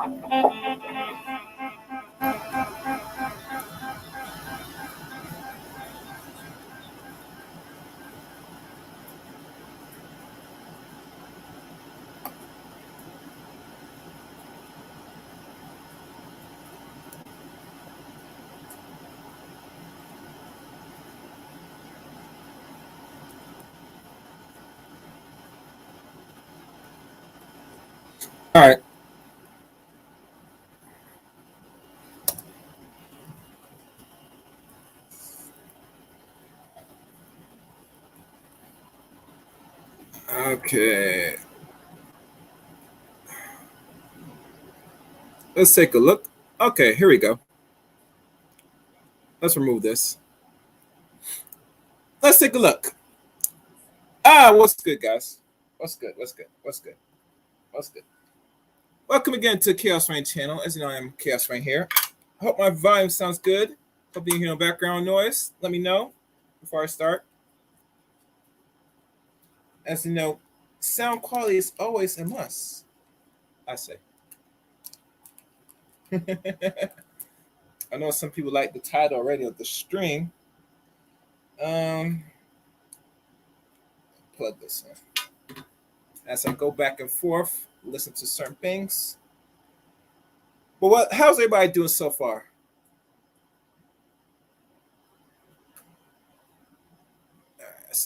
All right. Okay. Let's take a look. Okay, here we go. Let's remove this. Let's take a look. What's good, guys? What's good? What's good? What's good? What's good? Welcome again to Chaos Rain channel. As you know, I'm Chaos Rain here. Hope my volume sounds good. Hope you hear no background noise. Let me know before I start. As you know, sound quality is always a must. I say. I know some people like the title already of the stream. Um, Plug this in. As I go back and forth, listen to certain things. But how's everybody doing so far?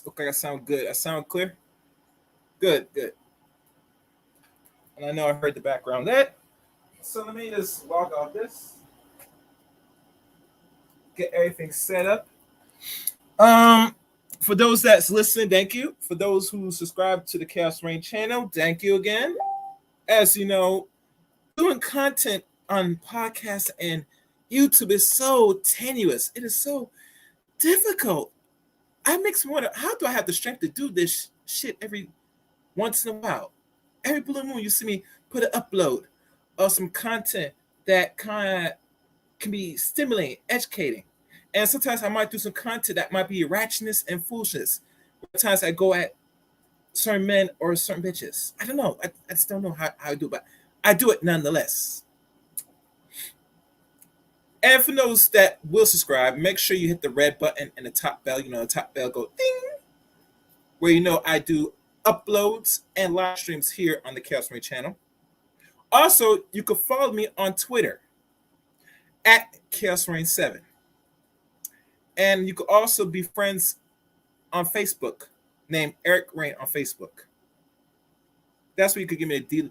Okay, I sound good. I sound clear? Good, good. And I know I heard the background that. So let me just log off this. Get everything set up. For those that's listening, thank you. For those who subscribe to the Chaos Rain channel, thank you again. As you know, doing content on podcasts and YouTube is so tenuous. It is so difficult. I makes me wonder, how do I have the strength to do this shit every once in a while? Every blue moon, you see me put an upload of some content that kind of can be stimulating, educating. And sometimes I might do some content that might be ratchetness and foolishness. Sometimes I go at certain men or certain bitches. I don't know. I just don't know how I do it, but I do it nonetheless. And for those that will subscribe, make sure you hit the red button and the top bell. You know, the top bell go ding, where you know I do uploads and live streams here on the Chaos Rain channel. Also, you can follow me on Twitter at Chaos Rain 7. And you can also be friends on Facebook, named Eric Rain on Facebook. That's where you could give me a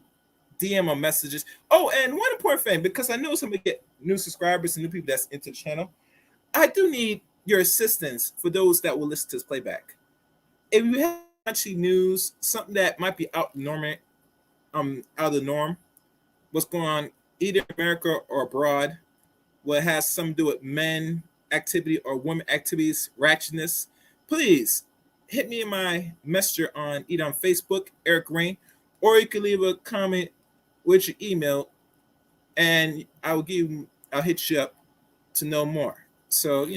DM or messages. Oh, and one important thing, because I know somebody get new subscribers and new people that's into the channel, I do need your assistance for those that will listen to this playback. If you have actually news, something that might be out of the norm, what's going on either in America or abroad, what has something to do with men activity or women activities, ratchetness, please hit me in my messenger on either on Facebook, Eric Rain, or you can leave a comment with your email, and I'll hit you up to know more. So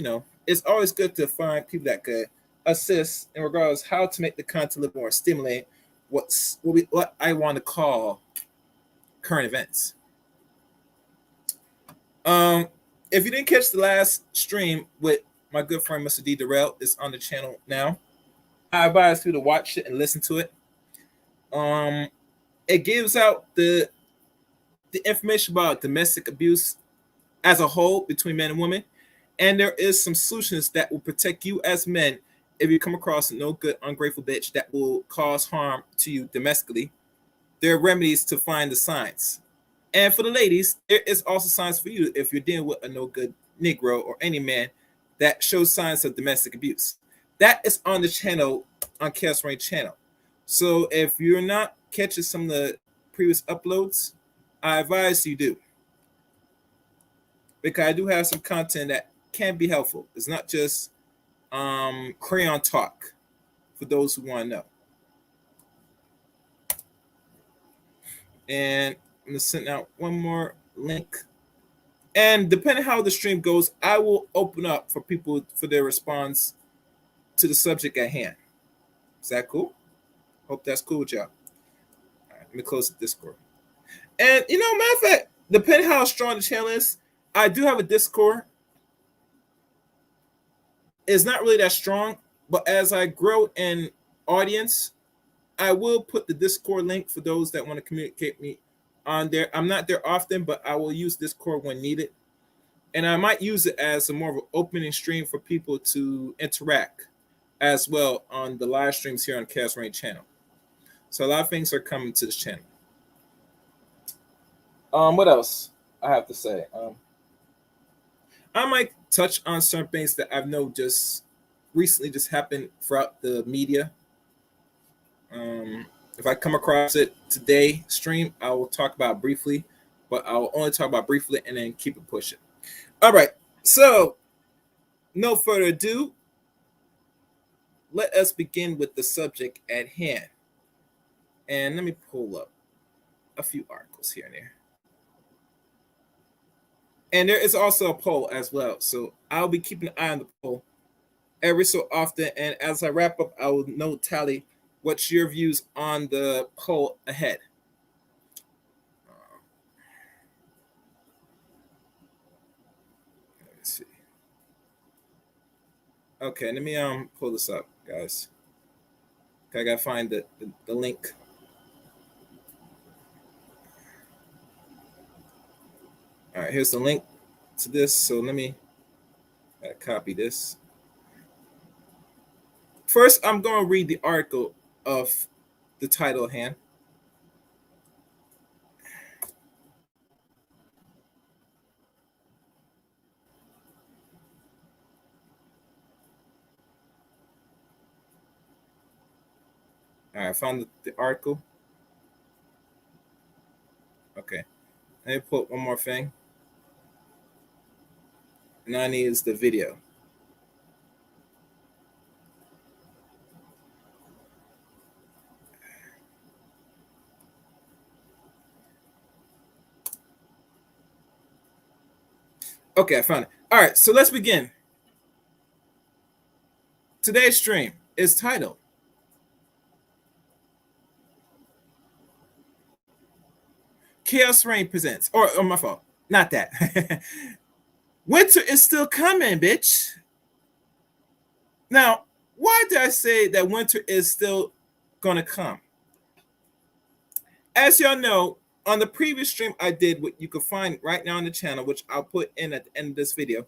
it's always good to find people that could assist in regards how to make the content a little more stimulating. What I want to call current events. If you didn't catch the last stream with my good friend Mr. D. Darrell, it's on the channel now. I advise you to watch it and listen to it. It gives out the information about domestic abuse as a whole between men and women, and there is some solutions that will protect you as men if you come across a no good, ungrateful bitch that will cause harm to you domestically. There are remedies to find the signs. And for the ladies, there is also signs for you if you're dealing with a no good Negro or any man that shows signs of domestic abuse. That is on the channel, on Chaos Rain channel. So if you're not catching some of the previous uploads, I advise you do. Because I do have some content that can be helpful. It's not just crayon talk for those who want to know. And I'm going to send out one more link. And depending how the stream goes, I will open up for people for their response to the subject at hand. Is that cool? Hope that's cool with y'all. All right, let me close the Discord. And matter of fact, depending how strong the channel is, I do have a Discord. It's not really that strong, but as I grow in audience, I will put the Discord link for those that want to communicate me on there. I'm not there often, but I will use Discord when needed. And I might use it as a more of an opening stream for people to interact as well on the live streams here on Chaos Rain channel. So a lot of things are coming to this channel. What else I have to say? I might touch on certain things that I've known just recently just happened throughout the media. If I come across it today stream, I will talk about it briefly, but I'll only talk about it briefly and then keep it pushing. All right, so no further ado, let us begin with the subject at hand. And let me pull up a few articles here and there. And there is also a poll as well. So I'll be keeping an eye on the poll every so often. And as I wrap up, I will note tally what's your views on the poll ahead. Let me see. Okay, let me pull this up, guys. Okay, I gotta find the link. All right, here's the link to this. So let me copy this. First, I'm going to read the article of the title at hand. All right, I found the article. Okay, let me put one more thing. And I need is the video. Okay, I found it. All right, so let's begin. Today's stream is titled Chaos Rain Presents, or my fault, not that. Winter is still coming, bitch. Now, why did I say that winter is still gonna come? As y'all know, on the previous stream I did, what you can find right now on the channel, which I'll put in at the end of this video,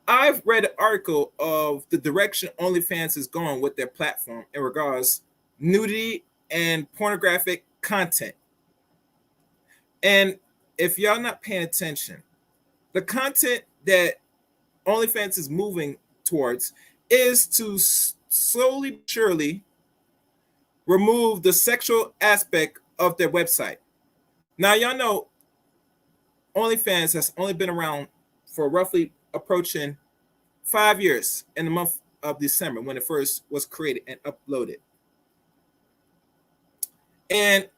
I've read an article of the direction OnlyFans is going with their platform in regards nudity and pornographic content. And if y'all not paying attention, the content that OnlyFans is moving towards is to slowly but surely remove the sexual aspect of their website. Now, y'all know OnlyFans has only been around for roughly approaching 5 years in the month of December when it first was created and uploaded. And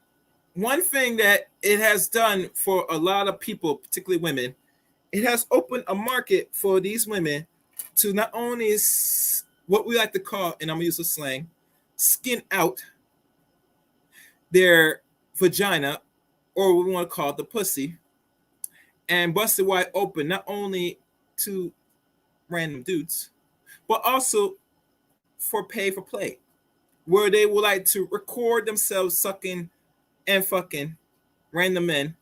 one thing that it has done for a lot of people, particularly women, it has opened a market for these women to not only what we like to call, and I'm going to use a slang, skin out their vagina, or what we want to call the pussy, and bust it wide open, not only to random dudes, but also for pay for play, where they would like to record themselves sucking and fucking random men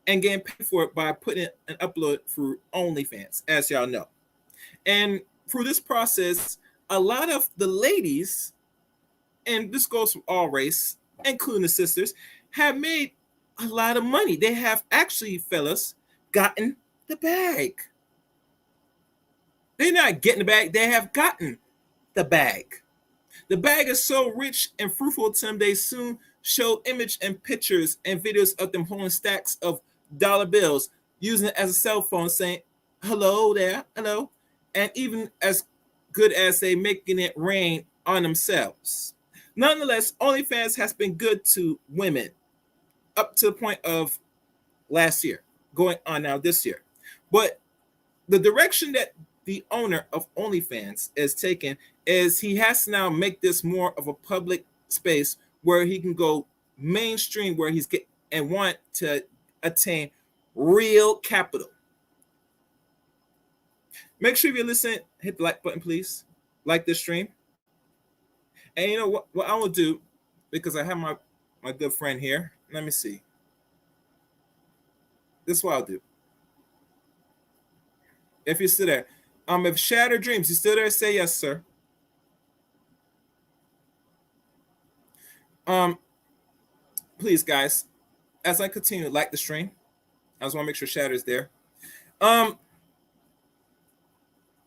and getting paid for it by putting an upload through OnlyFans, as y'all know. And through this process, a lot of the ladies, and this goes from all race, including the sisters, have made a lot of money. They have actually, fellas, gotten the bag. They're not getting the bag, they have gotten the bag. The bag is so rich and fruitful to them, they soon show image and pictures and videos of them holding stacks of dollar bills, using it as a cell phone, saying, hello there, hello. And even as good as they making it rain on themselves. Nonetheless, OnlyFans has been good to women up to the point of last year, going on now this year. But the direction that the owner of OnlyFans is taking is he has to now make this more of a public space where he can go mainstream, where he's get and want to attain real capital. Make sure if you're listening, hit the like button, please. Like this stream. And you know what I will do, because I have my good friend here. Let me see. This is what I'll do. If you're still there. If Shattered Dreams, you still there, say yes, sir. Please, guys, as I continue, like the stream. I just want to make sure Shatter's there.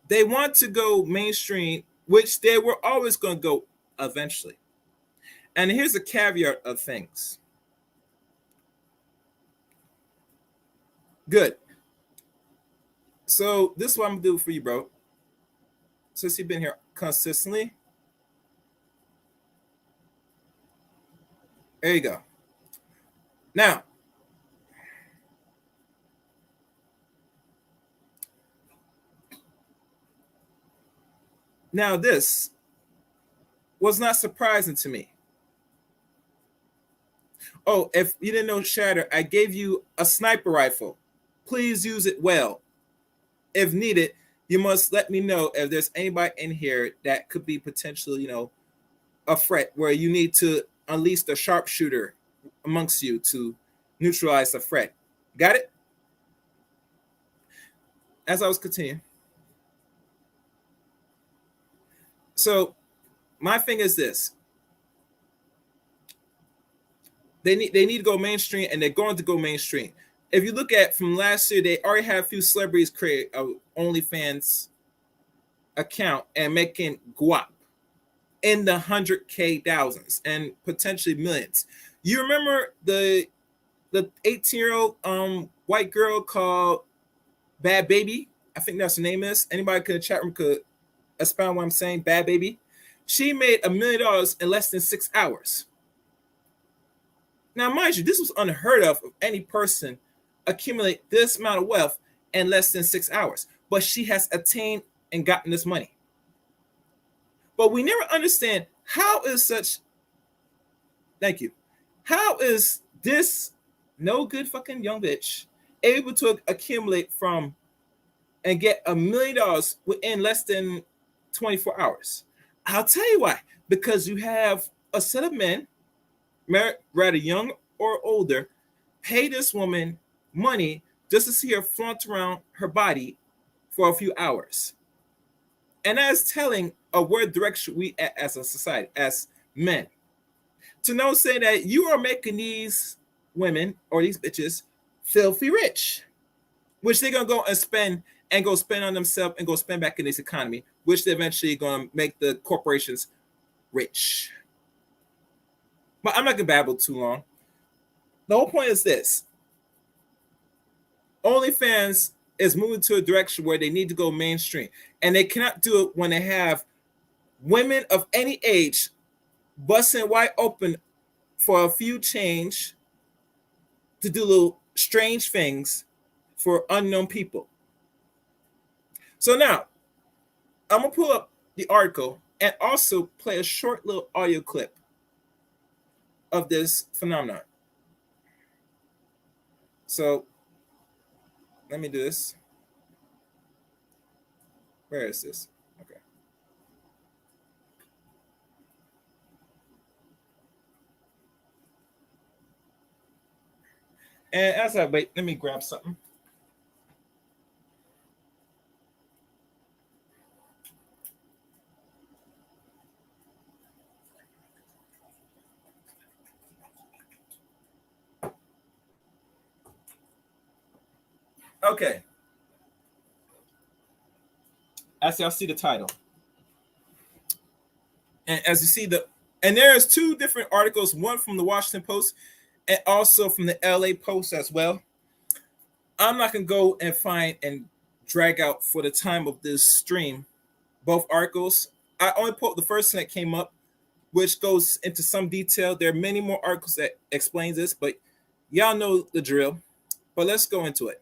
They want to go mainstream, which they were always going to go eventually. And here's a caveat of things. Good. So this is what I'm gonna do for you, bro. Since you've been here consistently. There you go. Now this was not surprising to me. Oh, if you didn't know, Shatter, I gave you a sniper rifle. Please use it well. If needed, you must let me know if there's anybody in here that could be potentially, a threat where you need to unleash the sharpshooter amongst you to neutralize the threat. Got it? As I was continuing. So my thing is this. They need to go mainstream, and they're going to go mainstream. If you look at from last year, they already have a few celebrities create a OnlyFans account and making guap in the 100K thousands and potentially millions. You remember the 18-year-old white girl called Bad Baby? I think that's her name is. Anybody could chat room could expound what I'm saying. Bad Baby. She made $1 million in less than 6 hours. Now, mind you, this was unheard of any person accumulate this amount of wealth in less than 6 hours. But she has attained and gotten this money. But we never understand how is such. Thank you. How is this no good fucking young bitch able to accumulate from and get $1 million within less than 24 hours? I'll tell you why. Because you have a set of men, rather young or older, pay this woman money just to see her flaunt around her body for a few hours. And that's telling of where direction we at as a society, as men. To know, say that you are making these women or these bitches filthy rich, which they're gonna go spend on themselves and go spend back in this economy, which they're eventually gonna make the corporations rich. But I'm not gonna babble too long. The whole point is this: OnlyFans is moving to a direction where they need to go mainstream, and they cannot do it when they have women of any age busting wide open for a few change to do little strange things for unknown people. So now, I'm gonna pull up the article and also play a short little audio clip of this phenomenon. So let me do this. Where is this? Okay. And as I wait, let me grab something. Okay. As y'all see the title. And as you see and there's two different articles, one from the Washington Post and also from the LA Post as well. I'm not gonna go and find and drag out for the time of this stream both articles. I only put the first one that came up, which goes into some detail. There are many more articles that explains this, but y'all know the drill. But let's go into it.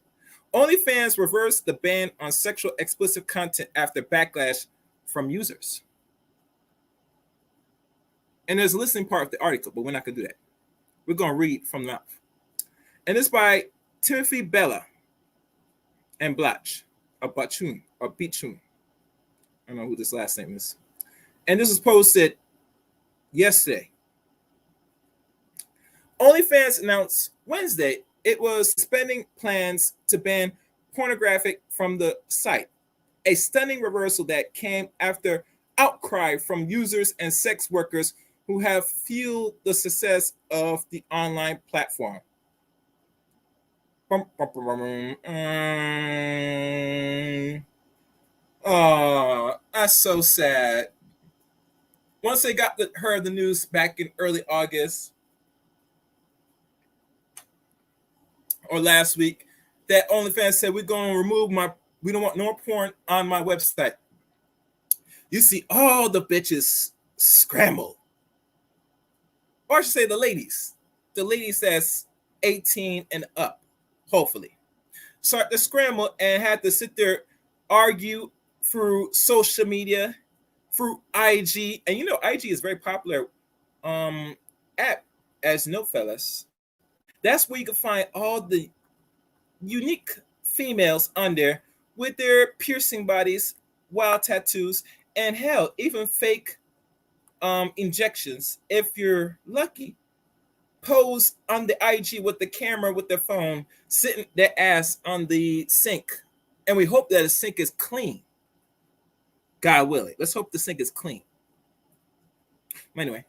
OnlyFans reversed the ban on sexual explicit content after backlash from users. And there's a listening part of the article, but we're not going to do that. We're going to read from the mouth. And this by Timothy Bella and Blatch, or Bachun, or Bichun. I don't know who this last name is. And this was posted yesterday. OnlyFans announced Wednesday it was suspending plans to ban pornographic from the site, a stunning reversal that came after outcry from users and sex workers who have fueled the success of the online platform. Oh, that's so sad. Once they heard the news back in early August or last week, that OnlyFans said we don't want no porn on my website. You see all the bitches scramble. Or I should say the ladies. The ladies that's 18 and up, hopefully. Start to scramble and had to sit there, argue through social media, through IG. And you know, IG is very popular app, as you know, fellas. That's where you can find all the unique females on there with their piercing bodies, wild tattoos, and hell, even fake injections. If you're lucky, pose on the IG with the camera with their phone, sitting their ass on the sink. And we hope that the sink is clean. God willing. Let's hope the sink is clean. Anyway,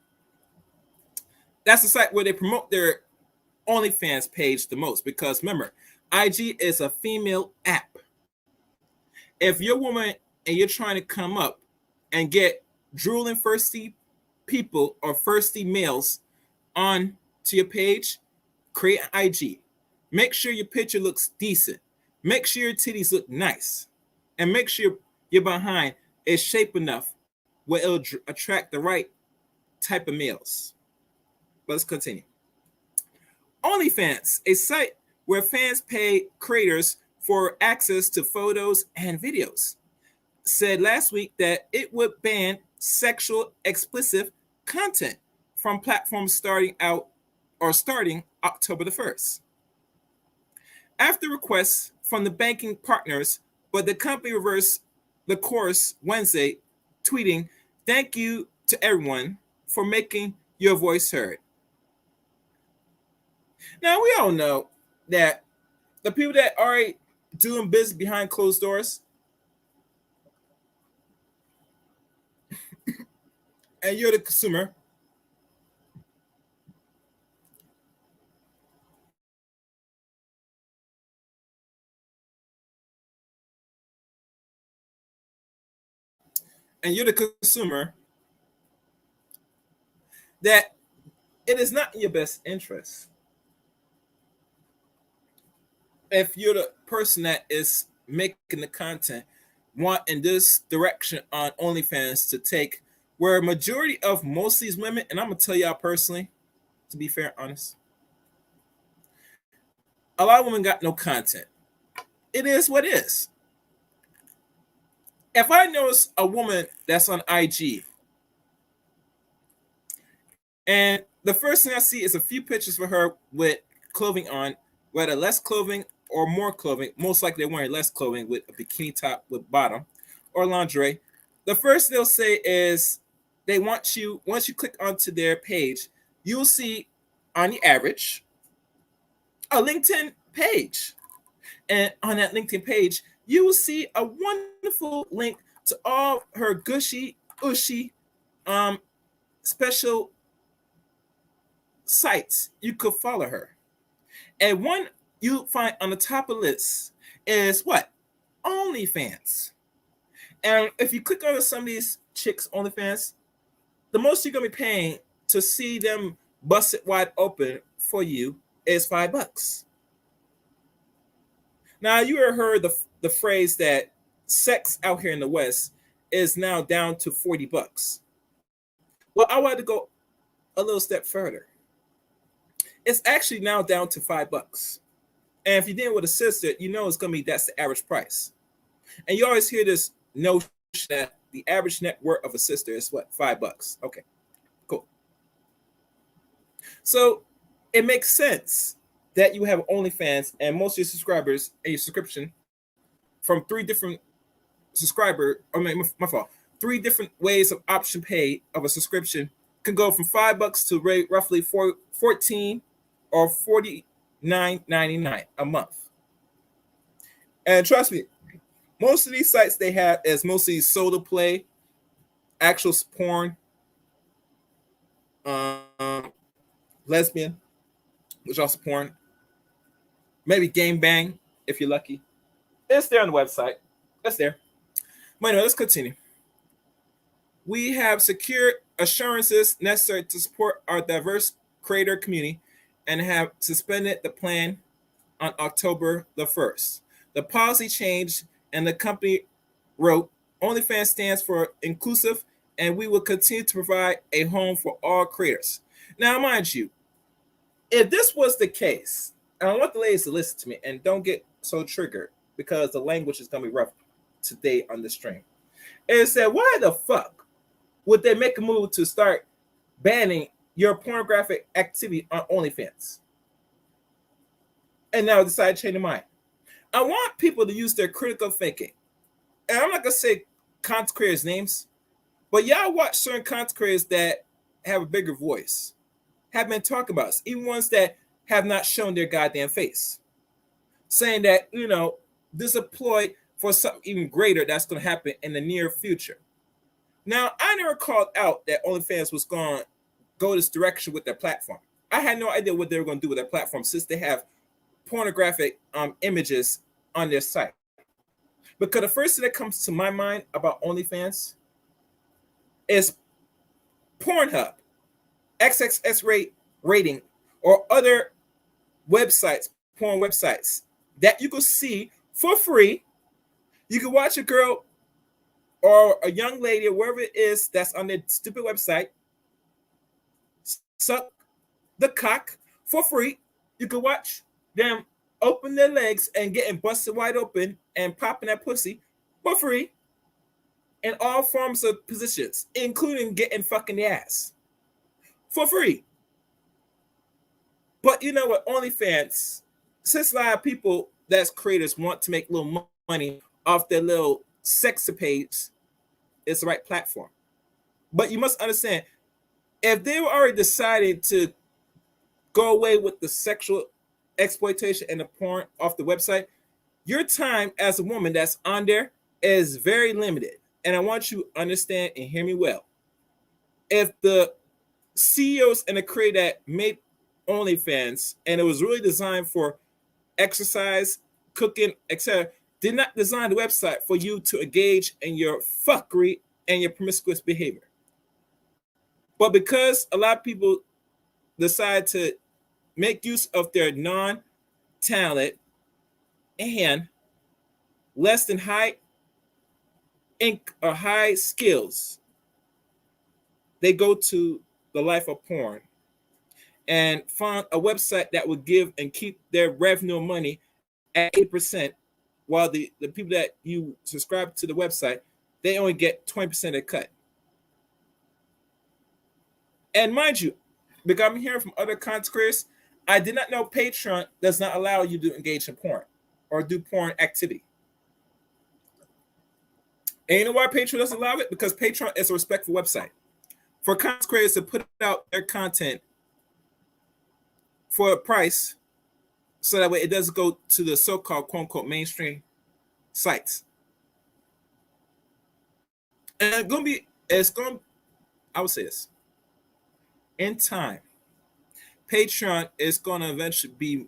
that's the site where they promote their OnlyFans page the most, because remember, IG is a female app. If you're a woman and you're trying to come up and get drooling thirsty people or thirsty males on to your page, create an IG. Make sure your picture looks decent. Make sure your titties look nice. And make sure your behind is shaped enough where it'll attract the right type of males. Let's continue. OnlyFans, a site where fans pay creators for access to photos and videos, said last week that it would ban sexual explicit content from platforms starting October the 1st. After requests from the banking partners, but the company reversed the course Wednesday, tweeting, "Thank you to everyone for making your voice heard." Now, we all know that the people that are doing business behind closed doors, and you're the consumer, that it is not in your best interest. If you're the person that is making the content, want in this direction on OnlyFans to take, where a majority of most of these women, and I'm gonna tell y'all personally, to be fair, honest, a lot of women got no content. It is what it is. If I notice a woman that's on IG and the first thing I see is a few pictures for her with clothing on, whether less clothing or more clothing, most likely they're wearing less clothing with a bikini top with bottom or lingerie. The first they'll say is they want you, once you click onto their page, you'll see on the average a LinkedIn page. And on that LinkedIn page, you will see a wonderful link to all her gushy, ushy, special sites you could follow her. And one you find on the top of the list is what? OnlyFans. And if you click on some of these chicks' OnlyFans, the most you're gonna be paying to see them bust it wide open for you is $5. Now you ever heard the phrase that sex out here in the West is now down to $40. Well, I wanted to go a little step further. It's actually now down to $5. And if you're dealing with a sister, you know it's gonna be that's the average price. And you always hear this notion that the average net worth of a sister is what? $5. Okay, cool. So it makes sense that you have OnlyFans and most of your subscribers a subscription from three different three different ways of option pay of a subscription can go from $5 to roughly 14 or $49.99 a month. And trust me, most of these sites they have is mostly soda play, actual porn, lesbian, which also porn, maybe game bang if you're lucky. It's there on the website. It's there. But anyway, let's continue. We have secure assurances necessary to support our diverse creator community and have suspended the plan on October the 1st. The policy changed and the company wrote, OnlyFans stands for inclusive and we will continue to provide a home for all creators. Now, mind you, if this was the case, and I want the ladies to listen to me and don't get so triggered because the language is going to be rough today on the stream. And said, why the fuck would they make a move to start banning your pornographic activity on OnlyFans? And now decide to change their mind. I want people to use their critical thinking. And I'm not going to say content creators' names, but y'all watch certain content creators that have a bigger voice, have been talking about us, even ones that have not shown their goddamn face, saying that, this is a ploy for something even greater that's going to happen in the near future. Now, I never called out that OnlyFans was going to go this direction with their platform. I had no idea what they were going to do with their platform since they have pornographic images on their site. Because the first thing that comes to my mind about OnlyFans is Pornhub, XXX rating, or other websites, porn websites that you can see for free. You can watch a girl or a young lady or wherever it is that's on their stupid website suck the cock for free. You can watch them open their legs and getting busted wide open and popping that pussy for free in all forms of positions, including getting fucking the ass for free. But you know what? OnlyFans, since a lot of people that's creators want to make a little money off their little sexapades, it's the right platform. But you must understand, if they were already decided to go away with the sexual exploitation and the porn off the website, your time as a woman that's on there is very limited. And I want you to understand and hear me well. If the CEOs and the creator that made OnlyFans, and it was really designed for exercise, cooking, etc., did not design the website for you to engage in your fuckery and your promiscuous behavior. But because a lot of people decide to make use of their non-talent and less than high skills, they go to the life of porn and find a website that would give and keep their revenue money at 8%, while the people that you subscribe to the website, they only get 20% of the cut. And mind you, because I'm hearing from other content creators, I did not know Patreon does not allow you to engage in porn or do porn activity. And you know why Patreon doesn't allow it? Because Patreon is a respectful website for content creators to put out their content for a price, so that way it doesn't go to the so-called quote-unquote mainstream sites. And I would say this, in time, Patreon is going to eventually be,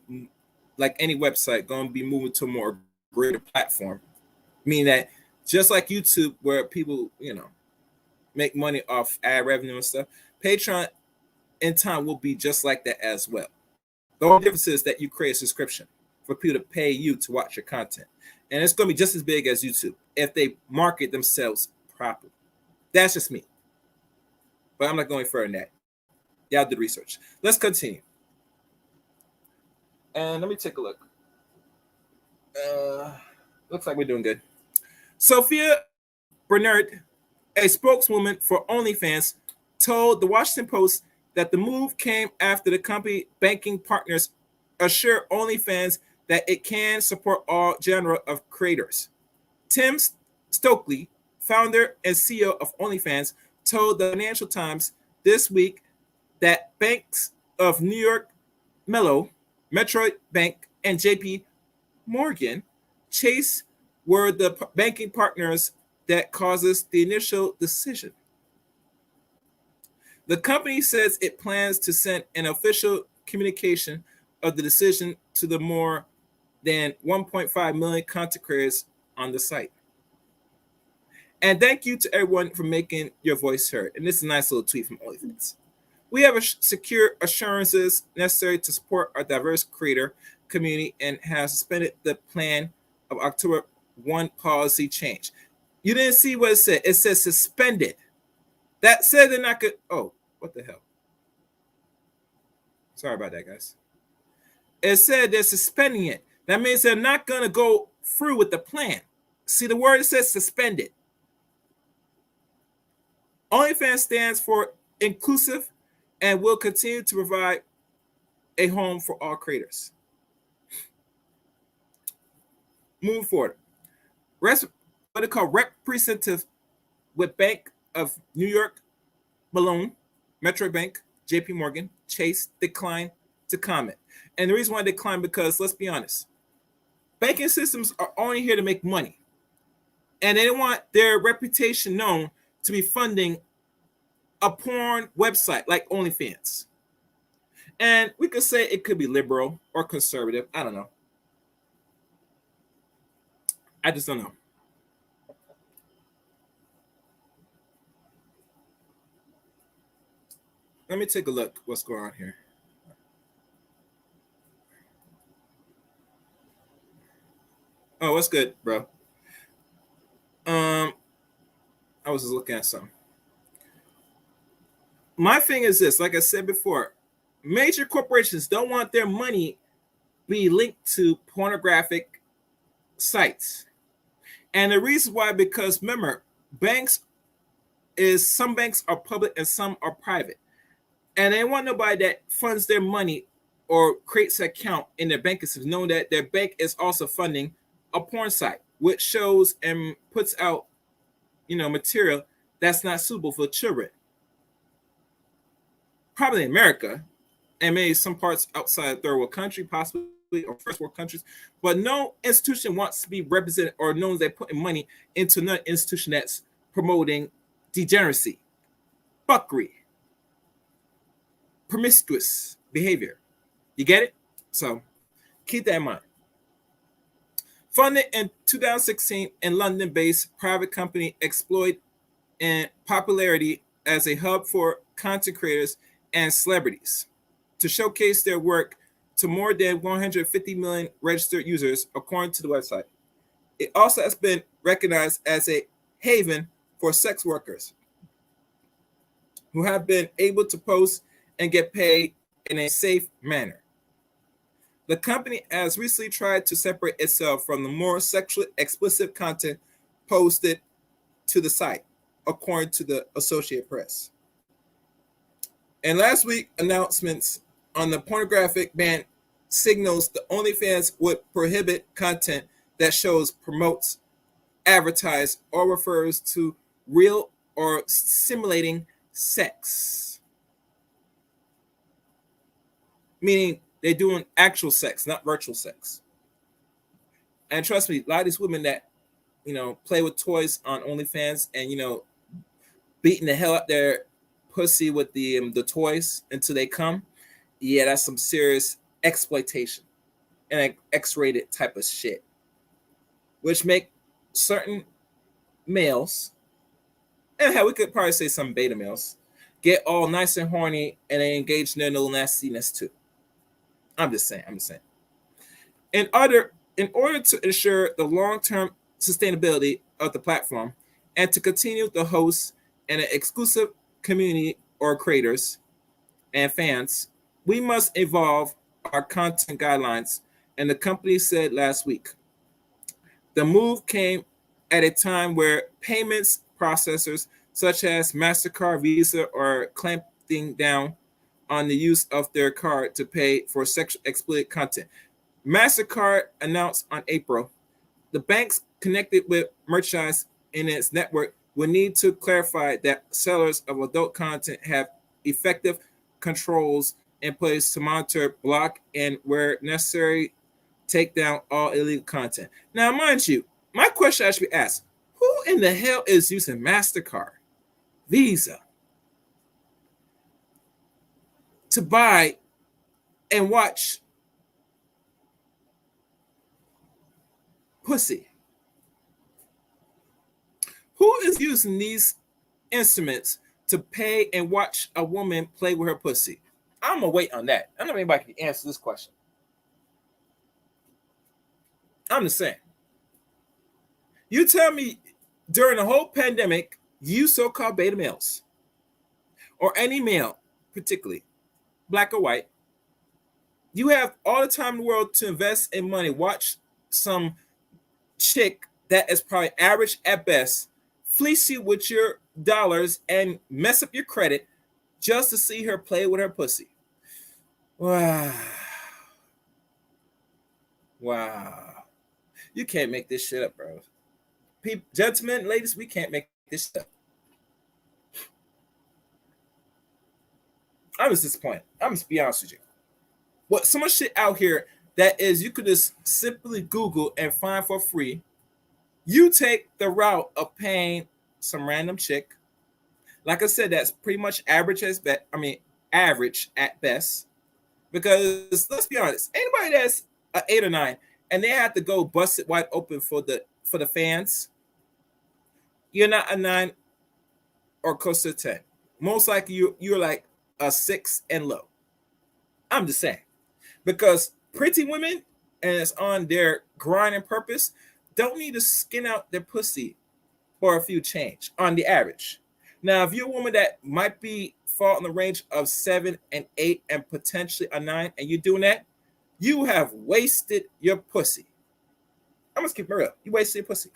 like any website, going to be moving to a more greater platform. Meaning that just like YouTube, where people, make money off ad revenue and stuff, Patreon in time will be just like that as well. The only difference is that you create a subscription for people to pay you to watch your content. And it's going to be just as big as YouTube if they market themselves properly. That's just me. But I'm not going further than that. Y'all did research. Let's continue. And let me take a look. Looks like we're doing good. Sophia Bernard, a spokeswoman for OnlyFans, told the Washington Post that the move came after the company banking partners assure OnlyFans that it can support all genre of creators. Tim Stokely, founder and CEO of OnlyFans, told the Financial Times this week that banks of New York Mellon, Metro Bank, and JP Morgan Chase were the banking partners that causes the initial decision. The company says it plans to send an official communication of the decision to the more than 1.5 million content creators on the site. And thank you to everyone for making your voice heard. And this is a nice little tweet from OnlyFans. We have secure assurances necessary to support our diverse creator community and have suspended the plan of October 1 policy change. You didn't see what it said. It says suspended. That said they're not good. Oh, what the hell? Sorry about that, guys. It said they're suspending it. That means they're not going to go through with the plan. See the word, it says suspended. OnlyFans stands for inclusive and will continue to provide a home for all creators. Moving forward, what they call representative with Bank of New York Mellon, Metro Bank, JP Morgan, Chase declined to comment. And the reason why they declined because, let's be honest, banking systems are only here to make money. And they don't want their reputation known to be funding a porn website like OnlyFans. And we could say it could be liberal or conservative. I don't know. I just don't know. Let me take a look what's going on here. Oh, what's good, bro? I was just looking at something. My thing is this, like I said before, major corporations don't want their money be linked to pornographic sites. And the reason why, because remember, some banks are public and some are private. And they want nobody that funds their money or creates an account in their banking system, knowing that their bank is also funding a porn site, which shows and puts out, material that's not suitable for children. Probably in America, and maybe some parts outside third world country, possibly, or first world countries. But no institution wants to be represented or known they're putting money into another institution that's promoting degeneracy, fuckery, promiscuous behavior. You get it? So keep that in mind. Funded in 2016 in London-based private company Exploit in popularity as a hub for content creators and celebrities to showcase their work to more than 150 million registered users, according to the website. It also has been recognized as a haven for sex workers who have been able to post and get paid in a safe manner. The company has recently tried to separate itself from the more sexually explicit content posted to the site, according to the Associated Press. And last week, announcements on the pornographic ban signals the OnlyFans would prohibit content that shows, promotes, advertise, or refers to real or simulating sex. Meaning they're doing actual sex, not virtual sex. And trust me, a lot of these women that, play with toys on OnlyFans and, beating the hell out their pussy with the toys until they come, yeah, that's some serious exploitation and an X-rated type of shit, which make certain males, and hell, we could probably say some beta males, get all nice and horny and they engage in their little nastiness too. I'm just saying. In order to ensure the long-term sustainability of the platform and to continue to host an exclusive community or creators and fans, we must evolve our content guidelines, and the company said last week. The move came at a time where payments processors such as MasterCard, Visa are clamping down on the use of their card to pay for sexual explicit content. MasterCard announced on April the banks connected with merchandise in its network will need to clarify that sellers of adult content have effective controls in place to monitor, block, and where necessary, take down all illegal content. Now, mind you, my question I should be asked, who in the hell is using MasterCard, Visa, to buy and watch pussy? Who is using these instruments to pay and watch a woman play with her pussy? I'm gonna wait on that. I don't know if anybody can answer this question. I'm just saying. You tell me during the whole pandemic, you so-called beta males, or any male, particularly black or white, you have all the time in the world to invest in money, watch some chick that is probably average at best, fleece you with your dollars and mess up your credit just to see her play with her pussy. Wow. Wow. You can't make this shit up, bro. People, gentlemen, ladies, we can't make this shit up. I was disappointed. I'm just be honest with you. What so much shit out here that is you could just simply Google and find for free. You take the route of paying some random chick. Like I said, that's pretty much average average at best. Because let's be honest, anybody that's an 8 or 9 and they have to go bust it wide open for the fans, you're not a 9 or close to 10. Most likely you're like a 6 and low. I'm just saying. Because pretty women, and it's on their grind and purpose, don't need to skin out their pussy for a few change on the average. Now, if you're a woman that might be fall in the range of 7 and 8 and potentially a 9, and you're doing that, you have wasted your pussy. I'm gonna keep it real. You wasted your pussy.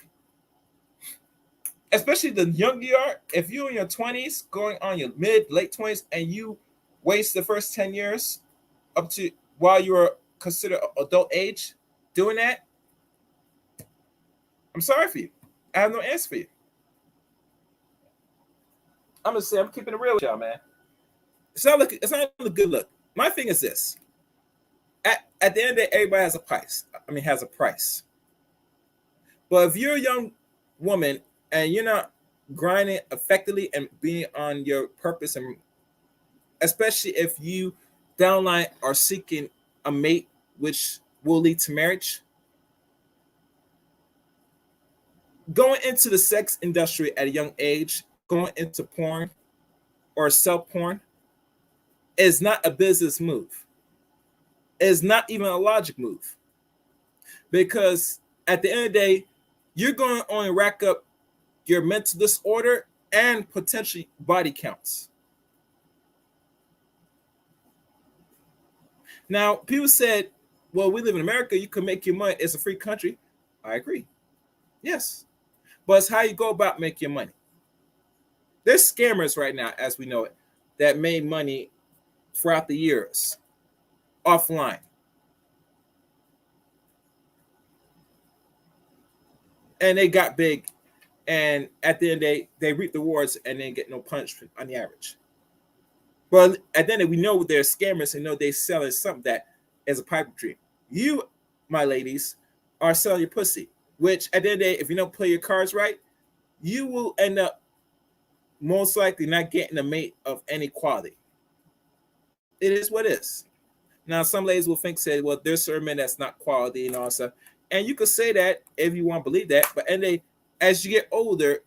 Especially the younger you are, if you're in your 20s, going on your late 20s, and you waste the first 10 years up to while you're considered adult age doing that, I'm sorry for you. I have no answer for you. I'm gonna say I'm keeping it real with y'all, man. It's not a good look. My thing is this. At the end of the day, everybody has a price. Has a price. But if you're a young woman and you're not grinding effectively and being on your purpose, and especially if you downline are seeking a mate which will lead to marriage, going into the sex industry at a young age, going into porn or self porn is not a business move. It's not even a logic move. Because at the end of the day, you're going to only rack up your mental disorder and potentially body counts. Now, people said, well, we live in America, you can make your money. It's a free country. I agree. Yes. But it's how you go about making your money. There's scammers right now, as we know it, that made money throughout the years offline. And they got big. And at the end of the day, they reap the rewards and they get no punishment on the average. But at the end of the day, we know they're scammers and know they're selling something that is a pipe dream. You, my ladies, are selling your pussy, which at the end of the day, if you don't play your cards right, you will end up most likely not getting a mate of any quality. It is what it is. Now, some ladies will say, well, there's certain men that's not quality and all that stuff. And you could say that if you want to believe that. But as you get older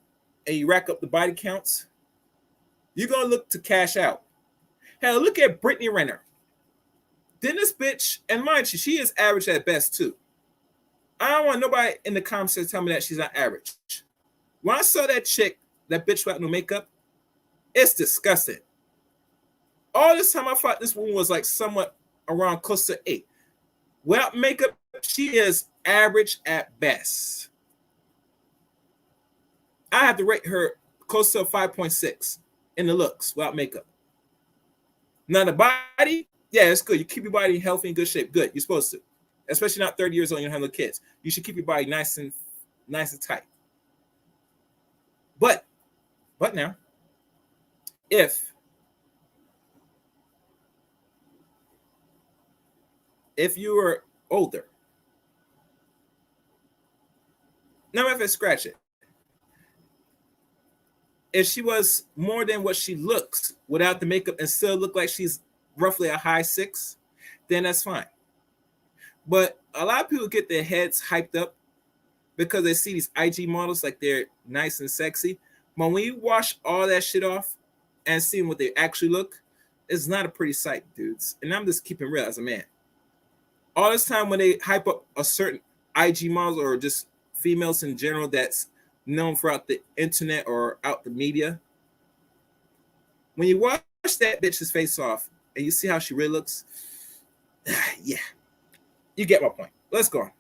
and you rack up the body counts, you're going to look to cash out. Hell, look at Brittany Renner. Then this bitch, and mind you, she is average at best too. I don't want nobody in the comments to tell me that she's not average. When I saw that chick, that bitch without no makeup, it's disgusting. All this time I thought this woman was like somewhat around close to 8. Without makeup, she is average at best. I have to rate her close to a 5.6 in the looks without makeup. Now the body, yeah, it's good. You keep your body healthy and good shape. Good. You're supposed to. Especially not 30 years old, you don't have no kids. You should keep your body nice and tight. But now, if you were older, now if I scratch it, if she was more than what she looks without the makeup and still look like she's roughly a high 6, then that's fine. But a lot of people get their heads hyped up because they see these IG models like they're nice and sexy. But when you wash all that shit off and see what they actually look, it's not a pretty sight, dudes. And I'm just keeping real as a man. All this time when they hype up a certain IG model or just females in general that's known throughout the internet or out the media, when you wash that bitch's face off and you see how she really looks, yeah, you get my point. Let's go on.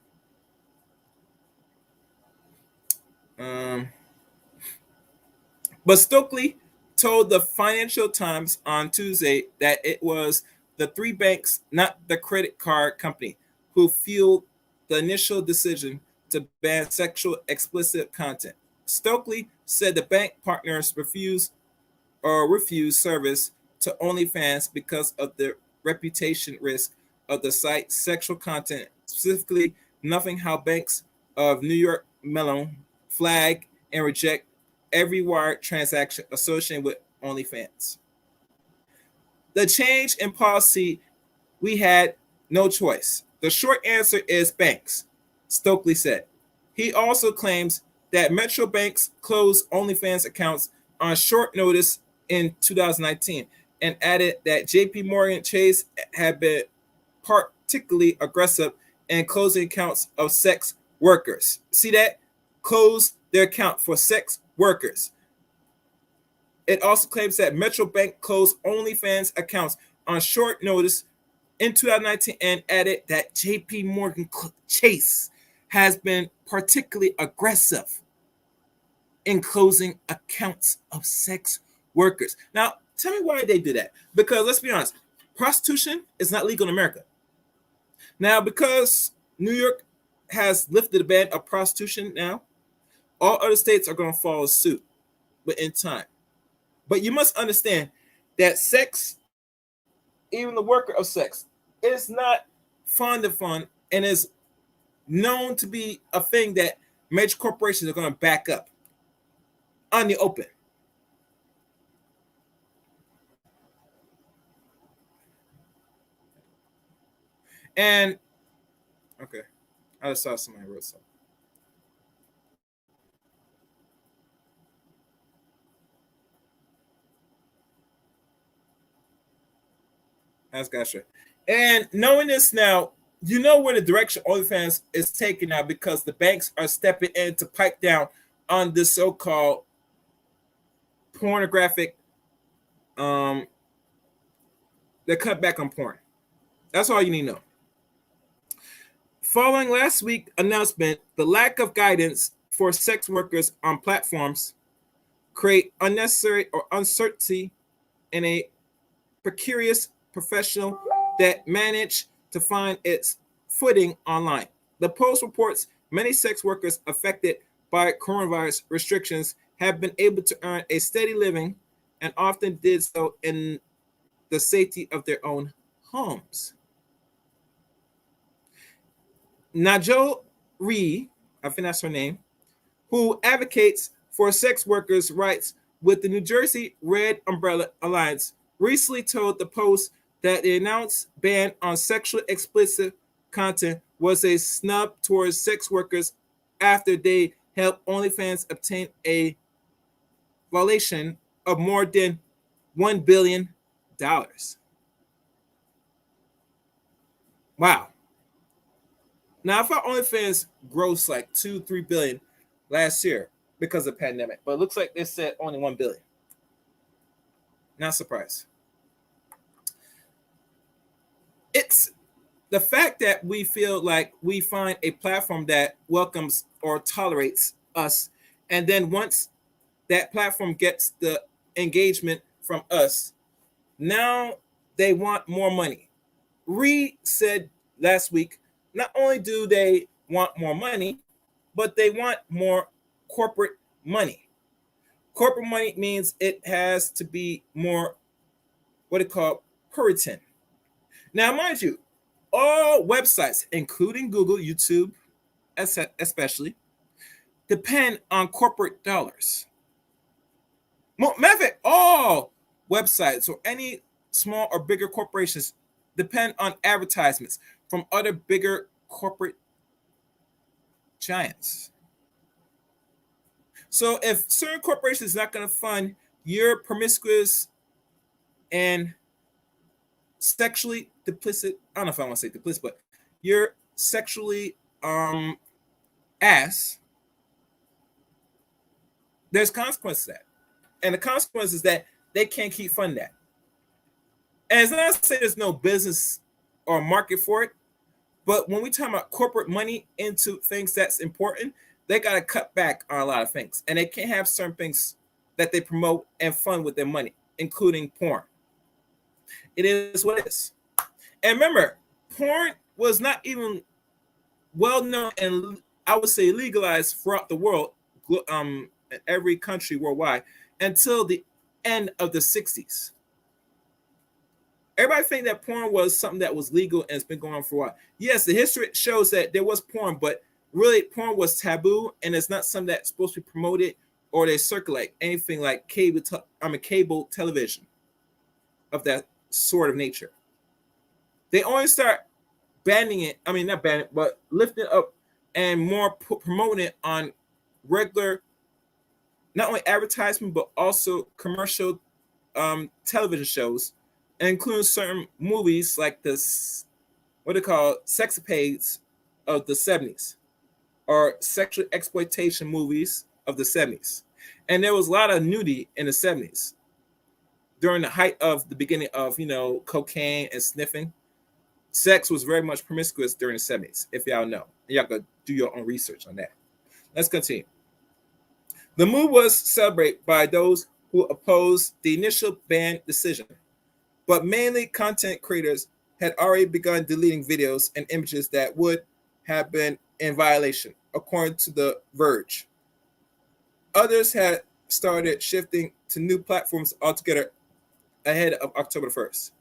But Stokely told the Financial Times on Tuesday that it was the three banks, not the credit card company, who fueled the initial decision to ban sexual explicit content. Stokely said the bank partners refused service to OnlyFans because of the reputation risk of the site's sexual content, specifically nothing how banks of New York Mellon flag and reject every wire transaction associated with OnlyFans. The change in policy, we had no choice. The short answer is banks, Stokely said. He also claims that Metro banks closed OnlyFans accounts on short notice in 2019 and added that JP Morgan Chase had been particularly aggressive in closing accounts of sex workers. See that? Close their account for sex workers. It also claims that Metro Bank closed OnlyFans accounts on short notice in 2019 and added that JP Morgan Chase has been particularly aggressive in closing accounts of sex workers. Now, tell me why they did that. Because let's be honest, prostitution is not legal in America. Now, because New York has lifted the ban of prostitution now, all other states are going to follow suit, but in time. But you must understand that sex, even the worker of sex, is not fun and is known to be a thing that major corporations are going to back up on the open. And okay, I just saw somebody wrote something. That's gotcha. And knowing this now, you know where the direction OnlyFans is taking now because the banks are stepping in to pipe down on this so-called pornographic. They cut back on porn. That's all you need to know. Following last week's announcement, the lack of guidance for sex workers on platforms create unnecessary or uncertainty in a precarious professional that managed to find its footing online. The Post reports many sex workers affected by coronavirus restrictions have been able to earn a steady living and often did so in the safety of their own homes. Najol Ree, I think that's her name, who advocates for sex workers' rights with the New Jersey Red Umbrella Alliance, recently told the Post that the announced ban on sexually explicit content was a snub towards sex workers after they helped OnlyFans obtain a valuation of more than $1 billion. Wow. Now, I thought OnlyFans grossed like 2-3 billion last year because of the pandemic, but it looks like they said only 1 billion. Not surprised. It's the fact that we feel like we find a platform that welcomes or tolerates us, and then once that platform gets the engagement from us, now they want more money. Reed said last week, not only do they want more money, but they want more corporate money. Corporate money means it has to be more what it called Puritan. Now, mind you, all websites, including Google, YouTube, especially, depend on corporate dollars. Matter of fact, all websites or any small or bigger corporations depend on advertisements from other bigger corporate giants. So if certain corporations not going to fund your promiscuous and sexually duplicit, I don't know if I want to say duplicit, but your sexually ass, there's consequences to that. And the consequence is that they can't keep funding that. And it's not to say there's no business or market for it, but when we talk about corporate money into things that's important, they got to cut back on a lot of things. And they can't have certain things that they promote and fund with their money, including porn. It is what it is. And remember, porn was not even well known and I would say legalized throughout the world, in every country worldwide, until the end of the 60s. Everybody think that porn was something that was legal and it's been going on for a while. Yes, the history shows that there was porn, but really porn was taboo and it's not something that's supposed to be promoted or they circulate anything like cable television of that sort of nature. They only start banning it. I mean, not banning it, but lifting it up and more promoting it on regular, not only advertisement, but also commercial television shows, including certain movies like this, what they call sexapades of the 70s, or sexual exploitation movies of the 70s. And there was a lot of nudity in the 70s during the height of the beginning of, cocaine and sniffing. Sex was very much promiscuous during the 70s, if y'all know. Y'all could do your own research on that. Let's continue. The move was celebrated by those who opposed the initial ban decision, but mainly content creators had already begun deleting videos and images that would have been in violation, according to The Verge. Others had started shifting to new platforms altogether ahead of October 1st.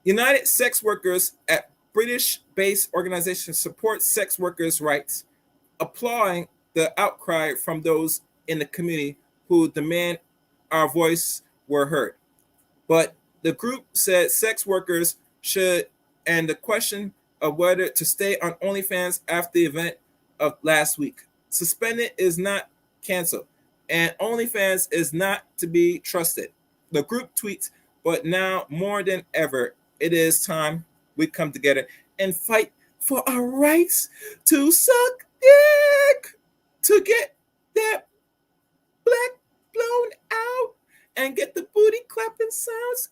United Sex Workers at British-based organization Support Sex Workers' Rights, applauding the outcry from those in the community who demand our voice were heard. But the group said sex workers should, and the question of whether to stay on OnlyFans after the event of last week. Suspended is not canceled, and OnlyFans is not to be trusted. The group tweets, but now more than ever, it is time we come together and fight for our rights to suck dick, to get that black blown out and get the booty clapping sounds.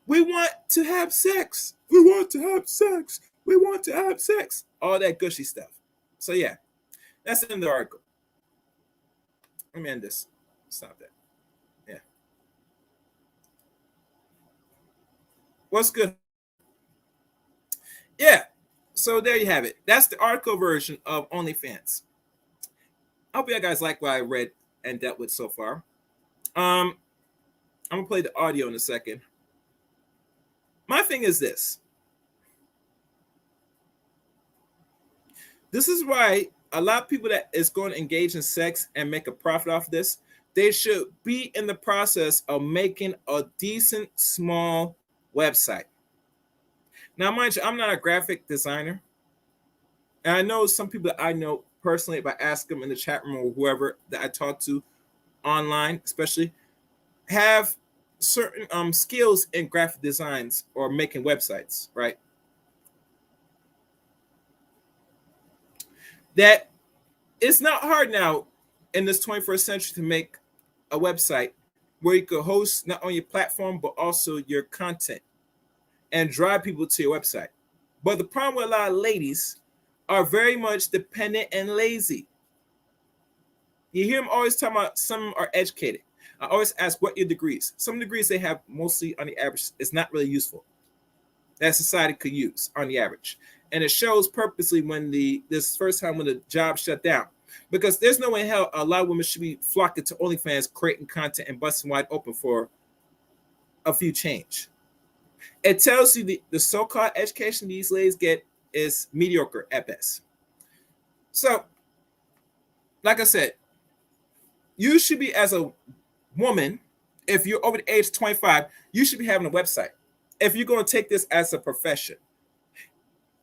We want to have sex. We want to have sex. We want to have sex. All that gushy stuff. So yeah, that's in the article. Let me end this. Stop that. Yeah. What's good? Yeah. So there you have it. That's the article version of OnlyFans. I hope you guys like what I read and dealt with so far. I'm gonna play the audio in a second. My thing is this. This is why a lot of people that is going to engage in sex and make a profit off this, they should be in the process of making a decent small website. Now, mind you, I'm not a graphic designer. And I know some people that I know personally, if I ask them in the chat room or whoever that I talk to online, especially, have certain skills in graphic designs or making websites, right? That it's not hard now in this 21st century to make a website where you could host not only your platform, but also your content and drive people to your website. But the problem with a lot of ladies are very much dependent and lazy. You hear them always talking about some are educated. I always ask what your degrees. Some degrees they have mostly on the average is not really useful that society could use on the average. And it shows purposely when this first time when the job shut down. Because there's no way in hell a lot of women should be flocking to OnlyFans, creating content and busting wide open for a few change. It tells you the so-called education these ladies get is mediocre at best. So, like I said, you should be, as a woman, if you're over the age of 25, you should be having a website. If you're going to take this as a profession.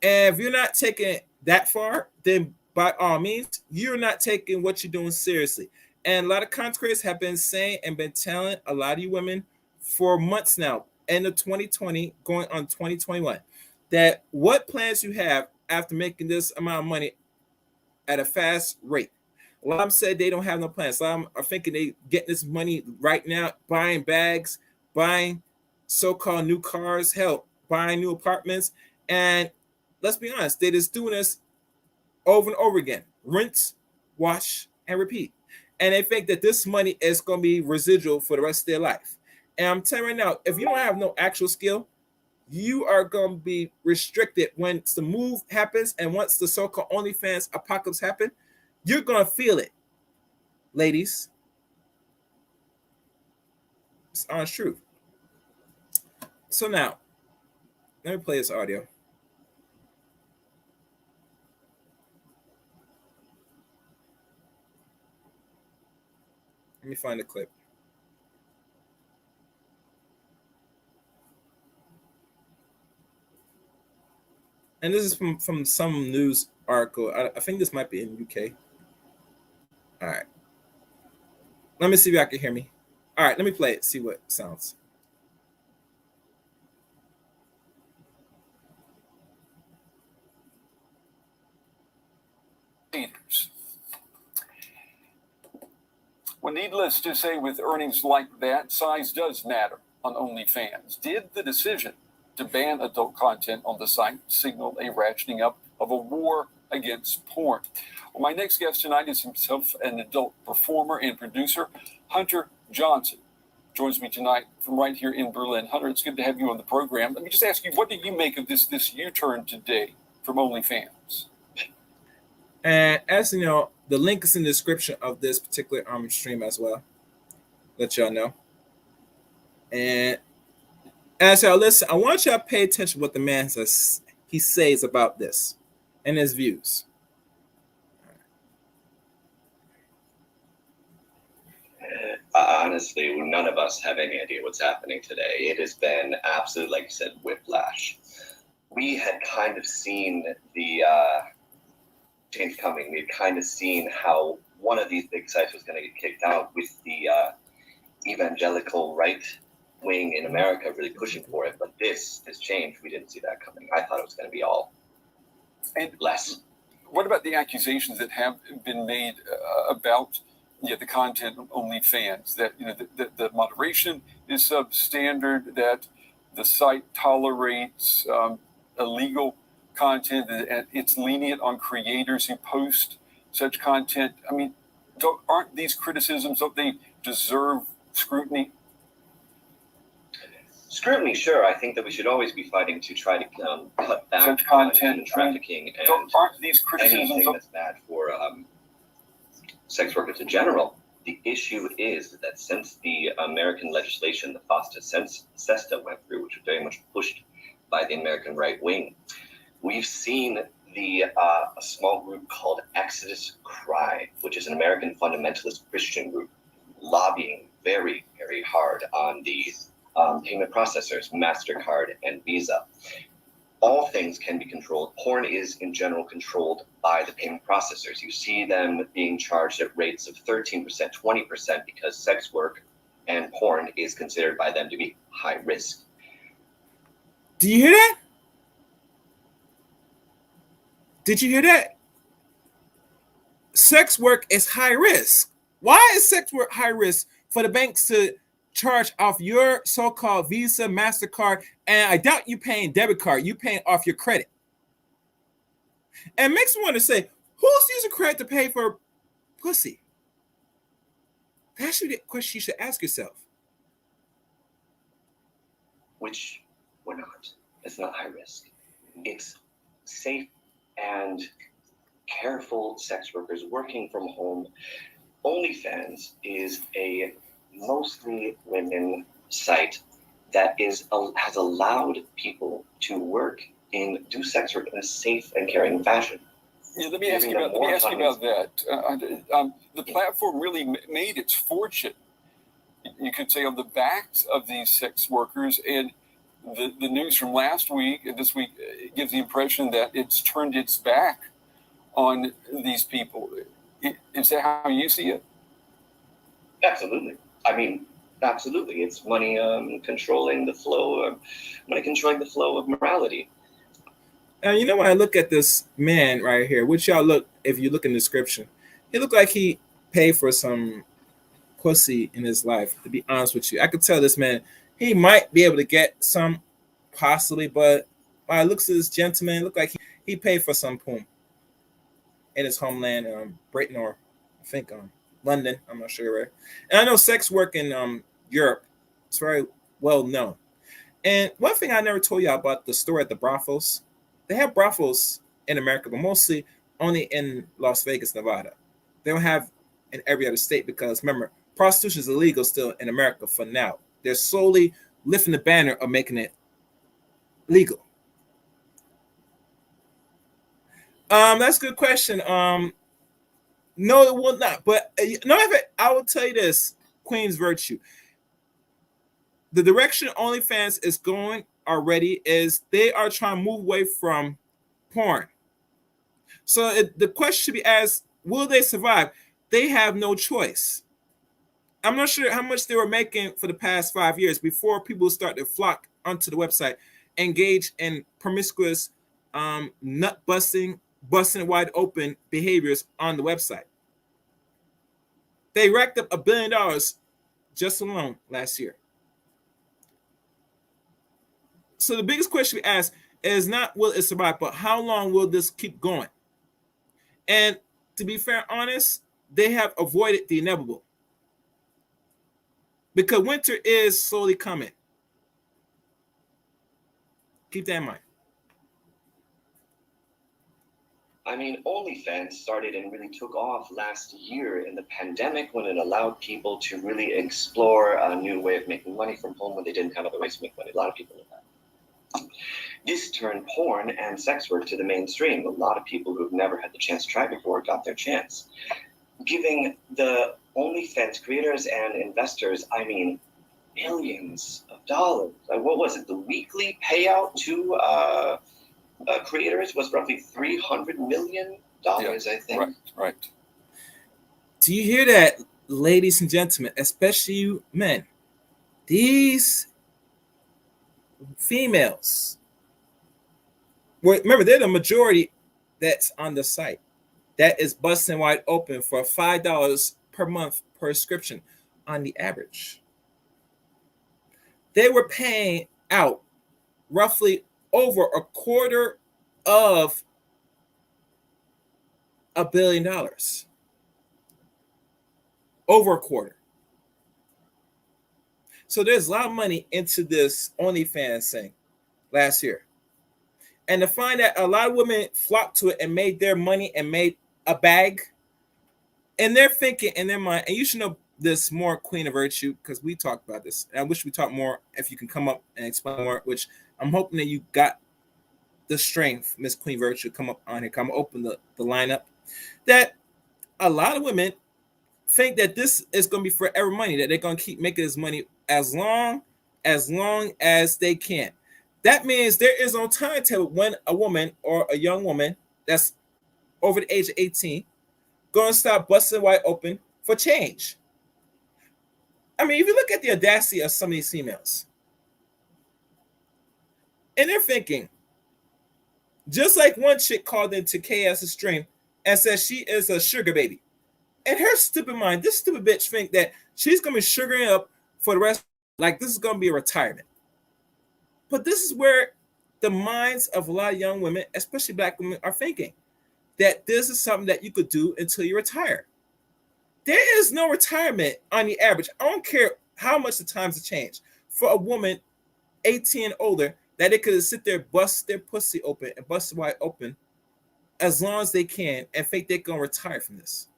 And if you're not taking it that far, then by all means, you're not taking what you're doing seriously. And a lot of content creators have been saying and been telling a lot of you women for months now, end of 2020, going on 2021, that what plans you have after making this amount of money at a fast rate. A lot of them said they don't have no plans. A lot of them are thinking they get this money right now, buying bags, buying so-called new cars, hell, buying new apartments. And let's be honest, they're just doing this over and over again. Rinse, wash, and repeat. And they think that this money is going to be residual for the rest of their life. And I'm telling you right now, if you don't have no actual skill, you are going to be restricted once the move happens and once the so-called OnlyFans apocalypse happen. You're going to feel it, ladies. It's honest truth. So now, let me play this audio. Let me find the clip. And this is from some news article. I think this might be in UK. All right. Let me see if y'all can hear me. All right, let me play it, see what it sounds. Well, needless to say, with earnings like that, size does matter on OnlyFans. Did the decision to ban adult content on the site signal a ratcheting up of a war against porn? Well, my next guest tonight is himself an adult performer and producer, Hunter Johnson. Joins me tonight from right here in Berlin. Hunter, it's good to have you on the program. Let me just ask you, what did you make of this U-turn today from OnlyFans? And as you know, the link is in the description of this particular stream as well. Let y'all know. And as y'all listen, I want y'all to pay attention to what the man says. He says about this and his views. Honestly, none of us have any idea what's happening today. It has been absolute, like you said, whiplash. We had kind of seen the change coming. We had kind of seen how one of these big sites was going to get kicked out with the evangelical right wing in America really pushing for it. But this change, we didn't see that coming. I thought it was going to be all and less. What about the accusations that have been made about the content of OnlyFans, that the moderation is substandard, that the site tolerates illegal content, and it's lenient on creators who post such content? I mean, aren't these criticisms, don't they deserve scrutiny? Scrutiny, sure. I think that we should always be fighting to try to cut back such content, on trafficking and aren't these criticisms anything that's bad for sex workers in general. The issue is that since the American legislation, the FOSTA went through, which was very much pushed by the American right wing, we've seen a small group called Exodus Cry, which is an American fundamentalist Christian group, lobbying very, very hard on the payment processors, MasterCard and Visa. All things can be controlled. Porn is, in general, controlled by the payment processors. You see them being charged at rates of 13%, 20%, because sex work and porn is considered by them to be high risk. Do you hear that? Did you hear that? Sex work is high risk. Why is sex work high risk for the banks to charge off your so-called Visa, MasterCard, and I doubt you paying debit card, you paying off your credit? And it makes me want to say, who's using credit to pay for pussy? That should be the question you should ask yourself. Which we're not. It's not high risk. It's safe and careful sex workers working from home. OnlyFans is a mostly women site that has allowed people to do sex work in a safe and caring fashion. Yeah, let me ask you about that. The platform really made its fortune, you could say, on the backs of these sex workers. And the news from last week and this week gives the impression that it's turned its back on these people. Is that how you see it? Absolutely. I mean, absolutely. It's money controlling the flow of morality. And you know, when I look at this man right here, which y'all look, if you look in the description, he looked like he paid for some pussy in his life, to be honest with you. I could tell this man, he might be able to get some, possibly, but by the looks of this gentleman, look like he paid for some poom in his homeland, Britain, or I think London. I'm not sure where. And I know sex work in Europe is very well known. And one thing I never told you about the story at the brothels, they have brothels in America, but mostly only in Las Vegas, Nevada. They don't have in every other state because, remember, prostitution is illegal still in America for now. They're slowly lifting the banner of making it legal. That's a good question. No, it will not. But I will tell you this, Queen's Virtue. The direction OnlyFans is going already is they are trying to move away from porn. So the question should be asked, will they survive? They have no choice. I'm not sure how much they were making for the past 5 years before people start to flock onto the website, engage in promiscuous, nut busting wide open behaviors on the website. They racked up $1 billion just alone last year. So the biggest question we ask is not will it survive, but how long will this keep going? And to be fair, honest, they have avoided the inevitable because winter is slowly coming. Keep that in mind. I mean, OnlyFans started and really took off last year in the pandemic when it allowed people to really explore a new way of making money from home when they didn't have other ways to make money. A lot of people know that. This turned porn and sex work to the mainstream. A lot of people who've never had the chance to try before got their chance, giving the OnlyFans creators and investors, I mean, millions of dollars. What was it? The weekly payout to creators was roughly $300 million, I think. Right. Do you hear that, ladies and gentlemen, especially you men? These females, remember, they're the majority that's on the site. That is busting wide open for $5 per month per subscription on the average. They were paying out roughly over $250 million. Over a quarter. So there's a lot of money into this OnlyFans thing last year. And to find that a lot of women flocked to it and made their money and made a bag, and they're thinking in their mind, and you should know this more, Queen of Virtue, because we talked about this. And I wish we talked more. If you can come up and explain more, which I'm hoping that you got the strength, Miss Queen Virtue, come up on here, come open the lineup. That a lot of women think that this is going to be forever money, that they're going to keep making this money as long as they can. That means there is no timetable when a woman or a young woman that's over the age of 18 going to start busting wide open for change. I mean, if you look at the audacity of some of these females, and they're thinking, just like one chick called into KS's stream and said she is a sugar baby. In her stupid mind, this stupid bitch think that she's going to be sugaring up for the rest, like this is going to be a retirement. But this is where the minds of a lot of young women, especially black women, are thinking that this is something that you could do until you retire. There is no retirement on the average. I don't care how much the times have changed. For a woman 18 and older, that they could sit there, bust their pussy open and bust it wide open as long as they can and think they're going to retire from this.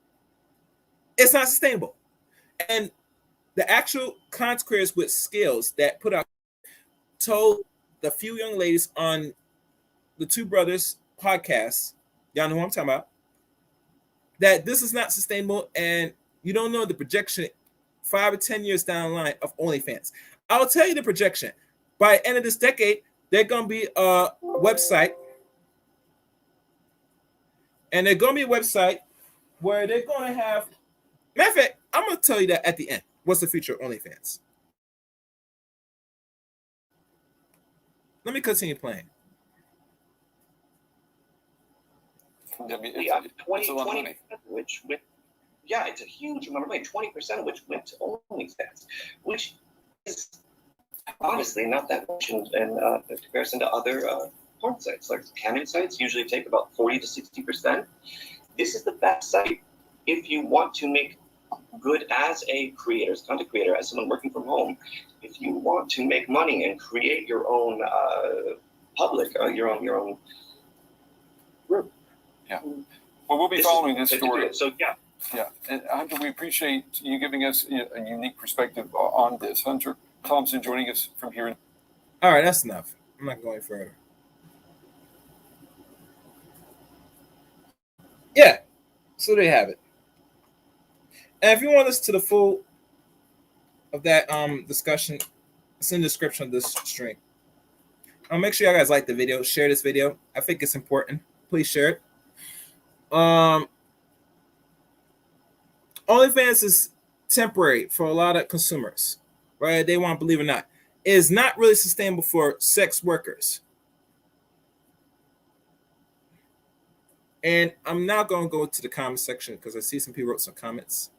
It's not sustainable. And the actual content creators with skills that put out told the few young ladies on the Two Brothers podcast, y'all know who I'm talking about, that this is not sustainable and you don't know the projection 5 or 10 years down the line of OnlyFans. I'll tell you the projection. By the end of this decade, there's going to be a website, and they're going to be a website where they're going to have, matter of fact, I'm going to tell you that at the end. What's the future of OnlyFans? Let me continue playing. I mean, Yeah, it's a lot of money. which with yeah, it's a huge amount of money. 20% of which went to OnlyFans, which is honestly not that much in comparison to other porn sites. Like canon sites usually take about 40 to 60%. This is the best site if you want to make good as a creator, as a content creator, as someone working from home. If you want to make money and create your own public, your own group. Yeah. Well, we'll be following this story. So yeah. Yeah, and Hunter, we appreciate you giving us a unique perspective on this. Hunter Thompson joining us from here. All right, that's enough. I'm not going further. Yeah, so there you have it. And if you want us to the full of that discussion, it's in the description of this stream. Make sure you guys like the video, share this video. I think it's important. Please share it. OnlyFans is temporary for a lot of consumers, right? They want to believe it or not. It is not really sustainable for sex workers. And I'm now going to go to the comment section because I see some people wrote some comments.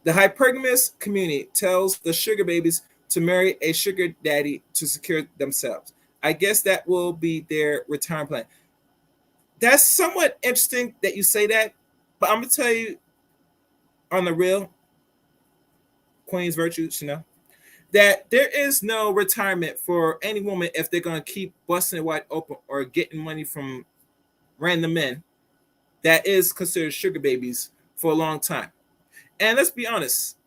The hypergamous community tells the sugar babies to marry a sugar daddy to secure themselves. I guess that will be their retirement plan. That's somewhat interesting that you say that, but I'm going to tell you on the real, Queen's virtues, that there is no retirement for any woman if they're going to keep busting it wide open or getting money from random men that is considered sugar babies for a long time. And let's be honest,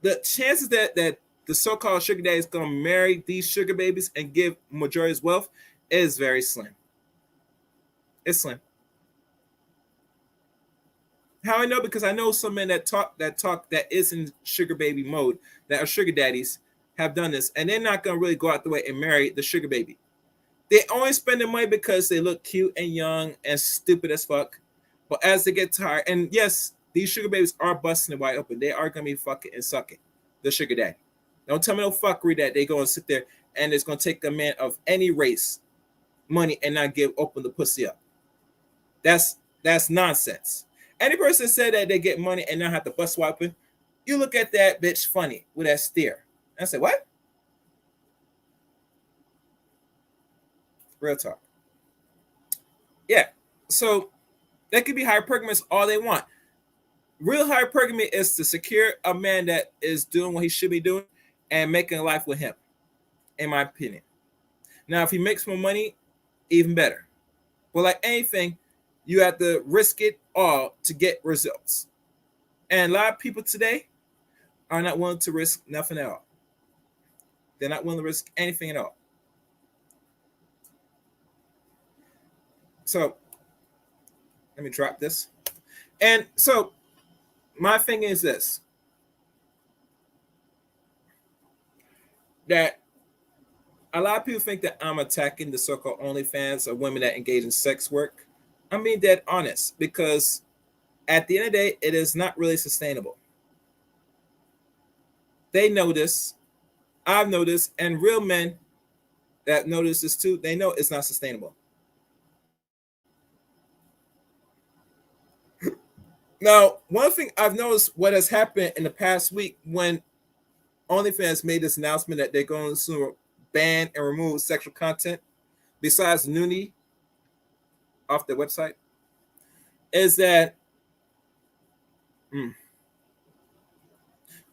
the chances that the so-called sugar daddy is going to marry these sugar babies and give majority's wealth is very slim. It's slim. How I know? Because I know some men that is in sugar baby mode, that are sugar daddies, have done this, and they're not going to really go out the way and marry the sugar baby. They only spend the money because they look cute and young and stupid as fuck. But as they get tired, and yes, these sugar babies are busting it wide open. They are going to be fucking and sucking the sugar daddy. Don't tell me no fuckery that they going to sit there and it's going to take a man of any race money and not open the pussy up. That's nonsense. Any person said that they get money and not have to bust wiping, you look at that bitch funny with that stare. I say, what? Real talk. Yeah. So they could be hypergamous all they want. Real hypergamy is to secure a man that is doing what he should be doing and making a life with him, in my opinion. Now, if he makes more money, even better. But like anything, you have to risk it all to get results. And a lot of people today are not willing to risk nothing at all. They're not willing to risk anything at all. So, let me drop this. And so, my thing is this. That a lot of people think that I'm attacking the so-called OnlyFans or women that engage in sex work. I'm being dead honest because at the end of the day, it is not really sustainable. They know this. I've noticed, and real men that notice this too, they know it's not sustainable. Now, one thing I've noticed what has happened in the past week when OnlyFans made this announcement that they're going to ban and remove sexual content besides nudity off their website. is that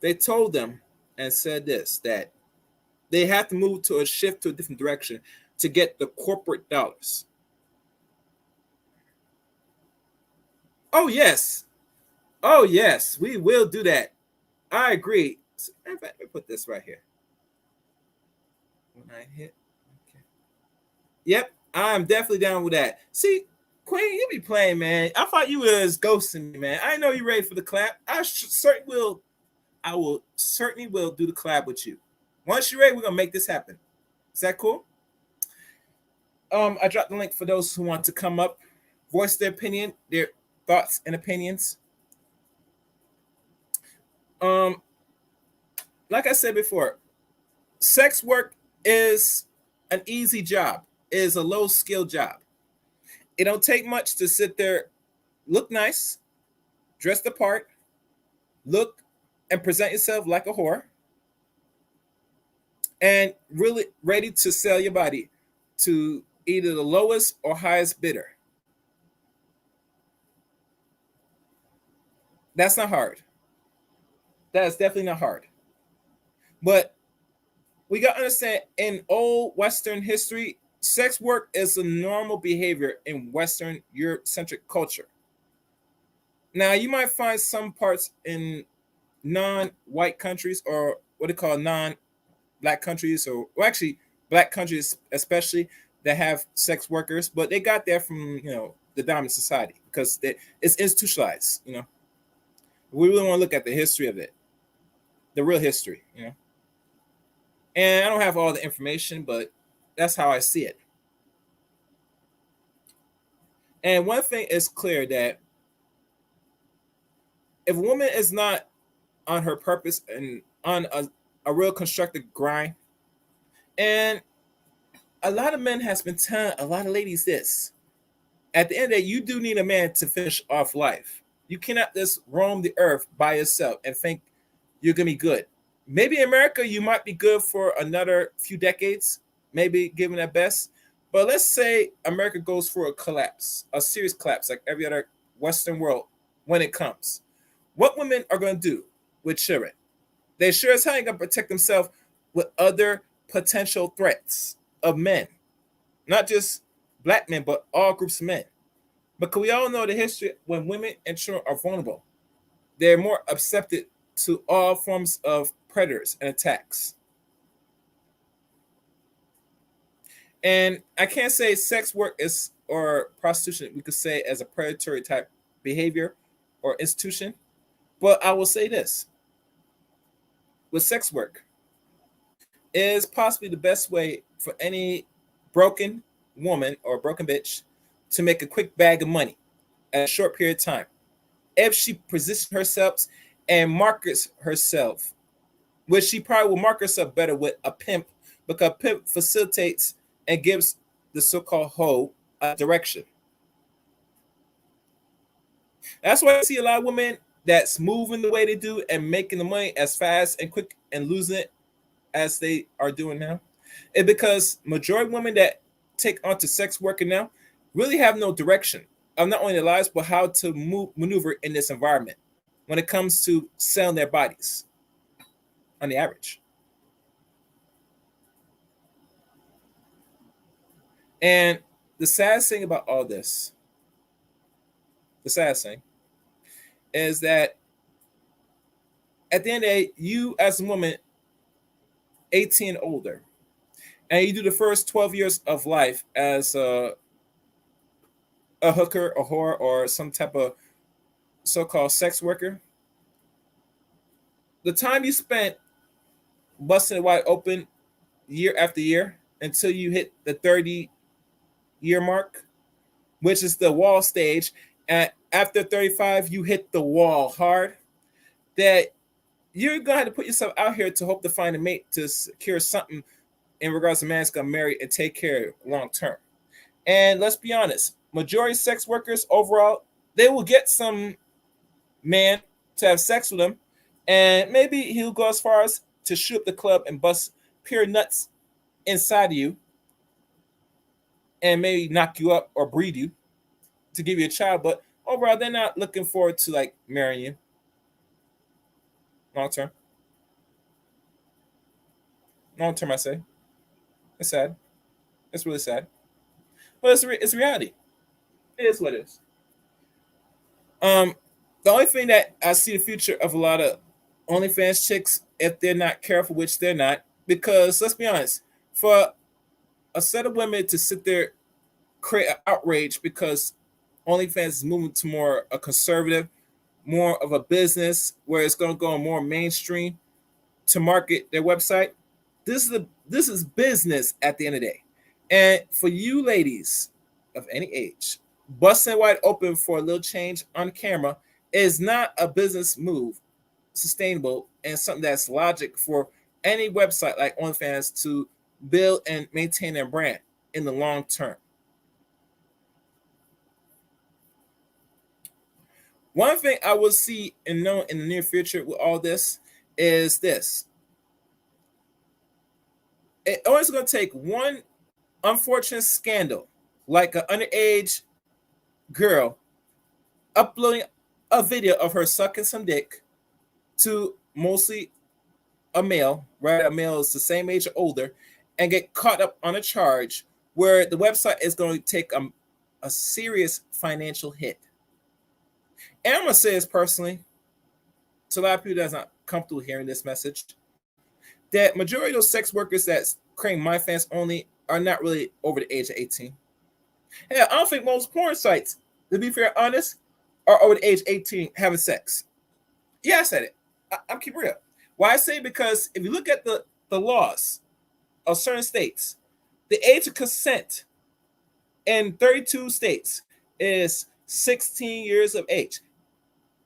they told them and said this, that they have to move to a shift to a different direction to get the corporate dollars. Oh, yes. Oh, yes. We will do that. I agree. In fact, let me put this right here. When I hit. Okay. Yep. I'm definitely down with that. See, Queen, you be playing, man. I thought you was ghosting me, man. I know you ready for the clap. Certainly will. I will certainly will do the collab with you. Once you're ready, we're gonna make this happen. Is that cool? I dropped the link for those who want to come up, voice their opinion, their thoughts and opinions. Um, like I said before, sex work is an easy job. It is a low skill job. It don't take much to sit there, look nice, dress the part, look and present yourself like a whore, and really ready to sell your body to either the lowest or highest bidder. That's not hard. That is definitely not hard. But we got to understand, in old Western history, sex work is a normal behavior in Western Eurocentric culture. Now, you might find some parts in non-white countries, or what they call non-black countries, or well, actually black countries especially, that have sex workers, but they got that from the dominant society because it's institutionalized. We really want to look at the history of it, the real history. And I don't have all the information, but that's how I see it. And one thing is clear, that if a woman is not on her purpose and on a real constructive grind, and a lot of men has been telling a lot of ladies this, at the end of the day, you do need a man to finish off life. You cannot just roam the earth by yourself and think you're gonna be good. Maybe in America you might be good for another few decades, maybe given at best. But let's say America goes for a collapse, a serious collapse, like every other Western world when it comes. What women are going to do with children? They sure as hell ain't going to protect themselves with other potential threats of men, not just black men, but all groups of men. Because we all know the history, when women and children are vulnerable, they're more accepted to all forms of predators and attacks. And I can't say sex work is, or prostitution, we could say, as a predatory type behavior or institution. But I will say this: with sex work, it is possibly the best way for any broken woman or broken bitch to make a quick bag of money at a short period of time, if she positions herself and markets herself, which she probably will market herself better with a pimp, because a pimp facilitates and gives the so-called hoe a direction. That's why I see a lot of women that's moving the way they do and making the money as fast and quick and losing it as they are doing now. It's because majority of women that take onto sex working now really have no direction of not only their lives, but how to maneuver in this environment when it comes to selling their bodies on the average. And the saddest thing about all this, the saddest thing, is that at the end of the day, you as a woman, 18 and older, and you do the first 12 years of life as a hooker, a whore, or some type of so-called sex worker, the time you spent busting it wide open year after year until you hit the 30-year mark, which is the wall stage, and after 35, you hit the wall hard, that you're going to have to put yourself out here to hope to find a mate to secure something in regards to a man that's going to marry and take care of long term. And let's be honest, majority of sex workers overall, they will get some man to have sex with them, and maybe he'll go as far as to shoot up the club and bust pure nuts inside of you and maybe knock you up or breed you to give you a child. But overall, they're not looking forward to like marrying you long term. Long term, I say. It's sad. It's really sad. But it's reality. It is what it is. Um, the only thing that I see the future of a lot of OnlyFans chicks, if they're not careful, which they're not, because let's be honest, for a set of women to sit there create an outrage because OnlyFans is moving to more a conservative, more of a business where it's going to go more mainstream to market their website. This is business at the end of the day, and for you ladies of any age, busting wide open for a little change on camera is not a business move, sustainable, and something that's logic for any website like OnlyFans to build and maintain their brand in the long term. One thing I will see and know in the near future with all this is this. It always going to take one unfortunate scandal, like an underage girl uploading a video of her sucking some dick to mostly a male, right? A male is the same age or older, and get caught up on a charge where the website is going to take a serious financial hit. And I'm going to say this personally to a lot of people that's not comfortable hearing this message, that majority of those sex workers that claim my fans only are not really over the age of 18. Yeah, I don't think most porn sites, to be fair, honest, are over the age 18 having sex. Yeah, I said it. I'm keeping real. Why I say because if you look at the laws of certain states, the age of consent in 32 states is 16 years of age.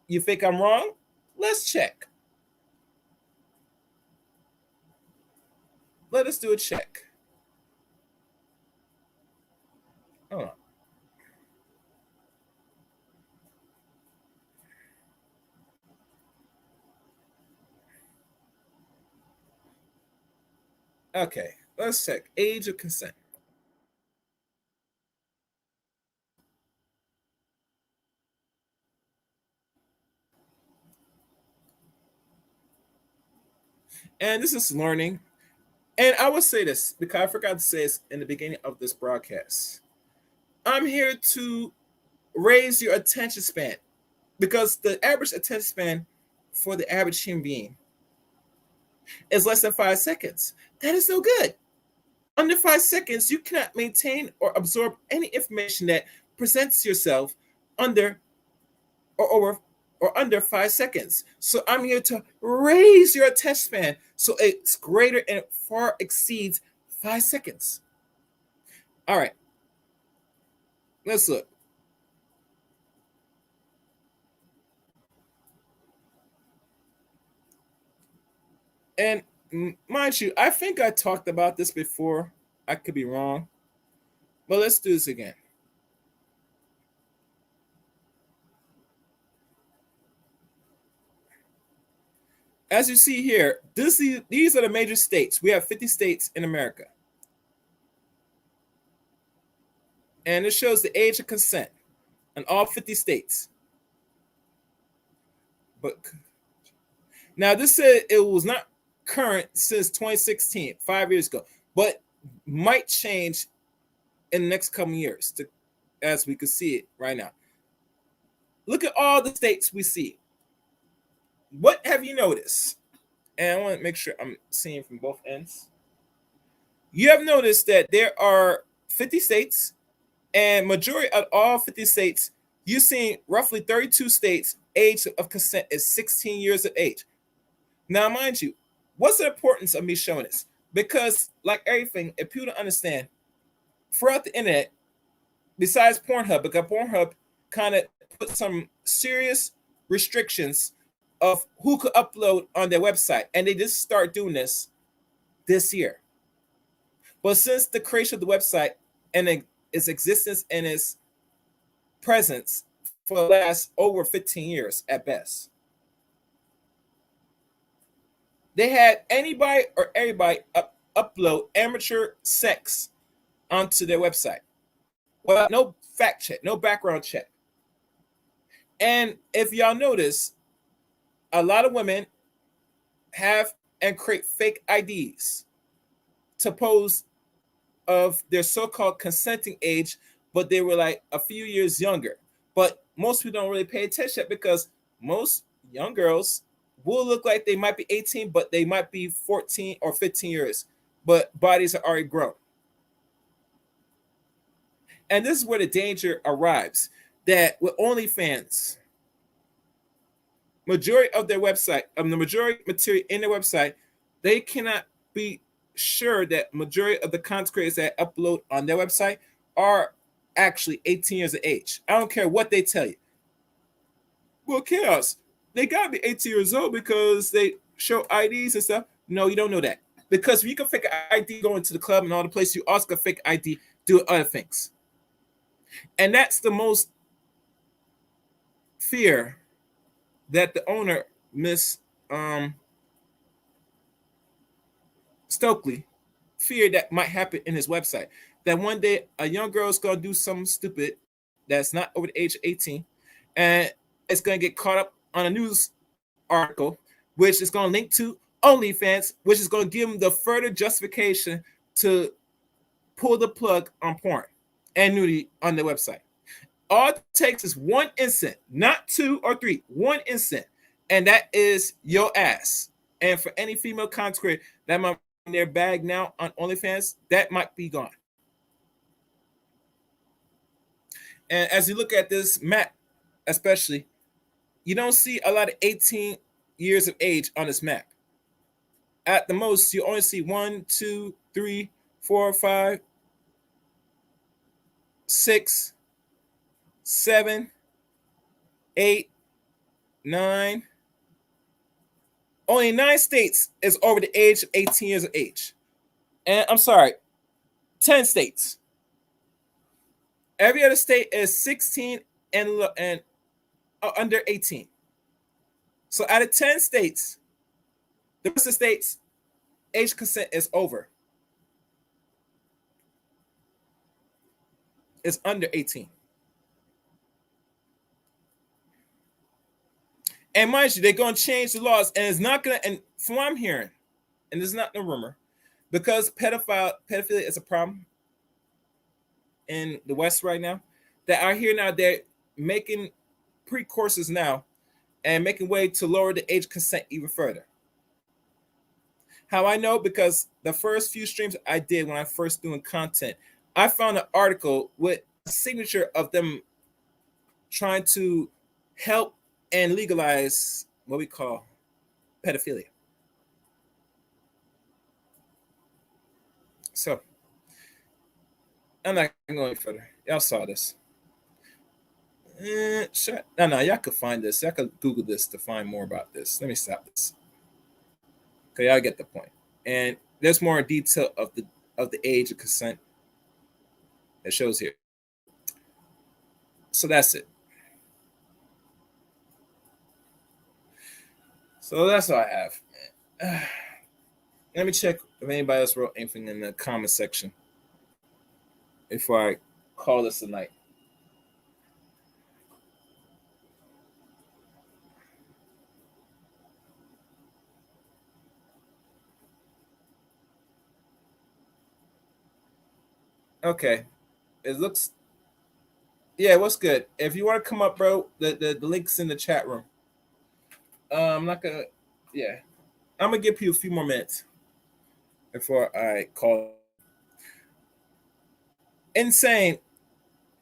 You think I'm wrong? Let's check. Let us do a check. Hold on. Okay, let's check. Age of consent. And this is learning. And I will say this because I forgot to say this in the beginning of this broadcast. I'm here to raise your attention span because the average attention span for the average human being is less than 5 seconds. That is no good. Under 5 seconds, you cannot maintain or absorb any information that presents yourself under or over or under 5 seconds. So I'm here to raise your attention span so it's greater and far exceeds 5 seconds. All right, let's look. And mind you, I think I talked about this before. I could be wrong, but let's do this again. As you see here, these are the major states. We have 50 states in America. And it shows the age of consent in all 50 states. But now this said it was not current since 2016, 5 years ago, but might change in the next couple years as we can see it right now. Look at all the states we see. What have you noticed? And I want to make sure I'm seeing from both ends. You have noticed that there are 50 states, and majority of all 50 states, you're seeing roughly 32 states, age of consent is 16 years of age. Now, mind you, what's the importance of me showing this? Because, like everything, if people don't understand, throughout the internet, besides Pornhub, because Pornhub kind of put some serious restrictions of who could upload on their website, and they just start doing this year. But since the creation of the website and its existence and its presence for the last over 15 years at best, they had anybody or everybody upload amateur sex onto their website. Well, no fact check, no background check. And if y'all notice, a lot of women have and create fake IDs to pose of their so-called consenting age, but they were like a few years younger. But most people don't really pay attention because most young girls will look like they might be 18, but they might be 14 or 15 years, but bodies are already grown. And this is where the danger arrives, that with OnlyFans, majority of their website, the majority material in their website, they cannot be sure that majority of the content creators that upload on their website are actually 18 years of age. I don't care what they tell you. Well, chaos, they gotta be 18 years old because they show IDs and stuff. No, you don't know that. Because if you can fake an ID going to the club and all the places, you also can fake ID doing other things. And that's the most fear that the owner, Miss Stokely, feared that might happen in his website. That one day a young girl is going to do something stupid that's not over the age of 18, and it's going to get caught up on a news article, which is going to link to OnlyFans, which is going to give them the further justification to pull the plug on porn and nudity on their website. All it takes is one incident, not two or three, one incident, and that is your ass. And for any female content creator that might be in their bag now on OnlyFans, that might be gone. And as you look at this map, especially, you don't see a lot of 18 years of age on this map. At the most, you only see 1, 2, 3, 4, 5, 6, 7, 8, 9. Only 9 states is over the age of 18 years of age. And I'm sorry, 10 states. Every other state is 16 and under 18. So out of 10 states, the rest of the states, age consent is over. It's under 18. And mind you, they're going to change the laws, and it's not going to, and from what I'm hearing, and this is not no rumor, because pedophilia is a problem in the West right now, that I hear now they're making precursors now and making way to lower the age consent even further. How I know? Because the first few streams I did when I first doing content, I found an article with a signature of them trying to help and legalize what we call pedophilia. So I'm not going any further. Y'all saw this. No, y'all could find this. Y'all could Google this to find more about this. Let me stop this. Okay, y'all get the point. And there's more detail of the age of consent that shows here. So that's it. So that's all I have. Let me check if anybody else wrote anything in the comment section before I call this a night. Okay. It looks, yeah, what's good? If you want to come up, bro, the link's in the chat room. I'm not gonna, yeah. I'm gonna give you a few more minutes before I call. Insane.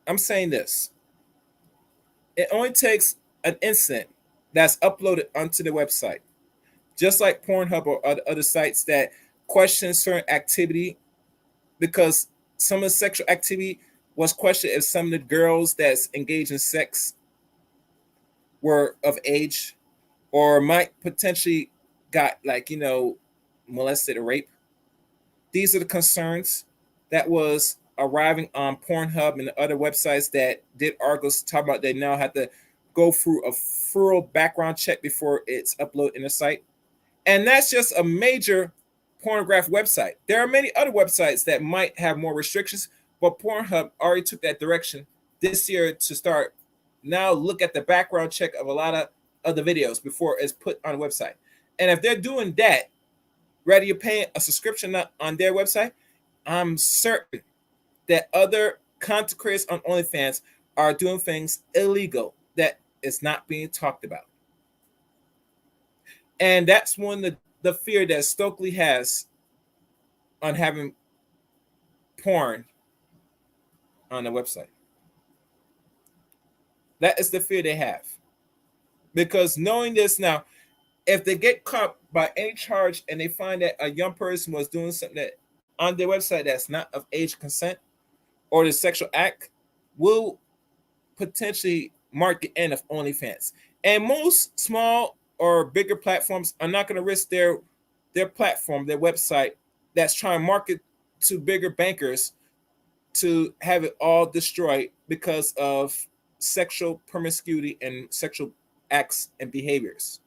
I'm saying this. It only takes an incident that's uploaded onto the website, just like Pornhub or other sites that question certain activity, because some of the sexual activity was questioned if some of the girls that's engaged in sex were of age or might potentially got molested or raped. These are the concerns that was arriving on Pornhub and the other websites that did articles talk about they now have to go through a thorough background check before it's uploaded in the site. And that's just a major pornographic website. There are many other websites that might have more restrictions, but Pornhub already took that direction this year to start now look at the background check of a lot of the videos before it's put on the website. And if they're doing that, whether you're paying a subscription on their website, I'm certain that other content creators on OnlyFans are doing things illegal that is not being talked about. And that's one of the fear that Stokely has on having porn on the website. That is the fear they have. Because knowing this now, if they get caught by any charge and they find that a young person was doing something that on their website that's not of age consent or the sexual act, will potentially mark the end of OnlyFans. And most small or bigger platforms are not going to risk their platform, their website that's trying to market to bigger bankers to have it all destroyed because of sexual promiscuity and sexual acts and behaviors.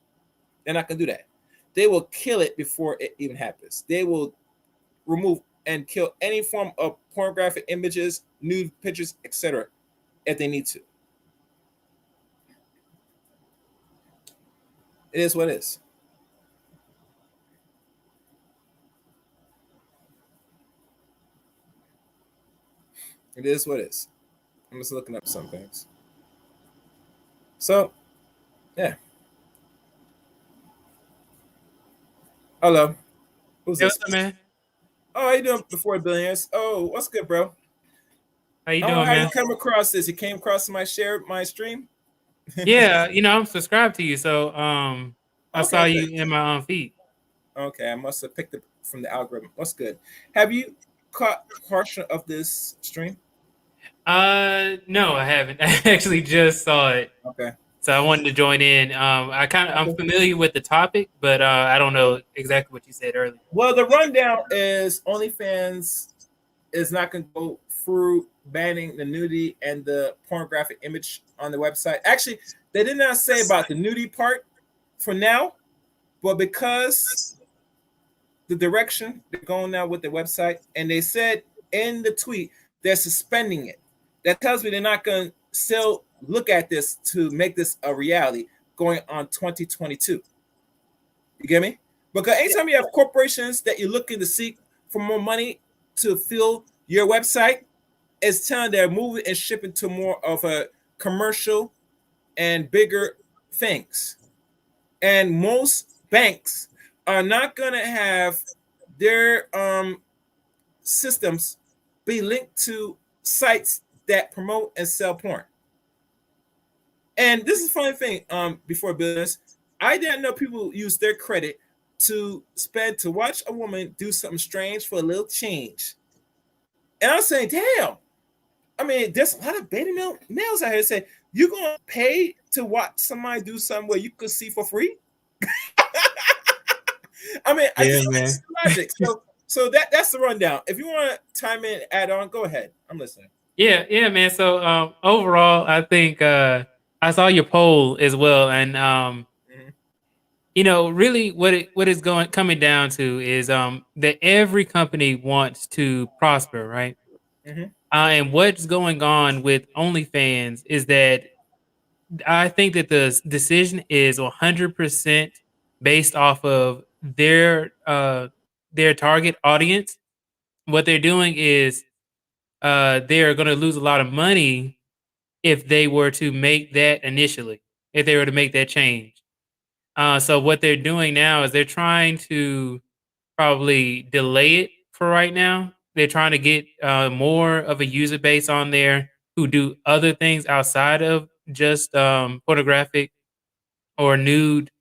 They're not going to do that. They will kill it before it even happens. They will remove and kill any form of pornographic images, nude pictures, etc., if they need to. It is what it is. It is what it is. I'm just looking up some things. So, yeah. Hello. Who's Hey, this? what's up, man? Oh, how you doing before billionaires? Oh, what's good, bro? How you I don't know doing, how you man? come across this. You came across my stream? Yeah, I'm subscribed to you, so I Okay, saw good. you in my feed. Okay, I must have picked it from the algorithm. What's good? Have you caught portion of this stream? No, I haven't. I actually just saw it, Okay. so I wanted to join in. I'm Okay. familiar with the topic, but I don't know exactly what you said earlier. Well, the rundown is OnlyFans is not going to go through banning the nudity and the pornographic image on the website. Actually, they did not say about the nudity part for now, but because the direction they're going now with the website, and they said in the tweet they're suspending it. That tells me they're not going to still look at this to make this a reality going on 2022. You get me? Because anytime you have corporations that you're looking to seek for more money to fill your website, it's telling they're moving and shipping to more of a commercial and bigger things. And most banks are not going to have their systems be linked to sites that promote and sell porn. And this is a funny thing. Before business, I didn't know people use their credit to spend to watch a woman do something strange for a little change. And I was saying, damn. I mean, there's a lot of beta males out here that say you're gonna pay to watch somebody do something where you could see for free. I mean, I Yeah, just man. it's logic. So that's the rundown. If you want to time in, add on, go ahead. I'm listening. Yeah, man. So overall, I think I saw your poll as well, and Mhm. really what is going coming down to is that every company wants to prosper, right? Mhm. And what's going on with OnlyFans is that I think that the decision is 100% based off of their target audience. What they're doing is they're going to lose a lot of money if they were to make that initially, if they were to make that change. So what they're doing now is they're trying to probably delay it for right now. They're trying to get more of a user base on there who do other things outside of just pornographic or nude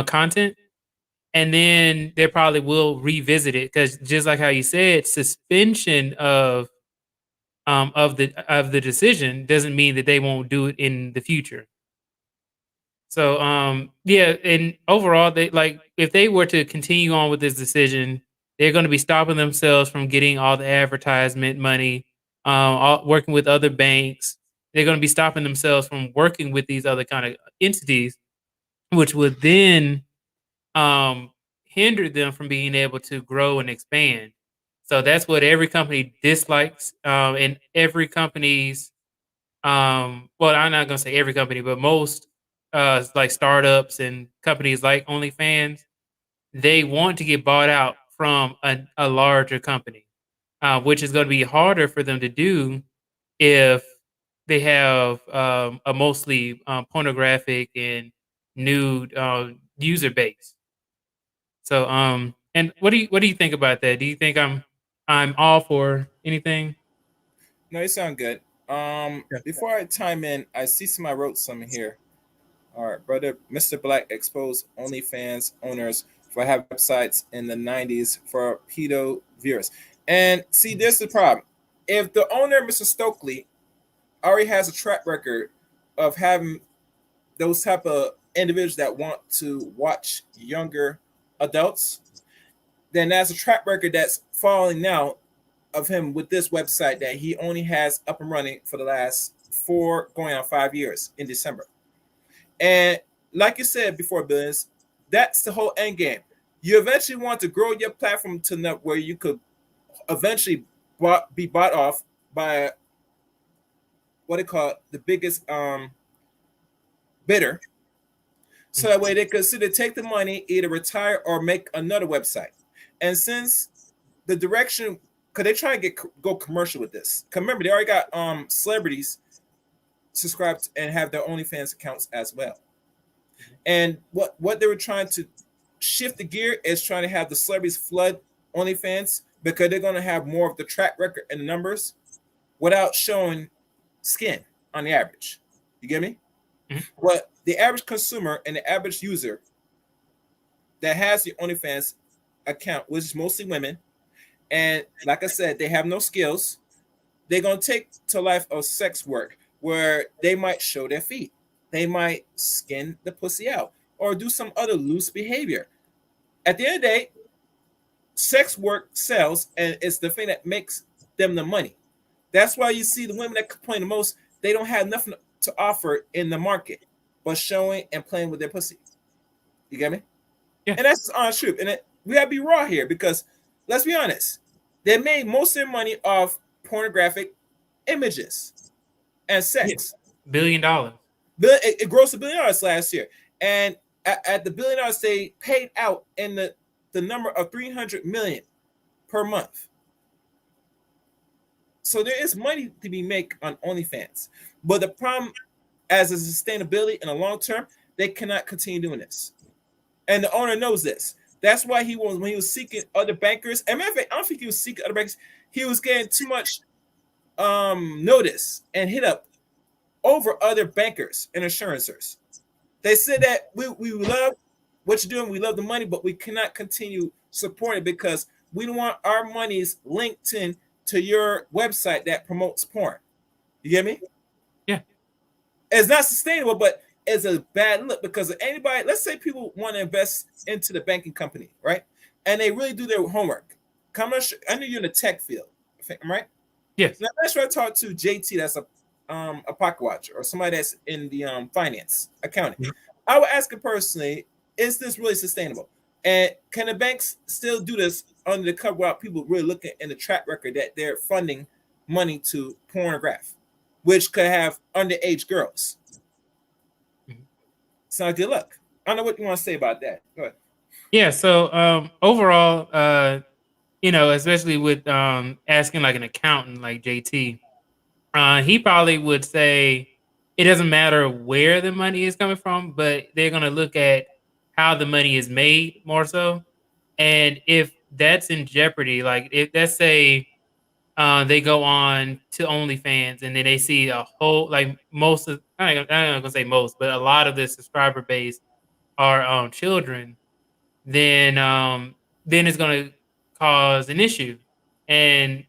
content. And then they probably will revisit it because just like how you said, suspension of the decision doesn't mean that they won't do it in the future. So yeah, and overall they like if they were to continue on with this decision, they're going to be stopping themselves from getting all the advertisement money, working with other banks. They're going to be stopping themselves from working with these other kind of entities, which would then hinder them from being able to grow and expand. So that's what every company dislikes, and every company's Well, I'm not gonna say every company, but most like startups and companies like OnlyFans, they want to get bought out from a larger company, which is going to be harder for them to do if they have a mostly pornographic and nude user base. So, and what do you think about that? Do you think I'm all for anything? No, you sound good. Before I time in, I see somebody wrote something here. All right, brother, Mr. Black exposed OnlyFans owners for having websites in the '90s for pedo viewers. And see, this is the problem. If the owner, Mr. Stokely, already has a track record of having those type of individuals that want to watch younger adults, then that's a track record that's falling now of him with this website that he only has up and running for the last 4 going on 5 years in December. And like you said before, Billions, that's the whole end game. You eventually want to grow your platform to enough where you could eventually be bought off by what they call the biggest bidder. So that way they could either take the money, either retire or make another website. And since the direction, because they try to go commercial with this. Remember, they already got celebrities subscribed and have their OnlyFans accounts as well. And what they were trying to shift the gear is trying to have the celebrities flood OnlyFans because they're going to have more of the track record and the numbers without showing skin on the average. You get me? Mhm. What the average consumer and the average user that has the OnlyFans account, which is mostly women, and like I said, they have no skills. They're gonna take to life of sex work where they might show their feet, they might skin the pussy out, or do some other loose behavior. At the end of the day, sex work sells, and it's the thing that makes them the money. That's why you see the women that complain the most. They don't have nothing to offer in the market but showing and playing with their pussy. You get me? Yeah. And that's the honest truth. And we gotta be raw here because let's be honest, they made most of their money off pornographic images and sex. $1 billion. It grossed $1 billion last year, and at the $1 billion they paid out in the number of 300 million per month. So there is money to be made on OnlyFans, but the problem, as a sustainability in the long term, they cannot continue doing this, and the owner knows this. That's why he was when he was seeking other bankers. And matter of fact, I don't think he was seeking other bankers. He was getting too much notice and hit up over other bankers and insurances. They said that we love what you're doing, we love the money, but we cannot continue supporting because we don't want our monies linked in to your website that promotes porn. You get me? Yeah. It's not sustainable, but it's a bad look because anybody, let's say people want to invest into the banking company, right? And they really do their homework. I know you're in the tech field, I'm right? Yes. Now let's try to talk to JT, that's a pocket watcher, or somebody that's in the finance accounting. Mhm. I would ask him personally, is this really sustainable? And can the banks still do this under the cover without people really looking in the track record that they're funding money to pornograph, which could have underage girls? Mhm. It's not good luck. I don't know what you want to say about that. Go ahead. Yeah. So overall, especially with asking like an accountant like JT, he probably would say it doesn't matter where the money is coming from, but they're gonna look at how the money is made more so. And if that's in jeopardy, like if let's say they go on to OnlyFans and then they see a whole like most of I'm not gonna say most, but a lot of the subscriber base are children, then it's gonna cause an issue. And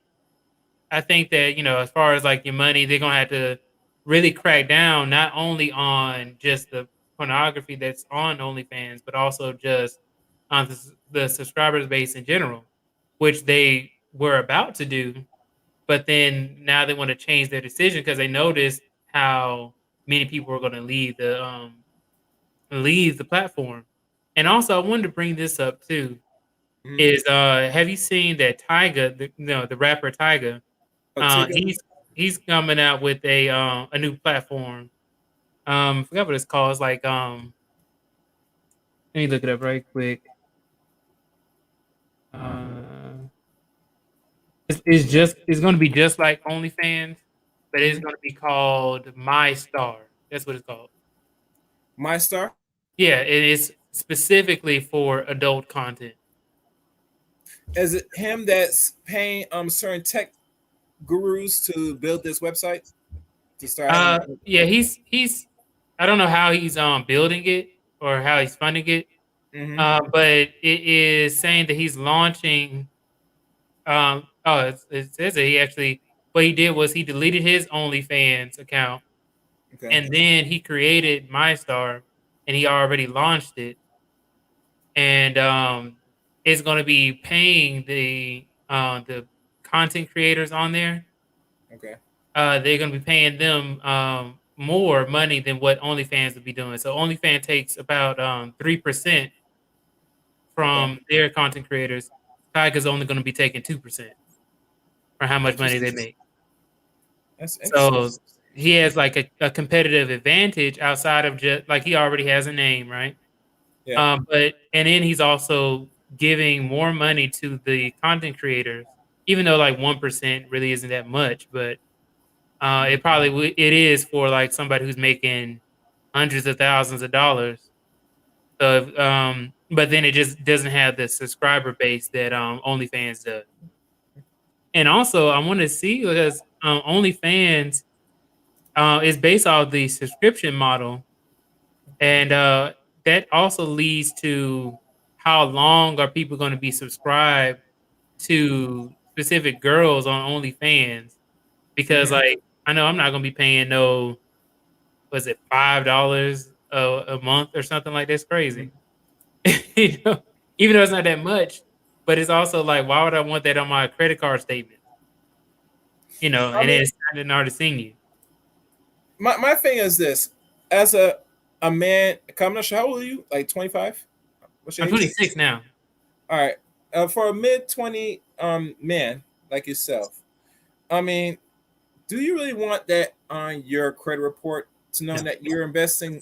I think that, as far as like your money, they're gonna have to really crack down not only on just the pornography that's on OnlyFans, but also just on the subscribers base in general, which they were about to do, but then now they want to change their decision because they noticed how many people are going to leave the platform. And also, I wanted to bring this up too. Mhm. Is have you seen that Tyga, the rapper Tyga? Oh, Tigger? He's he's coming out with a new platform. Forgot what it's called. It's like let me look it up right quick. Uh, it's going to be just like OnlyFans, but it's Mhm. going to be called My Star. That's what it's called. My Star. Yeah, it is specifically for adult content. Is it him that's paying certain tech gurus to build this website to start having? Yeah, he's I don't know how he's building it or how he's funding it. Mm-hmm. But it is saying that he's launching. It says that he actually what he did was he deleted his OnlyFans account Okay. and then he created MyStar and he already launched it and it's going to be paying the content creators on there. Okay. They're going to be paying them more money than what OnlyFans would be doing. So OnlyFans takes about 3% Okay. from their content creators. Tiger's only going to be taking 2% for how much money Interesting. they make. That's interesting. So he has like a competitive advantage outside of just like he already has a name, right? Yeah. But and then he's also giving more money to the content creators, even though like 1% really isn't that much, but it probably it is for like somebody who's making hundreds of thousands of dollars. So, but then it just doesn't have the subscriber base that OnlyFans does. And also, I want to see because OnlyFans is based off the subscription model, and that also leads to how long are people going to be subscribed to specific girls on OnlyFans? Because Mm-hmm. like I know I'm not going to be paying no was it $5 a month or something like that's Mm-hmm. crazy. You know, even though it's not that much, but it's also like why would I want that on my credit card statement? You know, I and then mean, it's not already seen you. my thing is this: as a man, I'm not sure how old are you? Like 25? What's your I'm age? 26 now. All right. For a mid 20 man like yourself, I mean, do you really want that on your credit report to know No. that you're investing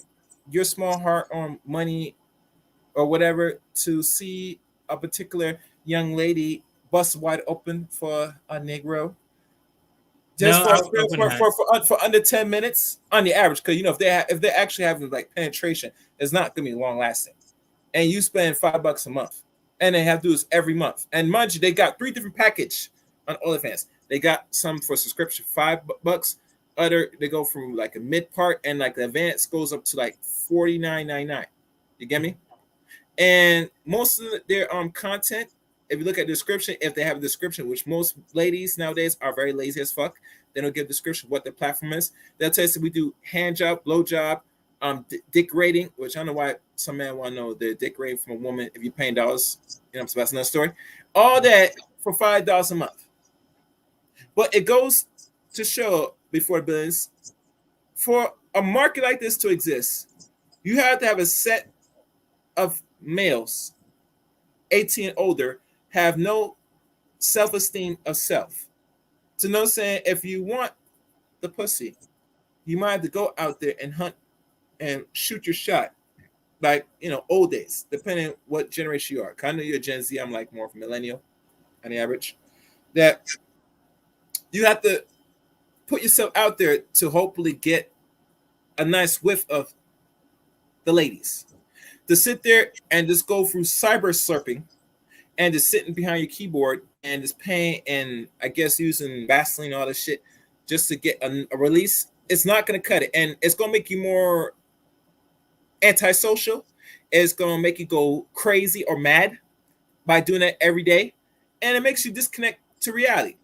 your small heart on money or whatever to see a particular young lady bust wide open for a Negro just No, for I would not. for under 10 minutes on the average? Because if they're actually having like penetration, it's not gonna be long lasting. And you spend $5 a month, and they have to do this every month. And mind you, they got three different package on OnlyFans. They got some for subscription, $5. Other they go from like a mid part, and like the advance goes up to like 49.99. You get me? And most of their content, if you look at the description, if they have a description, which most ladies nowadays are very lazy as fuck, they don't give a description what the platform is. They'll tell us that we do hand job, blow job, dick rating, which I don't know why some men want to know the dick rating from a woman if you're paying dollars. You know, so that's another story. All that for $5 a month. But it goes to show before billions, for a market like this to exist, you have to have a set of males 18 and older have no self-esteem of self. To know saying if you want the pussy, you might have to go out there and hunt and shoot your shot. Like, old days, depending what generation you are. I know you're Gen Z, I'm like more of a millennial on the average. That you have to put yourself out there to hopefully get a nice whiff of the ladies. To sit there and just go through cyber slurping and just sitting behind your keyboard and just paying and I guess using Vaseline and all this shit just to get a release, it's not going to cut it. And it's going to make you more antisocial. It's going to make you go crazy or mad by doing that every day. And it makes you disconnect to reality.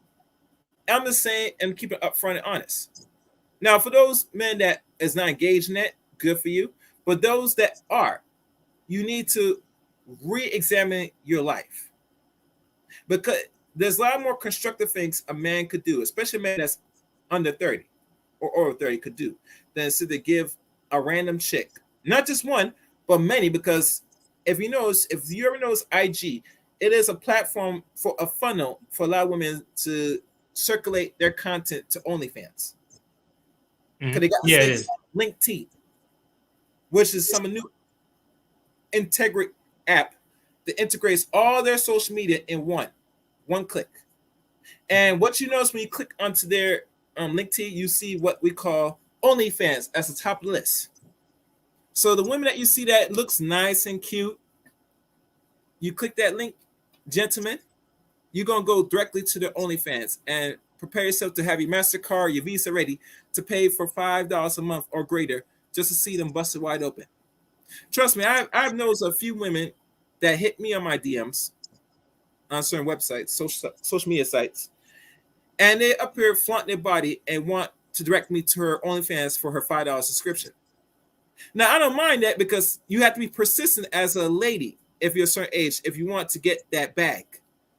I'm just saying and keep it upfront and honest. Now, for those men that is not engaged in that, good for you. But those that are, you need to re-examine your life, because there's a lot more constructive things a man could do, especially a man that's under 30 or over 30 could do, than to give a random chick, not just one, but many. Because if you ever notice IG, it is a platform for a funnel for a lot of women to circulate their content to OnlyFans. Because Mhm. they got the Yeah, it same is. Link T, which is some new integrate app that integrates all their social media in one click. And what you notice when you click onto their link T, you see what we call OnlyFans as the top of the list. So the women that you see that looks nice and cute, you click that link, gentlemen, you're gonna go directly to the OnlyFans and prepare yourself to have your MasterCard, your Visa ready to pay for $5 a month or greater just to see them busted wide open. Trust me, I've noticed a few women that hit me on my DMs on certain websites, social media sites, and they up here flaunt their body and want to direct me to her OnlyFans for her $5 subscription. Now I don't mind that because you have to be persistent as a lady if you're a certain age if you want to get that bag.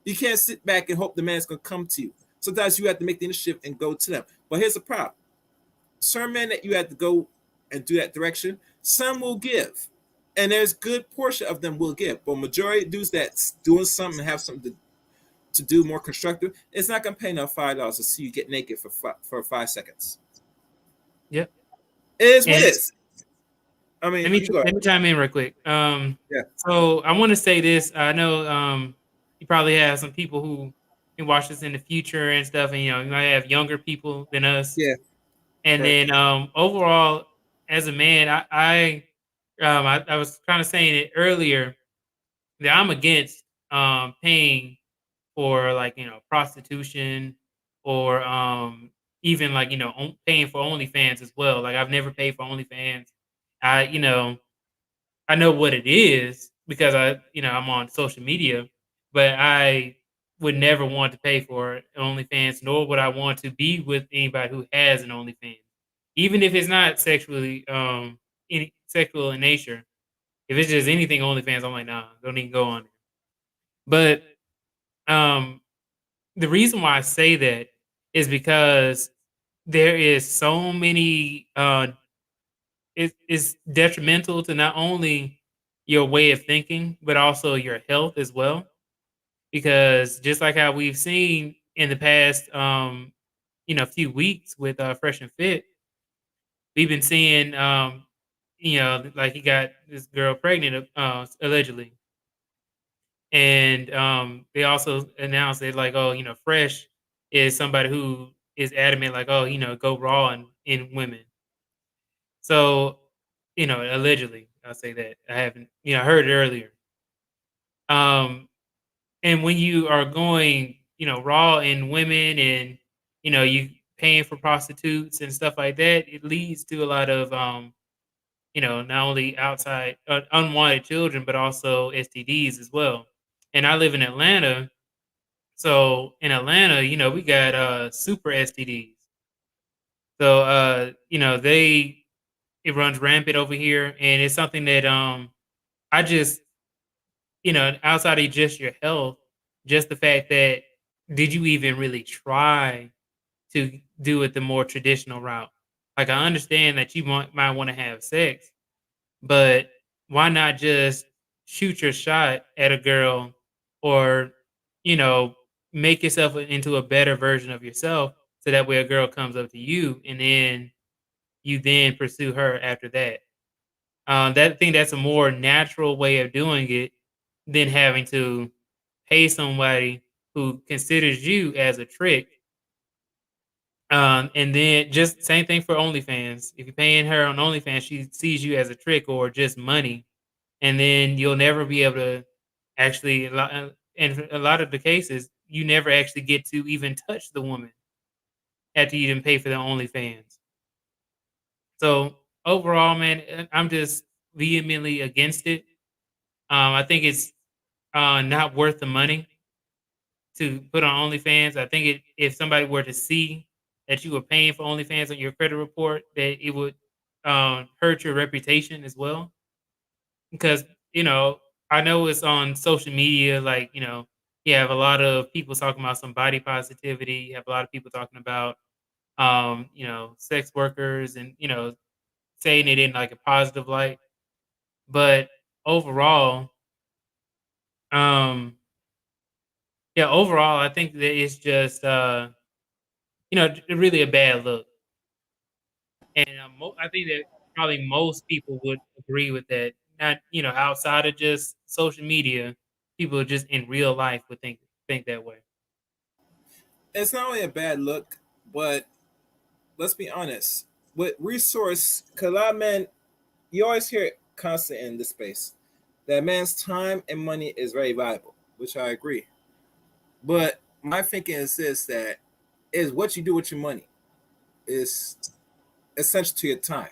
You can't sit back and hope the man's gonna come to you. Sometimes you have to make the initiative and go to them. But here's the problem: certain men that you have to go and do that direction, some will give, and there's good portion of them will give. But majority of dudes that's doing something and have something to do more constructive, it's not gonna pay enough $5 to see you get naked for 5 seconds. Yep. It is what it And is. I mean, you go ahead. let me chime in real quick. Yeah, So I want to say this. I know you probably have some people who can watch this in the future and stuff, and you might have younger people than us. yeah, And right. then overall, as a man, I was kind of saying it earlier that I'm against paying for like prostitution or even like paying for OnlyFans as well. Like I've never paid for OnlyFans. I I know what it is because I'm on social media, but I would never want to pay for OnlyFans, nor would I want to be with anybody who has an OnlyFans, even if it's not any sexual in nature. If it's just anything OnlyFans, I'm like, nah, don't even go on there. But um, the reason why I say that is because there is so many it's detrimental to not only your way of thinking, but also your health as well. Because just like how we've seen in the past, few weeks with Fresh and Fit, we've been seeing, like he got this girl pregnant, allegedly, and they also announced that, like, oh, Fresh is somebody who is adamant, like, oh, go raw in women. So, allegedly, I'll say that. I haven't, I heard it earlier. Um, and when you are going, raw in women and, you paying for prostitutes and stuff like that, it leads to a lot of, not only outside unwanted children, but also STDs as well. And I live in Atlanta. So in Atlanta, we got super STDs. So, it runs rampant over here. And it's something that I just, outside of just your health, just the fact that did you even really try to do it the more traditional route? Like I understand that you might want to have sex, but why not just shoot your shot at a girl or, you know, make yourself into a better version of yourself so that way a girl comes up to you and then you then pursue her after that. That I think that's a more natural way of doing it than having to pay somebody who considers you as a trick. And then just same thing for OnlyFans. If you're paying her on OnlyFans, she sees you as a trick or just money, and then you'll never be able to actually. In a lot of the cases, you never actually get to even touch the woman after you didn't pay for the OnlyFans. So overall, man, I'm just vehemently against it. I think it's not worth the money to put on OnlyFans. I think if somebody were to see that you were paying for OnlyFans on your credit report, that it would hurt your reputation as well. Because you know, I know it's on social media, like you have a lot of people talking about some body positivity. You have a lot of people talking about sex workers and saying it in like a positive light. But overall, um, yeah, overall, I think that it's just really a bad look. And I think that probably most people would agree with that. Not outside of just social media, people just in real life would think that way. It's not only a bad look, but let's be honest. With resource, because a lot of men, you always hear it constant in this space, that man's time and money is very valuable, which I agree. But my thinking is this: that is what you do with your money is essential to your time.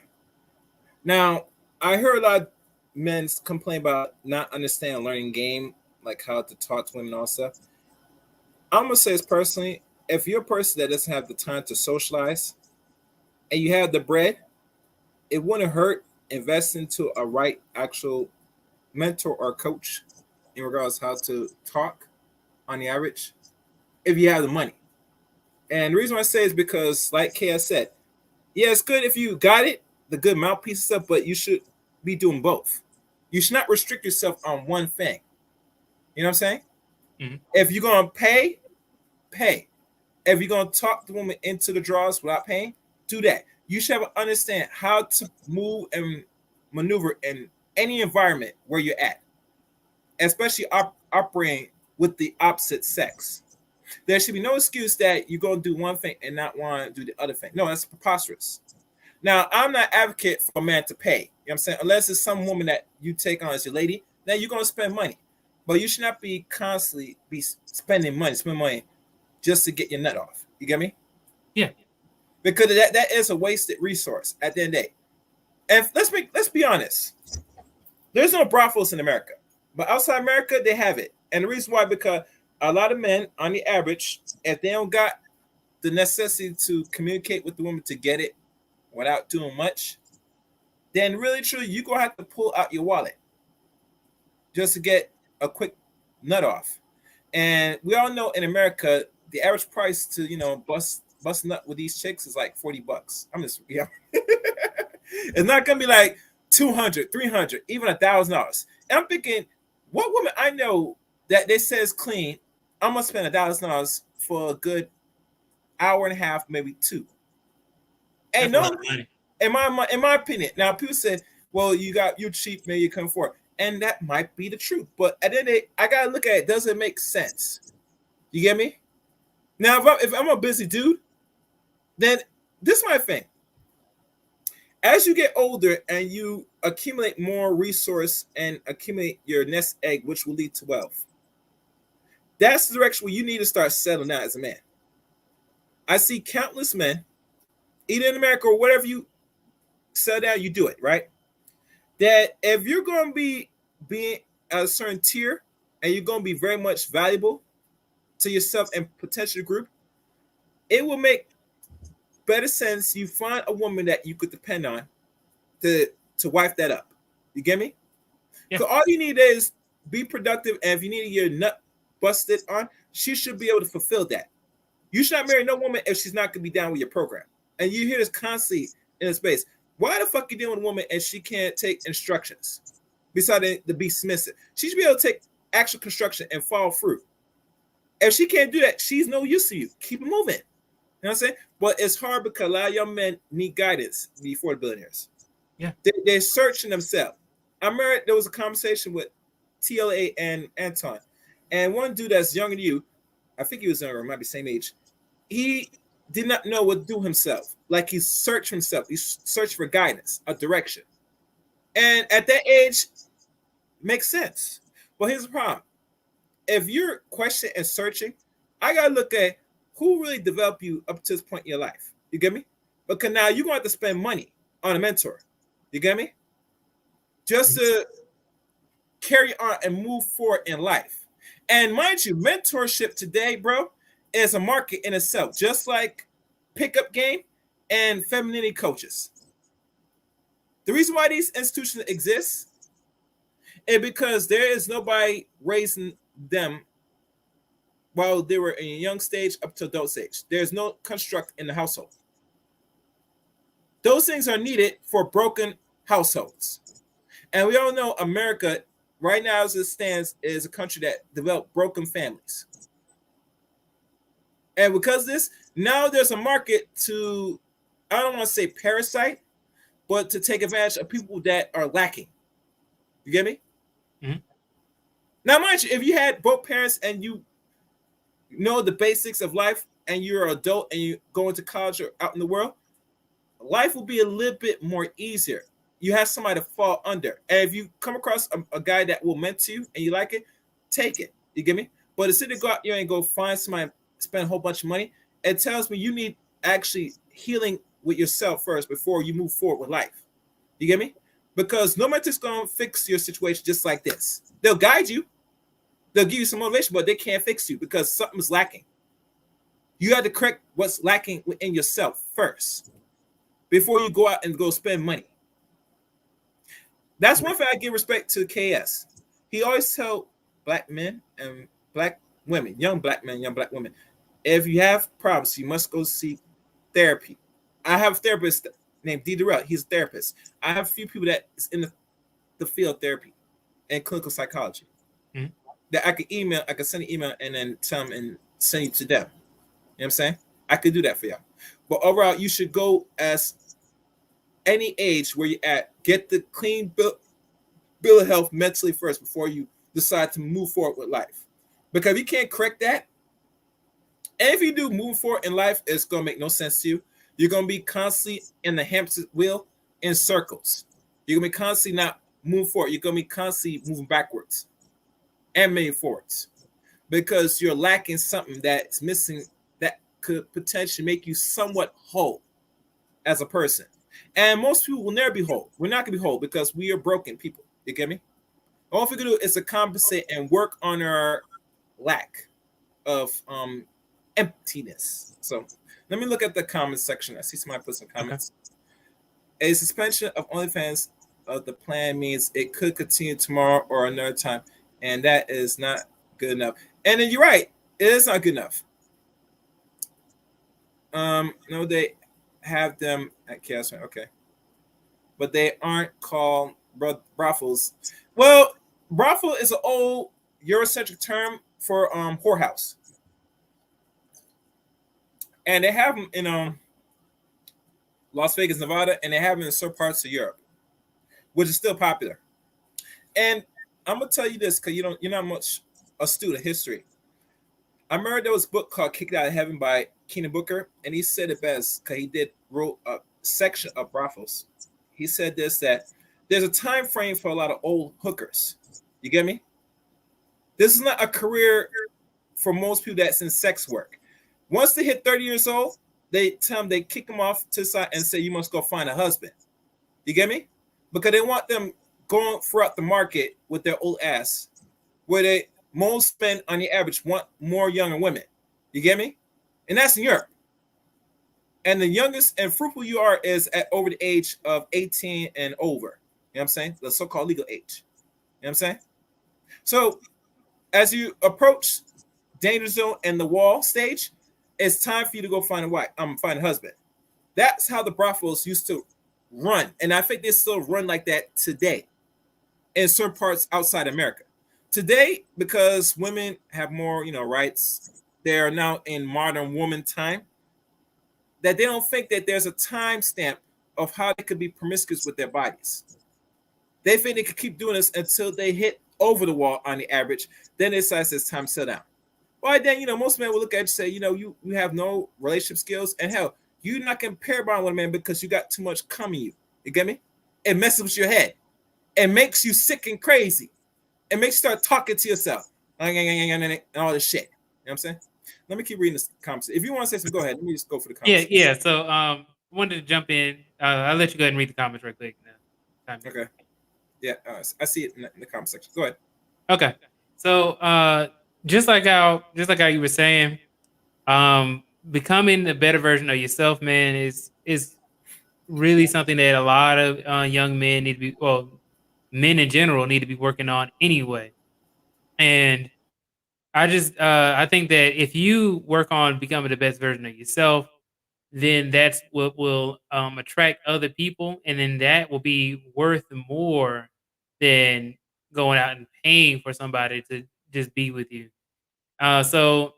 Now, I heard a lot of men complain about not understanding learning game, like how to talk to women and all stuff. I'm gonna say this personally: if you're a person that doesn't have the time to socialize and you have the bread, it wouldn't hurt invest into a right actual mentor or coach in regards to how to talk on the average if you have the money. And the reason why I say is because, like K said, yeah, it's good if you got it, the good mouthpiece stuff, but you should be doing both. You should not restrict yourself on one thing. You know what I'm saying? Mhm. If you're gonna pay, pay. If you're gonna talk the woman into the draws without paying, do that. You should have understand how to move and maneuver in any environment where you're at, especially operating with the opposite sex. There should be no excuse that you're going to do one thing and not want to do the other thing. No, that's preposterous. Now, I'm not advocate for a man to pay. You know what I'm saying? Unless it's some woman that you take on as your lady, then you're going to spend money. But you should not be constantly be spending money just to get your nut off. You get me? Yeah. Because that is a wasted resource at the end of the day. And let's be honest. There's no brothels in America, but outside America they have it. And the reason why, because a lot of men, on the average, if they don't got the necessity to communicate with the woman to get it without doing much, then really truly you're gonna have to pull out your wallet just to get a quick nut off. And we all know in America the average price to bust nut with these chicks is like $40. I'm just it's not gonna be like 200, 300, even $1,000. And I'm thinking, what woman I know that they say is clean, I'm gonna spend $1,000 for a good hour and a half, maybe two. That's Ain't a no, lot of money. in my opinion. Now people say, well, you cheap, maybe you come for it. And that might be the truth. But at the end of the day, I gotta look at it. Does it make sense? You get me? Now, if I'm a busy dude, then this is my thing. As you get older and you accumulate more resource and accumulate your nest egg, which will lead to wealth, that's the direction where you need to start settling out as a man. I see countless men, either in America or whatever you settle down, you do it, right? That if you're going to be being a certain tier and you're going to be very much valuable to yourself and potential group, it will make better sense you find a woman that you could depend on to wipe that up. You get me? Yeah. So all you need is be productive, and if you need your nut busted on, she should be able to fulfill that. You should not marry no woman if she's not gonna be down with your program. And you hear this constantly in the space. Why the fuck you dealing with a woman and she can't take instructions? Besides to be submissive, she should be able to take actual construction and follow through. If she can't do that, she's no use to you. Keep it moving. You know what I'm saying? But it's hard because a lot of young men need guidance before the billionaires. Yeah. They're searching themselves. I remember there was a conversation with TLA and Anton, and one dude that's younger than you, I think he was younger, might be same age. He did not know what to do himself. Like he searched himself. He searched for guidance, a direction. And at that age, makes sense. But here's the problem. If you're questioning and searching, I gotta look at who really developed you up to this point in your life. You get me? Because now you're gonna have to spend money on a mentor. You get me? Just to carry on and move forward in life. And mind you, mentorship today, bro, is a market in itself, just like pickup game and femininity coaches. The reason why these institutions exist is because there is nobody raising them while they were in a young stage up to adult stage. There's no construct in the household. Those things are needed for broken households. And we all know America, right now as it stands, is a country that developed broken families. And because of this, now there's a market to, I don't want to say parasite, but to take advantage of people that are lacking. You get me? Mhm. Now, mind you, if you had both parents and you know the basics of life and you're an adult and you go into college or out in the world, life will be a little bit more easier. You have somebody to fall under. And if you come across a guy that will mentor you and you like it, take it. You get me? But instead of go out there and go find somebody, spend a whole bunch of money, it tells me you need actually healing with yourself first before you move forward with life. You get me? Because no mentor's going to fix your situation just like this. They'll guide you, they'll give you some motivation, but they can't fix you because something's lacking. You have to correct what's lacking within yourself first before you go out and go spend money. That's one thing I give respect to KS. He always tell black men and black women, young black men, young black women, if you have problems, you must go seek therapy. I have a therapist named D. Durrell. He's a therapist. I have a few people that is in the field of therapy and clinical psychology Mhm. that I could email, I could send an email and then tell them and send you to them. You know what I'm saying? I could do that for y'all. But overall, you should go as any age where you're at, get the clean bill of health mentally first before you decide to move forward with life. Because if you can't correct that, and if you do move forward in life, it's gonna make no sense to you. You're gonna be constantly in the hamster wheel in circles. You're gonna be constantly not moving forward. You're gonna be constantly moving backwards and moving forwards because you're lacking something that's missing that could potentially make you somewhat whole as a person. And most people will never be whole. We're not gonna be whole because we are broken people. You get me? All we can do is to compensate and work on our lack of emptiness. So let me look at the comments section. I see somebody put some comments. A suspension of OnlyFans of the plan means it could continue tomorrow or another time, and that is not good enough. And then you're right, it is not good enough. No, they have them at Chaos. Okay, but they aren't called brothels. Well, brothel is an old Eurocentric term for whorehouse, and they have them in Las Vegas, Nevada, and they have them in certain parts of Europe, which is still popular. And I'm gonna tell you this because you're not much a student of history. I remember there was a book called "Kicked Out of Heaven" by Keenan Booker, and he said it best because he wrote a section of brothels. He said this that there's a time frame for a lot of old hookers. You get me? This is not a career for most people that's in sex work. Once they hit 30 years old, they kick them off to the side and say you must go find a husband. You get me? Because they want them going throughout the market with their old ass, where they most spend on the average want more younger women. You get me? And that's in Europe. And the youngest and fruitful you are is at over the age of 18 and over. You know what I'm saying? The so-called legal age. You know what I'm saying? So as you approach danger zone and the wall stage, it's time for you to go find a wife. Find a husband. That's how the brothels used to run, and I think they still run like that today in certain parts outside America. Today, because women have more, rights, they are now in modern woman time. That they don't think that there's a time stamp of how they could be promiscuous with their bodies. They think they could keep doing this until they hit over the wall on the average. Then they decide it's time to settle down. Well, then most men will look at you and say, you have no relationship skills, and hell, you're not comparable with a man because you got too much coming you. You get me? It messes with your head. It makes you sick and crazy. It makes you start talking to yourself and all this shit. You know what I'm saying? Let me keep reading this comments. If you want to say something, go ahead. Let me just go for the comments. Yeah. So, wanted to jump in. I'll let you go ahead and read the comments right quick. Okay. Yeah, I see it in the comment section. Go ahead. Okay. So, just like how you were saying, becoming a better version of yourself, man, is really something that a lot of young men need to be, well, men in general need to be working on anyway. And I think that if you work on becoming the best version of yourself, then that's what will attract other people, and then that will be worth more than going out and paying for somebody to just be with you. So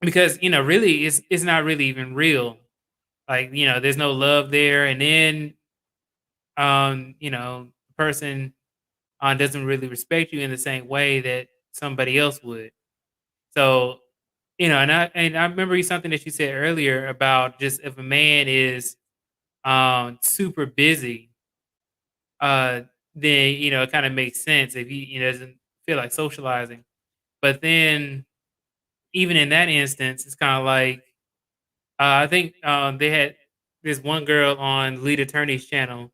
because really it's not really even real. Like there's no love there, and then the person doesn't really respect you in the same way that somebody else would. So and I remember something that you said earlier about just if a man is super busy, uh then it kind of makes sense if he doesn't feel like socializing. But then even in that instance, it's kind of like I think they had this one girl on Lead Attorney's channel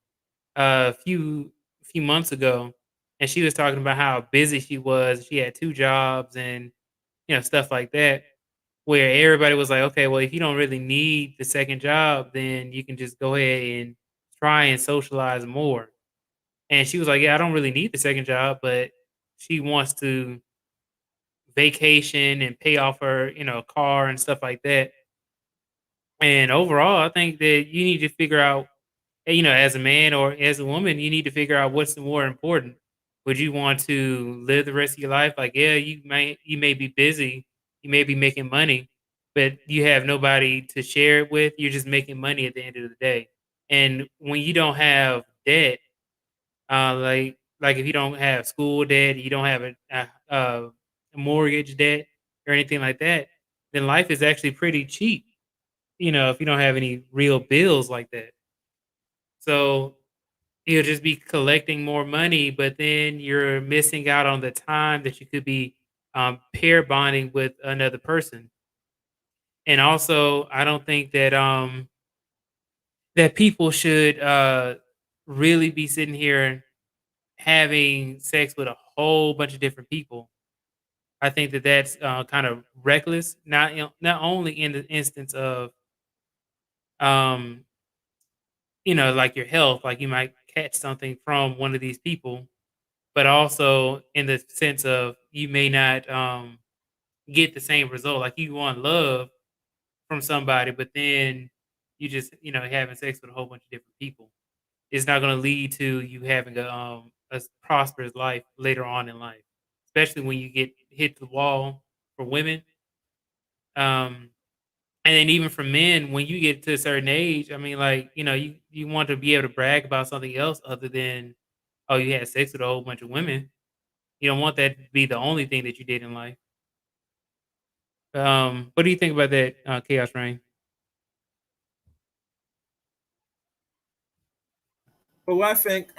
a few months ago, and she was talking about how busy she was. She had two jobs and stuff like that. Where everybody was like, okay, well, if you don't really need the second job, then you can just go ahead and try and socialize more. And she was like, yeah, I don't really need the second job, but she wants to vacation and pay off her car and stuff like that. And overall, I think that you need to figure out, as a man or as a woman, you need to figure out what's more important. Would you want to live the rest of your life? Like, yeah, you may be busy, you may be making money, but you have nobody to share it with. You're just making money at the end of the day. And when you don't have debt, like if you don't have school debt, you don't have a mortgage debt or anything like that, then life is actually pretty cheap. If you don't have any real bills like that. So you'll just be collecting more money, but then you're missing out on the time that you could be pair bonding with another person. And also, I don't think that people should really be sitting here having sex with a whole bunch of different people. I think that that's kind of reckless. Not only in the instance of um, like your health, like you might catch something from one of these people, but also in the sense of you may not get the same result. Like you want love from somebody, but then you just having sex with a whole bunch of different people. It's not going to lead to you having a prosperous life later on in life, especially when you get hit the wall for women. Um, and then even for men, when you get to a certain age, I mean, like you want to be able to brag about something else other than oh you had sex with a whole bunch of women. You don't want that to be the only thing that you did in life. What do you think about that, Chaos Rain? But what I think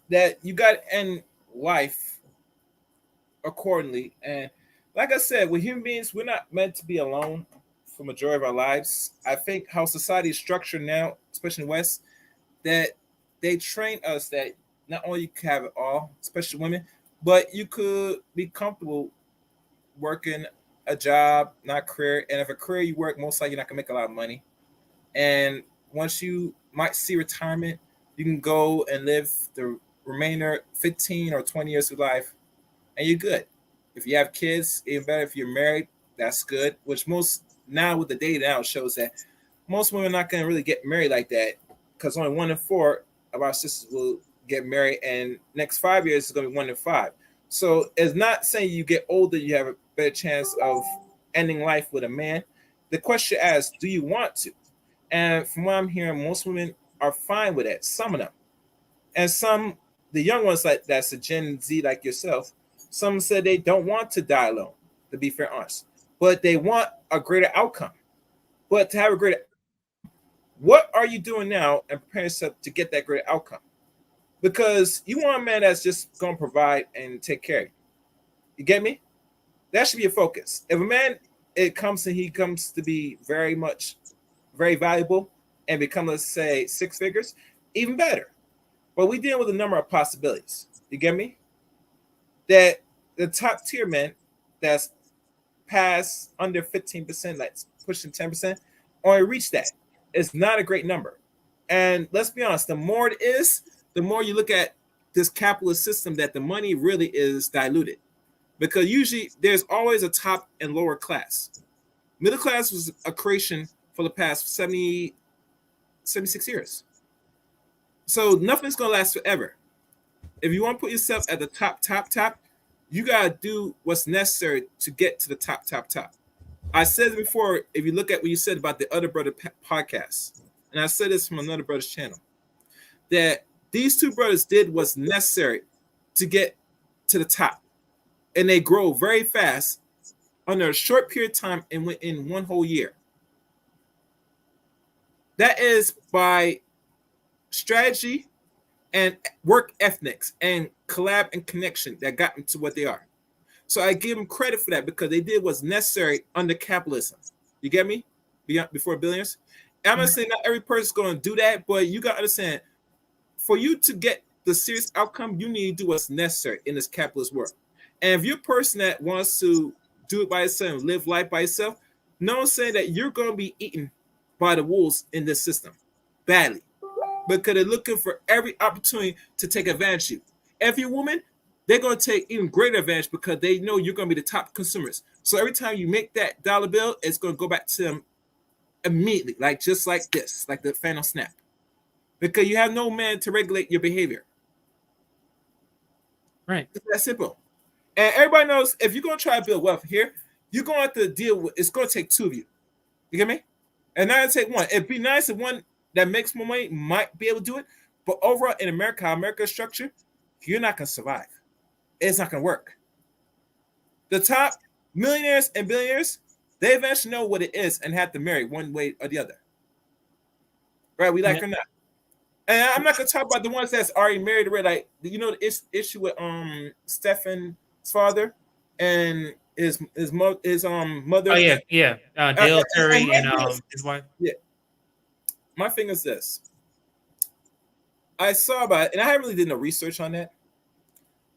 that you got to end life accordingly. And like I said, with human beings, we're not meant to be alone for majority of our lives. I think how society is structured now, especially in the West, that they train us that not only you can have it all, especially women, but you could be comfortable working a job, not career. And if a career you work, most likely you're not gonna make a lot of money. And once you might see retirement, you can go and live the remainder 15 or 20 years of life and you're good. If you have kids, even better. If you're married, that's good. Which most now with the data now shows that most women are not going to really get married like that because only 1 in 4 of our sisters will get married, and next 5 years is going to be 1 in 5. So it's not saying you get older you have a better chance of ending life with a man. The question asks, do you want to? And from what I'm hearing, most women are fine with it. Some of them, and some the young ones like that's a Gen Z like yourself. Some said they don't want to die alone. To be fair, honest, but they want a greater outcome. But to have a greater, what are you doing now and preparing yourself to get that greater outcome? Because you want a man that's just going to provide and take care of you. You get me? That should be your focus. If a man he comes to be very much very valuable and become, let's say, 6 figures, even better. But we deal with a number of possibilities. You get me? That the top tier men that's past under 15%, like pushing 10%, only reach that. It's not a great number. And let's be honest, the more it is, the more you look at this capitalist system that the money really is diluted. Because usually there's always a top and lower class. Middle class was a creation for the past 76 years. So nothing's going to last forever. If you want to put yourself at the top, You gotta do what's necessary to get to the top. I said it before. If you look at what you said about the other brother podcast, and I said this from another brother's channel, that these two brothers did what's necessary to get to the top, and they grow very fast under a short period of time and in one whole year. That is by strategy and work ethics and collab and connection that got them to what they are. So I give them credit for that because they did what's necessary under capitalism. You get me? Before billions. I'm not saying not every person's going to do that, but you got to understand, for you to get the serious outcome, you need to do what's necessary in this capitalist world. And if you're a person that wants to do it by yourself and live life by yourself, no one's saying that you're going to be eaten by the wolves in this system badly, because they're looking for every opportunity to take advantage of you. If you're a woman, they're going to take even greater advantage because they know you're going to be the top consumers. So every time you make that dollar bill, it's going to go back to them immediately, like just like this, like the phantom snap, because you have no man to regulate your behavior. Right. It's that simple. And everybody knows if you're going to try to build wealth here, you're going to have to deal with, it's going to take two of you. You get me? And not going to take one. It'd be nice if one that makes more money might be able to do it. But overall in America, how America is structured, you're not going to survive. It's not going to work. The top millionaires and billionaires, they eventually know what it is and have to marry one way or the other. Right? We like or not. And I'm not going to talk about the ones that's already married already. Like, you know, the issue with Stefan's father and his mother. Oh yeah. Dale Curry and his wife. Yeah. My thing is this. I saw about it, and I really did no research on that.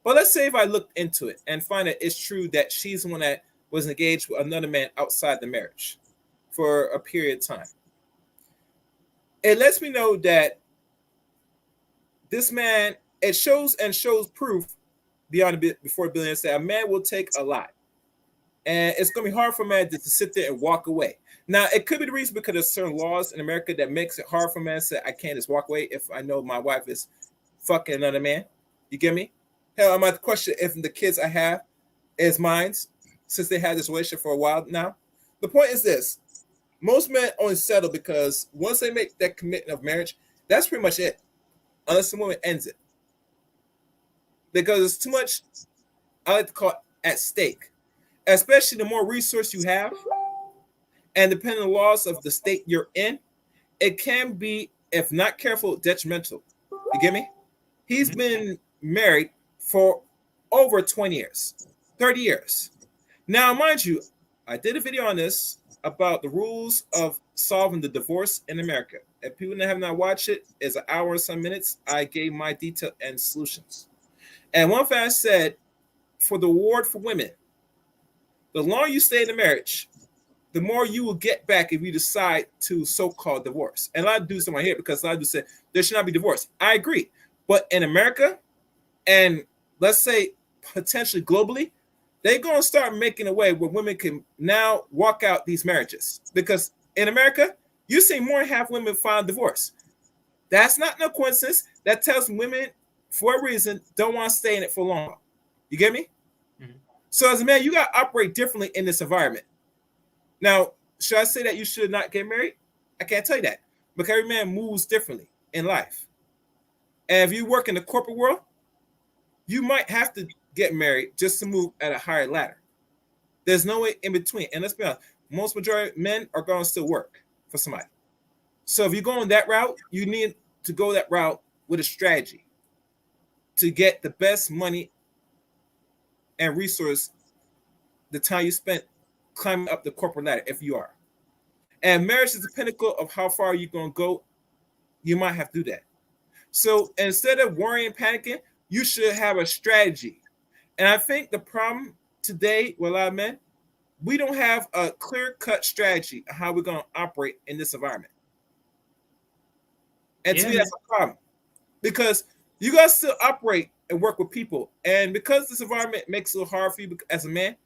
But let's say if I looked into it and find that it's true that she's the one that was engaged with another man outside the marriage for a period of time. It lets me know that this man, it shows proof beyond before billions that a man will take a lot. And it's going to be hard for a man to sit there and walk away. Now, it could be the reason because there's certain laws in America that makes it hard for a man to say, I can't just walk away if I know my wife is fucking another man. You get me? Hell, I might question if the kids I have is mine, since they had this relationship for a while now. The point is this. Most men only settle because once they make that commitment of marriage, that's pretty much it. Unless the woman ends it. Because it's too much, I like to call it, at stake. Especially the more resource you have, and depending on the laws of the state you're in, it can be, if not careful, detrimental. You get me? He's been married for over 20 years, 30 years. Now, mind you, I did a video on this about the rules of solving the divorce in America. If people that have not watched it, it's an hour and some minutes. I gave my detail and solutions. And one thing I said, for the reward for women, the longer you stay in the marriage, the more you will get back if you decide to so-called divorce. And a lot of dudes don't want to hear it because a lot of dudes say there should not be divorce. I agree. But in America, and let's say potentially globally, they're going to start making a way where women can now walk out these marriages. Because in America, you see more than half women file divorce. That's not no coincidence. That tells women, for a reason, don't want to stay in it for long. You get me? Mm-hmm. So as a man, you got to operate differently in this environment. Now, should I say that you should not get married? I can't tell you that. Because every man moves differently in life. And if you work in the corporate world, you might have to get married just to move at a higher ladder. There's no way in between. And let's be honest, most majority of men are going to still work for somebody. So if you're going that route, you need to go that route with a strategy to get the best money and resource the time you spent climbing up the corporate ladder, if you are. And marriage is the pinnacle of how far you're going to go. You might have to do that. So instead of worrying and panicking, you should have a strategy. And I think the problem today with a lot of men, we don't have a clear-cut strategy of how we're going to operate in this environment. And to me, that's a problem. Because you got to still operate and work with people. And because this environment makes it a little hard for you as a man,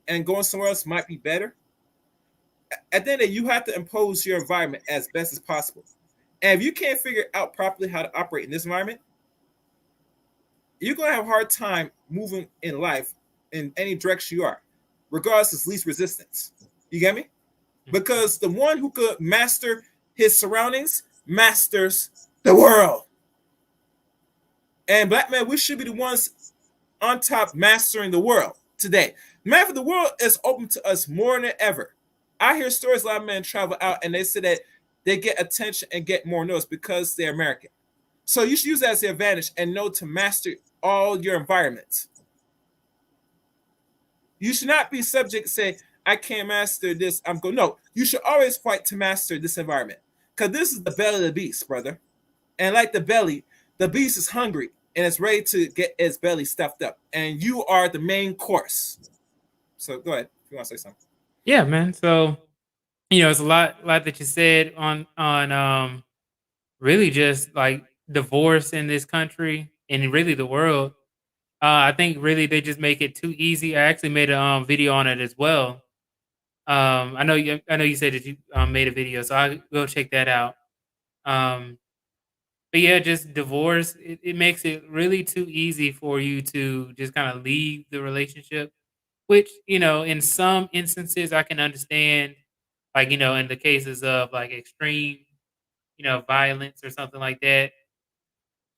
and going somewhere else might be better, at the end of the day, you have to impose your environment as best as possible. And if you can't figure out properly how to operate in this environment, you're going to have a hard time moving in life in any direction you are, regardless of least resistance. You get me? Mhm. Because the one who could master his surroundings masters the world. And black men, we should be the ones on top mastering the world today. Man, for the world is open to us more than ever. I hear stories a lot of men travel out and they say that they get attention and get more notice because they're American. So you should use that as the advantage and know to master all your environments. You should not be subject to say, I can't master this. I'm going. No, you should always fight to master this environment. Because this is the belly of the beast, brother. And like the belly, the beast is hungry and it's ready to get its belly stuffed up. And you are the main course. So go ahead if you want to say something. Yeah, man. So it's a lot that you said on really just like divorce in this country and really the world. I think really they just make it too easy. I actually made a video on it as well. I know you said that you made a video, so I go check that out. Um, but yeah, just divorce. It makes it really too easy for you to just kind of leave the relationship. Which in some instances I can understand, like in the cases of like extreme violence or something like that,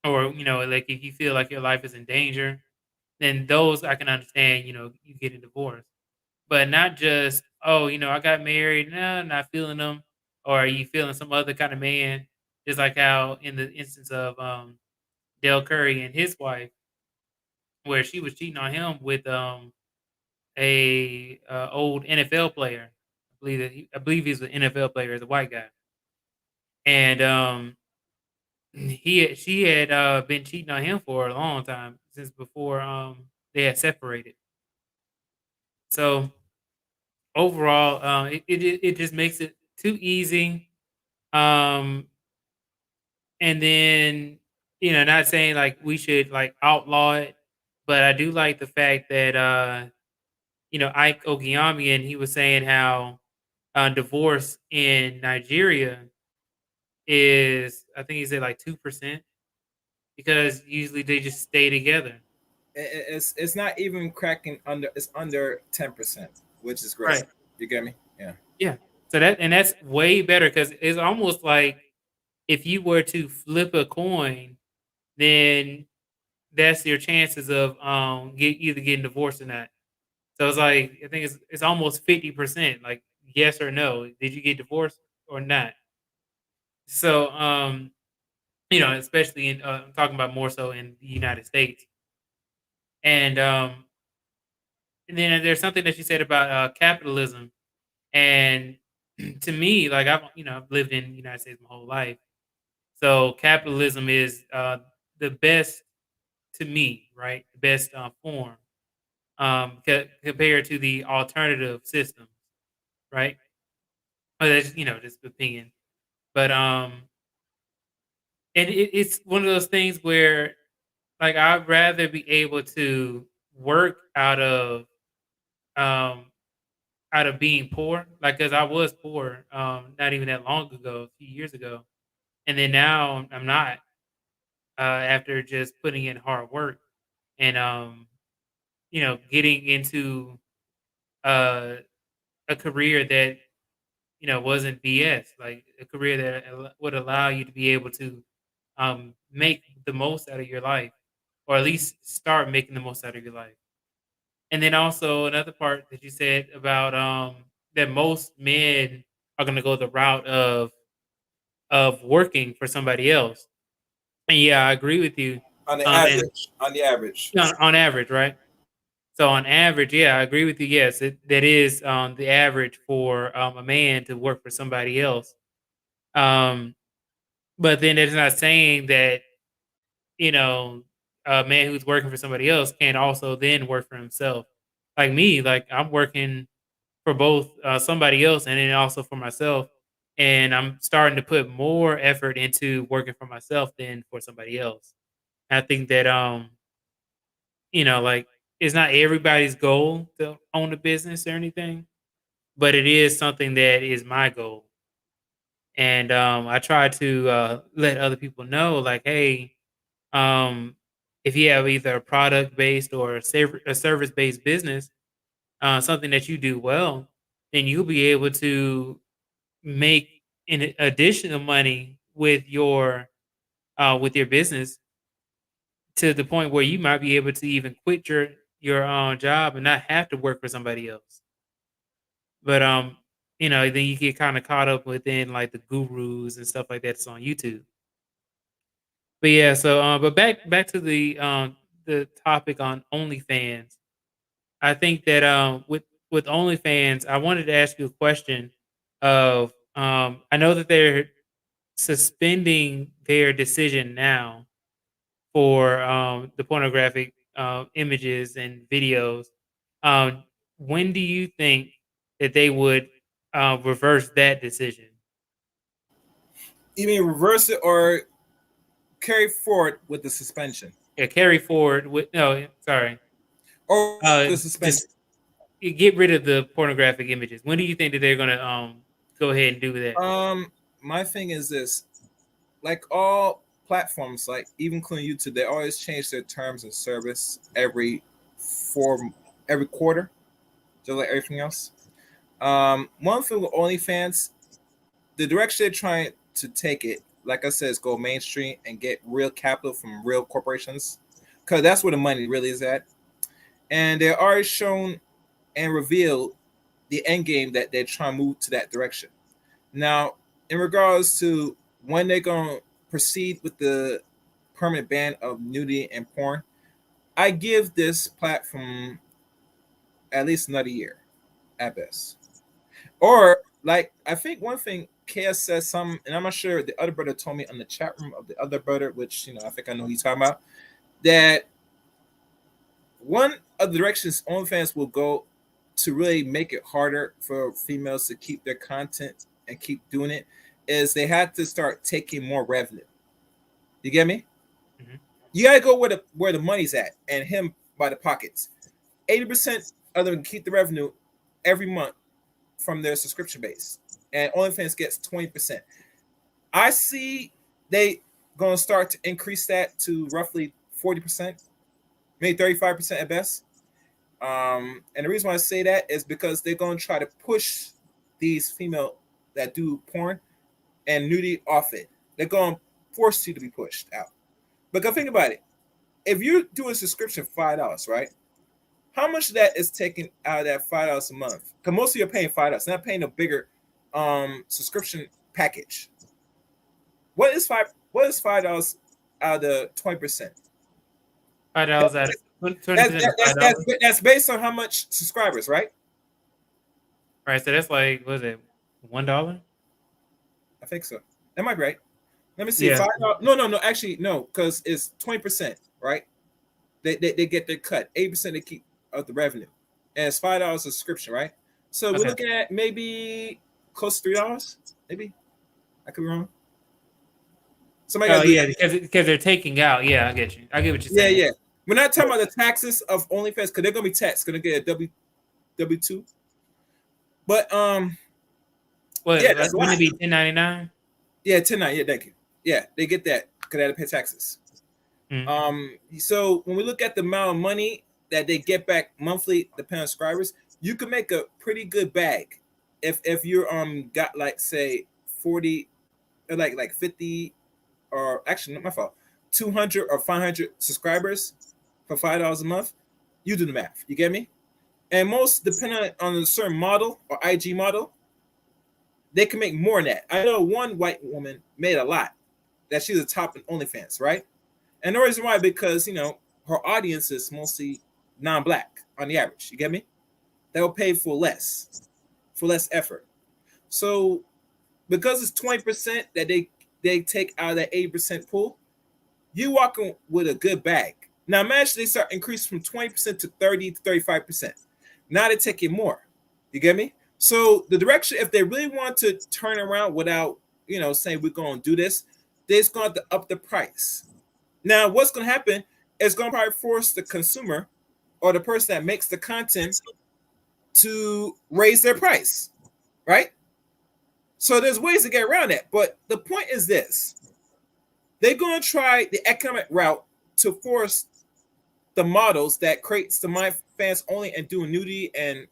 or like if you feel like your life is in danger, then those I can understand. You get a divorce. But not just, "Oh, I got married, nah, not feeling them," or you feeling some other kind of man, just like how in the instance of, Dale Curry and his wife, where she was cheating on him with, old NFL player. I believe he's an NFL player, as a white guy. And, she had, been cheating on him for a long time, since before, they had separated. So, overall, it just makes it too easy. Um, and then, not saying like we should like outlaw it, but I do like the fact that Ike Ogiamian, he was saying how divorce in Nigeria is, I think he said like 2%, because usually they just stay together. It's not even cracking under. It's under 10%, which is great. Right. You get me? Yeah. Yeah. That's way better, because it's almost like if you were to flip a coin, then that's your chances of either getting divorced or not. So it's like I think it's almost 50%, like yes or no. Did you get divorced or not? So especially I'm talking about more so in the United States. And then there's something that you said about capitalism. And to me, like I've lived in the United States my whole life. So capitalism is the best to me, right? The best form compared to the alternative systems, right? But that's just opinion. But and it's one of those things where like I'd rather be able to work um out of being poor, like because I was poor not even that long ago, a few years ago, and then now I'm not after just putting in hard work and getting into uh a career that wasn't BS, like a career that would allow you to be able to make the most out of your life, or at least start making the most out of your life. And then also another part that you said about that most men are going to go the route of working for somebody else. And yeah, I agree with you. On the And average. On the average. on average, right? So on average, yeah, I agree with you. Yes, that is the average for a man to work for somebody else. Um, but then it's not saying that you know a man who's working for somebody else can also then work for himself. Like me, like I'm working for both somebody else and then also for myself, and I'm starting to put more effort into working for myself than for somebody else. I think that like it's not everybody's goal to own a business or anything, but it is something that is my goal. And I try to let other people know, like, hey, um, if you have either a product based or a service based business, something that you do well, then you'll be able to make an additional money with your business to the point where you might be able to even quit your job and not have to work for somebody else. But then you get kind of caught up within like the gurus and stuff like that's on YouTube. But yeah, so but back to the topic on OnlyFans. I think that with OnlyFans, I wanted to ask you a question of I know that they're suspending their decision now for the pornographic images and videos. Um, when do you think that they would reverse that decision? You mean reverse it or carry forward with the suspension? Yeah, carry forward with no, sorry, Or the suspension? just get rid of the pornographic images. When do you think that they're gonna go ahead and do that? My thing is this: like all platforms, like even including YouTube, they always change their terms of service every quarter, just like everything else. One thing with OnlyFans, the direction they're trying to take it, like I said, is go mainstream and get real capital from real corporations, because that's where the money really is at. And they're already shown and revealed the end game that they're trying to move to that direction. Now, in regards to when they're going to proceed with the permanent ban of nudity and porn, I give this platform at least another year at best. Or, like, I think one thing KS says something, and I'm not sure, the other brother told me on the chat room of the other brother, which, I think I know who he's talking about, that one of the directions OnlyFans will go to really make it harder for females to keep their content and keep doing it is they have to start taking more revenue. You get me? Mhm. You gotta go where the money's at and him by the pockets. 80% of them keep the revenue every month from their subscription base, and OnlyFans gets 20%. I see they gonna start to increase that to roughly 40%, maybe 35% at best. And the reason why I say that is because they're going to try to push these female that do porn and nudity off it. They're going to force you to be pushed out. Because think about it. If you do a subscription $5, right? How much of that is taken out of that $5 a month? Because most of you are paying $5. They're not paying a bigger subscription package. What is $5 out of the 20%? $5 out of 20% of $5. That's based on how much subscribers, right? Right, so that's like what is it, $1? I think so. That might be right. Let me see. Yeah. $5. No. Actually, no, because it's 20%, right? They get their cut. 8% they keep of the revenue, and it's $5 subscription, right? So we're Okay. looking at maybe close to $3. Maybe I could be wrong. Somebody Oh got to do yeah, that. because they're taking out. Yeah, I get you. I get what you're Yeah, saying. yeah. We're not talking about the taxes of OnlyFans because they're gonna be taxed. Gonna get a W-2. But What? yeah, that's a Wouldn't lot. it be 1099? Yeah, 10-9. Yeah, thank you. Yeah, they get that because they had to pay taxes. So when we look at the amount of money that they get back monthly, depending on subscribers, you can make a pretty good bag if you're got like say 40 or like 50, or actually not my fault, 200 or 500 subscribers for $5 a month. You do the math. You get me? And most, depending on a certain model or IG model, they can make more than that. I know one white woman made a lot. That she's a top in OnlyFans, right? And the reason why, because her audience is mostly non-black on the average. You get me? They'll pay for less effort. So because it's 20% that they take out of that 80% pool, you walking with a good bag. Now imagine they start increasing from 20% to 30 to 35%. Now they're taking more. You get me? So the direction, if they really want to turn around without saying we're going to do this, they're just going to up the price. Now, what's going to happen is going to probably force the consumer or the person that makes the content to raise their price, right? So there's ways to get around that. But the point is this. They're going to try the economic route to force the models that creates the my fans only and doing nudity and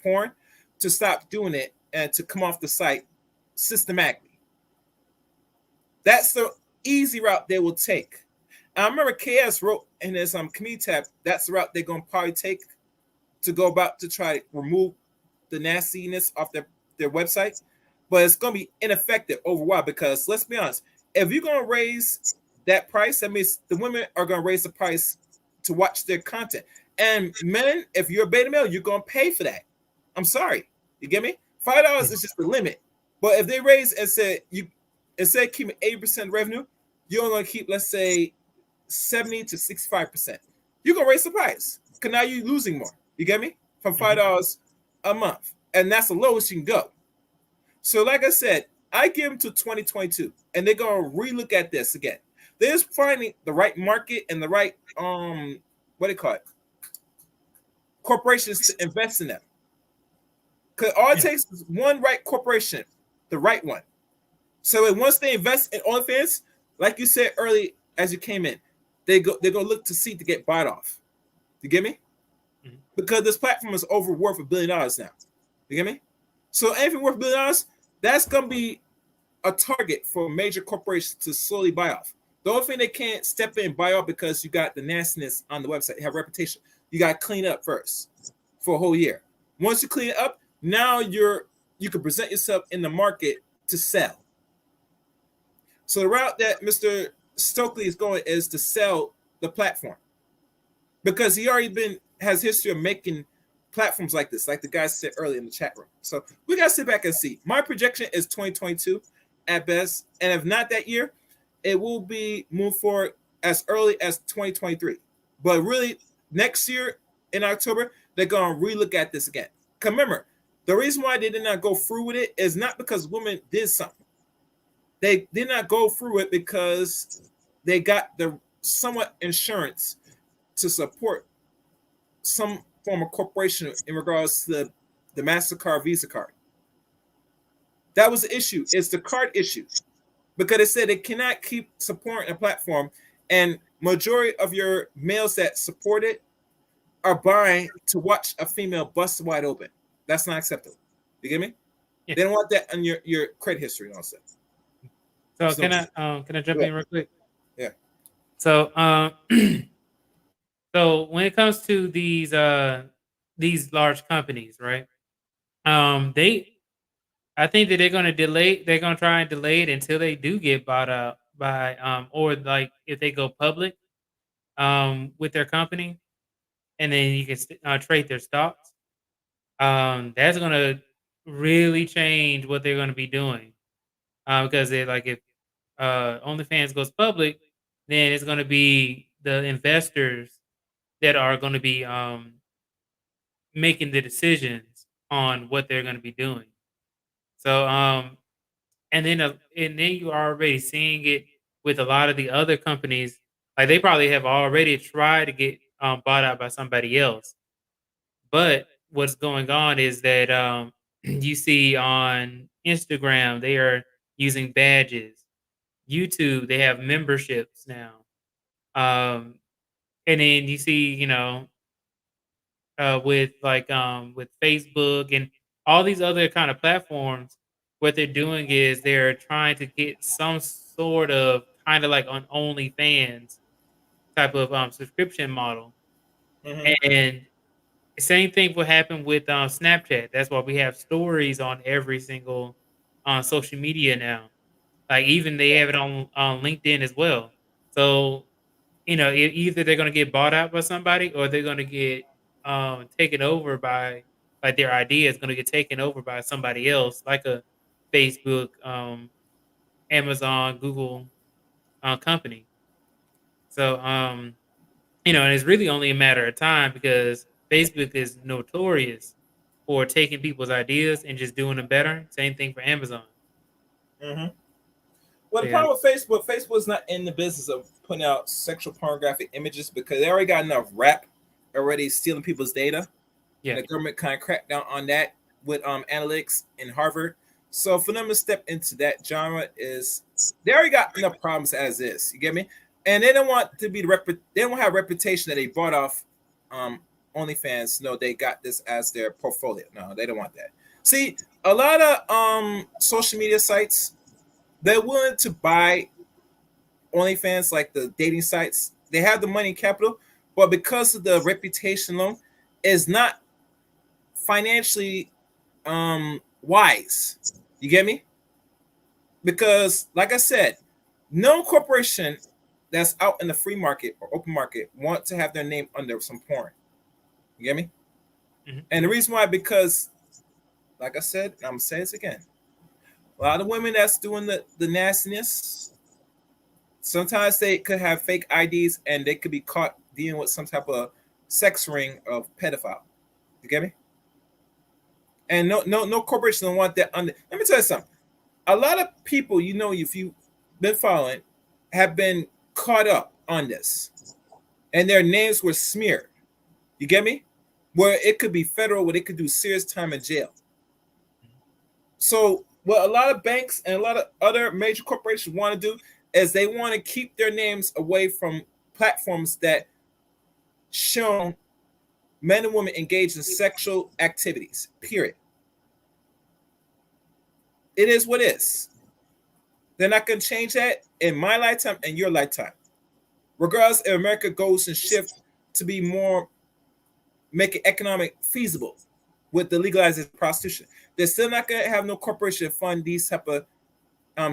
porn to stop doing it and to come off the site systematically. That's the easy route they will take. I remember KS wrote in his community tab, that's the route they're gonna probably take to go about to try to remove the nastiness off their website. But it's gonna be ineffective overall because let's be honest, if you're gonna raise that price, that means the women are gonna raise the price to watch their content. And men, if you're a beta male, you're gonna pay for that. I'm sorry. You get me? $5 is just the limit. But if they raise and say you instead of keeping 80% revenue, you're only gonna keep, let's say, 70 to 65%. You're gonna raise the price. Cause now you're losing more. You get me? From $5 a month. And that's the lowest you can go. So, like I said, I give them to 2022, and they're gonna relook at this again. They're just finding the right market and the right what do you call it? Corporations to invest in them. Because all it takes is one right corporation, the right one. So once they invest in OnlyFans, like you said early as you came in, they're gonna look to see to get bought off. You get me? Mm-hmm. Because this platform is over worth $1 billion now. You get me? So anything worth $1 billion, that's gonna be a target for major corporations to slowly buy off. The only thing they can't step in and buy off because you got the nastiness on the website, you have reputation. You got to clean up first for a whole year. Once you clean it up, now you can present yourself in the market to sell. So the route that Mr. Stokely is going is to sell the platform because he already has history of making platforms like this, like the guy said earlier in the chat room. So we got to sit back and see. My projection is 2022 at best, and if not that year, it will be moved forward as early as 2023. But really, next year in October, they're going to relook at this again. Because remember, the reason why they did not go through with it is not because women did something. They did not go through it because they got the somewhat insurance to support some form of corporation in regards to the MasterCard Visa card. That was the issue. It's the card issue. Because they said they cannot keep supporting a platform, and majority of your males that support it are buying to watch a female bust wide open. That's not acceptable. You get me? Yeah. They don't want that on your credit history also. So can I jump in real quick? Yeah. So so when it comes to these large companies, right? I think that they're going to delay. They're going to try and delay it until they do get bought up by, or like if they go public, with their company, and then you can trade their stocks. That's going to really change what they're going to be doing, because they're like if OnlyFans goes public, then it's going to be the investors that are going to be making the decisions on what they're going to be doing. So and then you are already seeing it with a lot of the other companies. Like they probably have already tried to get bought out by somebody else. But what's going on is that you see on Instagram they are using badges. YouTube they have memberships now, and then you see with with Facebook and all these other kind of platforms, what they're doing is they're trying to get some sort of kind of like on OnlyFans type of subscription model. Mm-hmm. And same thing will happen with Snapchat. That's why we have stories on every single social media now. Like even they have it on LinkedIn as well. So either they're going to get bought out by somebody or they're going to get taken over by, like their idea is going to get taken over by somebody else, like a Facebook, Amazon, Google company. So, and it's really only a matter of time because Facebook is notorious for taking people's ideas and just doing them better. Same thing for Amazon. Mm-hmm. Well, the problem with Facebook is not in the business of putting out sexual pornographic images because they already got enough rap already stealing people's data. Yeah. And the government kind of cracked down on that with analytics in Harvard. So for them to step into that genre they already got enough problems as is. You get me? and they don't want to be they don't have a reputation that they bought off um, OnlyFans. No, they got this as their portfolio. No, they don't want that. See, a lot of social media sites, they're willing to buy OnlyFans, like the dating sites. They have the money and capital, but because of the reputation alone, is not financially wise. You get me? Because, like I said, no corporation that's out in the free market or open market want to have their name under some porn. You get me? Mhm. And the reason why, because, like I said, I'm gonna say this again. A lot of women that's doing the nastiness, sometimes they could have fake IDs and they could be caught dealing with some type of sex ring of pedophile. You get me? And no corporation don't want that under. Let me tell you something. A lot of people, you know, if you've been following, have been caught up on this, and their names were smeared. You get me? Where it could be federal, where they could do serious time in jail. So, what a lot of banks and a lot of other major corporations want to do is they want to keep their names away from platforms that show men and women engaged in sexual activities. Period. It is what it is. They're not going to change that in my lifetime and your lifetime. Regardless if America goes and shift to be more, make it economic feasible with the legalizing of prostitution, they're still not going to have no corporation fund these type of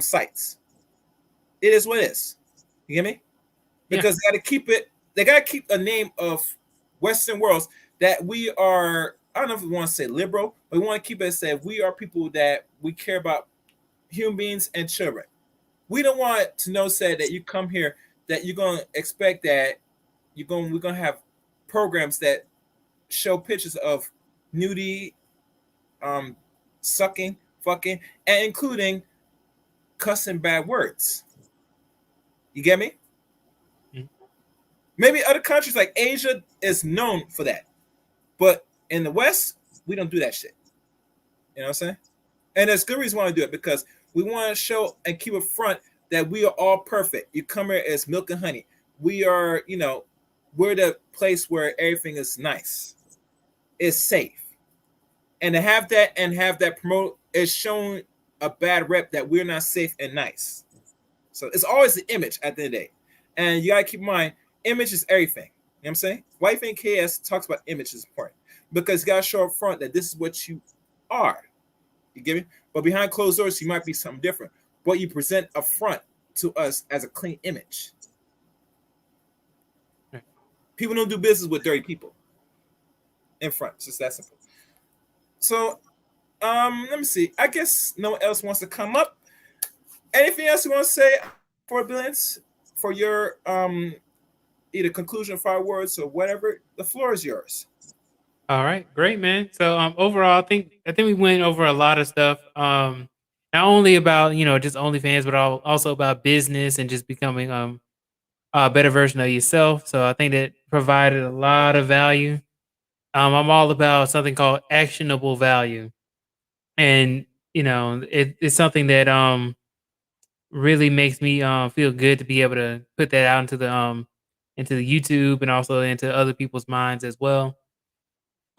sites. It is what it is. You get me? Yeah. Because they got to keep it. They got to keep a name of Western worlds that we are. I don't know if we want to say liberal, but we want to keep it said we are people that we care about human beings and children. We don't want to know said that you come here that you're gonna expect that we're gonna have programs that show pictures of nudity, um, sucking, fucking, and including cussing bad words. You get me? Mhm. Maybe other countries like Asia is known for that, but in the West, we don't do that shit. You know what I'm saying? And there's good reason why we do it because we want to show and keep it front that we are all perfect. You come here as milk and honey. We are, you know, we're the place where everything is nice, is safe, and to have that and have that promote is showing a bad rep that we're not safe and nice. So it's always the image at the end of the day, and you gotta keep in mind, image is everything. You know what I'm saying? Why do you think KS talks about image is important? Because you gotta show up front that this is what you are. You get me? But behind closed doors, you might be something different. But you present up front to us as a clean image. Right. People don't do business with dirty people in front. It's just that simple. So, let me see. I guess no one else wants to come up. Anything else you want to say for billions for your either conclusion, 5 words, or whatever? The floor is yours. All right, great, man. So overall, I think we went over a lot of stuff. Not only about just OnlyFans, but also about business and just becoming a better version of yourself. So I think that provided a lot of value. I'm all about something called actionable value, and it's something that really makes me feel good to be able to put that out into the YouTube and also into other people's minds as well.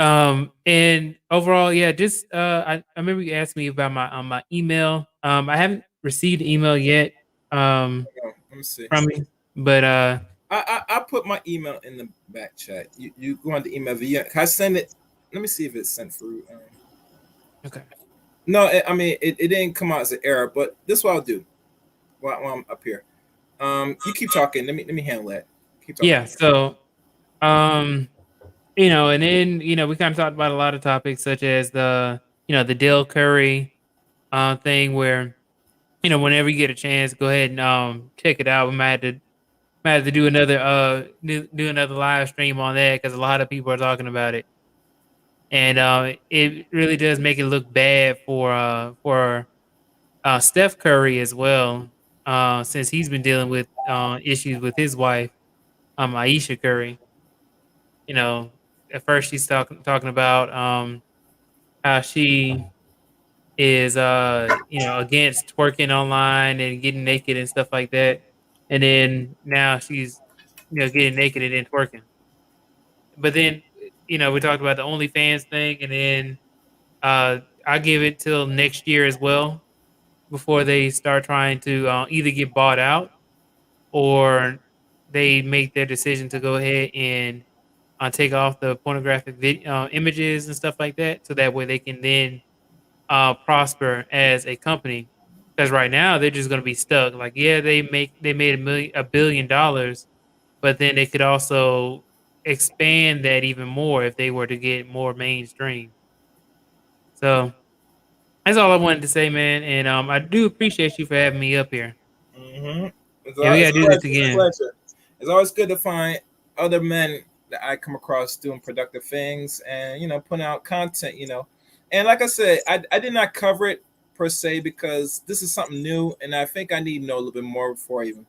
And overall, yeah, just I remember you asked me about my email. I haven't received an email yet Let me see. from me, but I put my email in the back chat. You go on the email via. Can I send it? Let me see if it's sent through. okay. No, I mean it didn't come out as an error, but this is what I'll do while I'm up here. You keep talking. Let me handle that. Keep talking. Yeah, so um and then we kind of talked about a lot of topics such as the Dale Curry thing where whenever you get a chance, go ahead and check it out. We might have to do another do another live stream on that because a lot of people are talking about it, and it really does make it look bad for Steph Curry as well, since he's been dealing with issues with his wife, Aisha Curry. You know, at first she's talking about how she is against twerking online and getting naked and stuff like that. and then now she's getting naked and then twerking. But then we talked about the OnlyFans thing, and then I give it till next year as well before they start trying to either get bought out or they make their decision to go ahead and take off the pornographic images and stuff like that, so that way they can then prosper as a company. Because right now they're just going to be stuck. Like, yeah, they made $1 billion, but then they could also expand that even more if they were to get more mainstream. So that's all I wanted to say, man. And I do appreciate you for having me up here. Mm-hmm. It's, Yeah, we gotta do this always a again. pleasure. It's always good to find other men that I come across doing productive things and putting out content. And like I said, I did not cover it per se because this is something new, and I think I need to know a little bit more before I even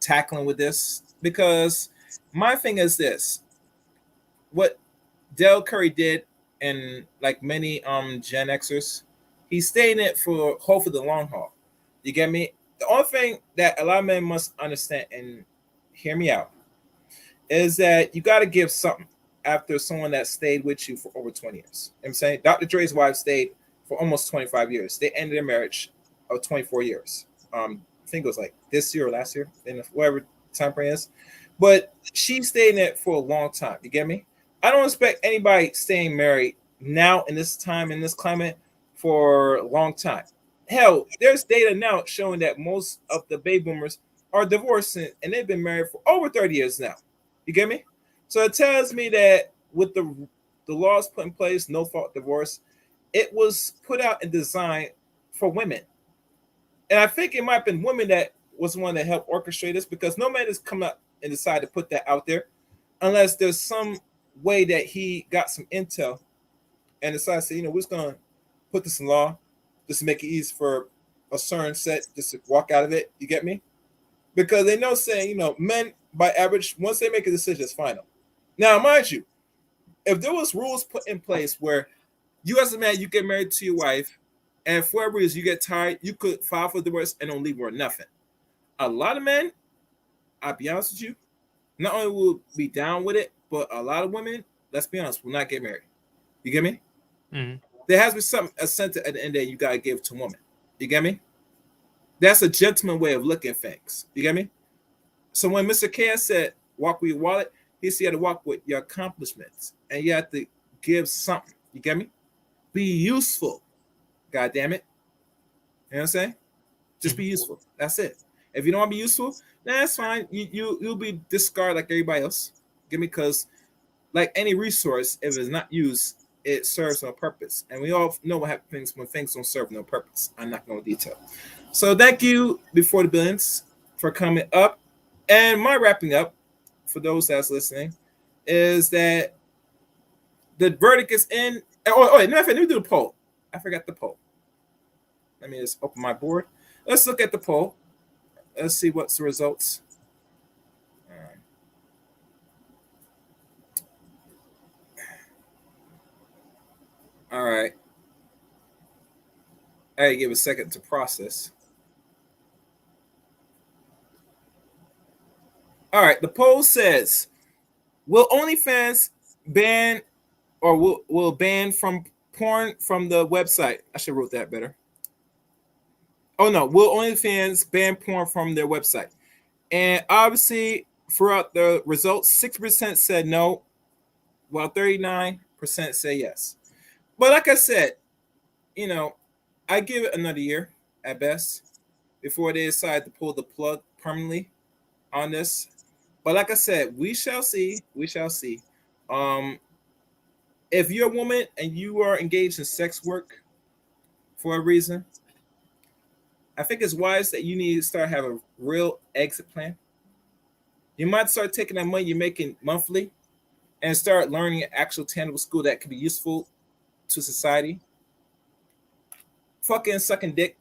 tackling with this. Because my thing is this: what Del Curry did, and like many Gen Xers, he stayed in it for hopefully the long haul. You get me? The only thing that a lot of men must understand and hear me out is that you got to give something after someone that stayed with you for over 20 years. You know what I'm saying Dr. Dre's wife stayed for almost 25 years. They ended their marriage of 24 years. I think it was like this year or last year, in whatever time frame is. But she stayed in it for a long time. You get me? I don't expect anybody staying married now in this time, in this climate, for a long time. Hell, there's data now showing that most of the baby boomers are divorcing and they've been married for over 30 years now. You get me? So it tells me that with the laws put in place, no fault divorce, it was put out and designed for women. And I think it might have been women that was the one that helped orchestrate this, because no man has come up and decided to put that out there unless there's some way that he got some intel and decided to say, we're just going to put this in law just to make it easy for a certain set just to walk out of it. You get me? Because they know saying, men by average, once they make a decision, it's final. Now, mind you, if there was rules put in place where you as a man, you get married to your wife, and for whatever reason you get tired, you could file for divorce and don't leave her nothing. A lot of men, I'll be honest with you, not only will be down with it, but a lot of women, let's be honest, will not get married. You get me? Mm-hmm. There has to be something, a sentence at the end of the day you gotta give to a woman. You get me? That's a gentleman way of looking at things. You get me? So when Mr. K said walk with your wallet, he said you had to walk with your accomplishments. And you have to give something. You get me? Be useful. God damn it. You know what I'm saying? Just be useful. That's it. If you don't want to be useful, then that's fine. You'll be discarded like everybody else. Get me? Because like any resource, if it's not used, it serves no purpose. And we all know what happens when things don't serve no purpose. I'm not going to detail. So thank you, Before the Billions, for coming up. And my wrapping up, for those that's listening, is that the verdict is in. Wait, let me do the poll. I forgot the poll. Let me just open my board. Let's look at the poll. Let's see what's the results. All right. I give a second to process. All right. The poll says, will OnlyFans ban or will ban from porn from the website? I should have wrote that better. Oh no, will OnlyFans ban porn from their website? And obviously, throughout the results, 6% said no, while 39% say yes. But like I said, I give it another year at best before they decide to pull the plug permanently on this. But like I said, we shall see. We shall see. Um, if you're a woman and you are engaged in sex work for a reason, I think it's wise that you need to start having a real exit plan. You might start taking that money you're making monthly and start learning an actual tangible skill that can be useful to society. Fucking sucking dick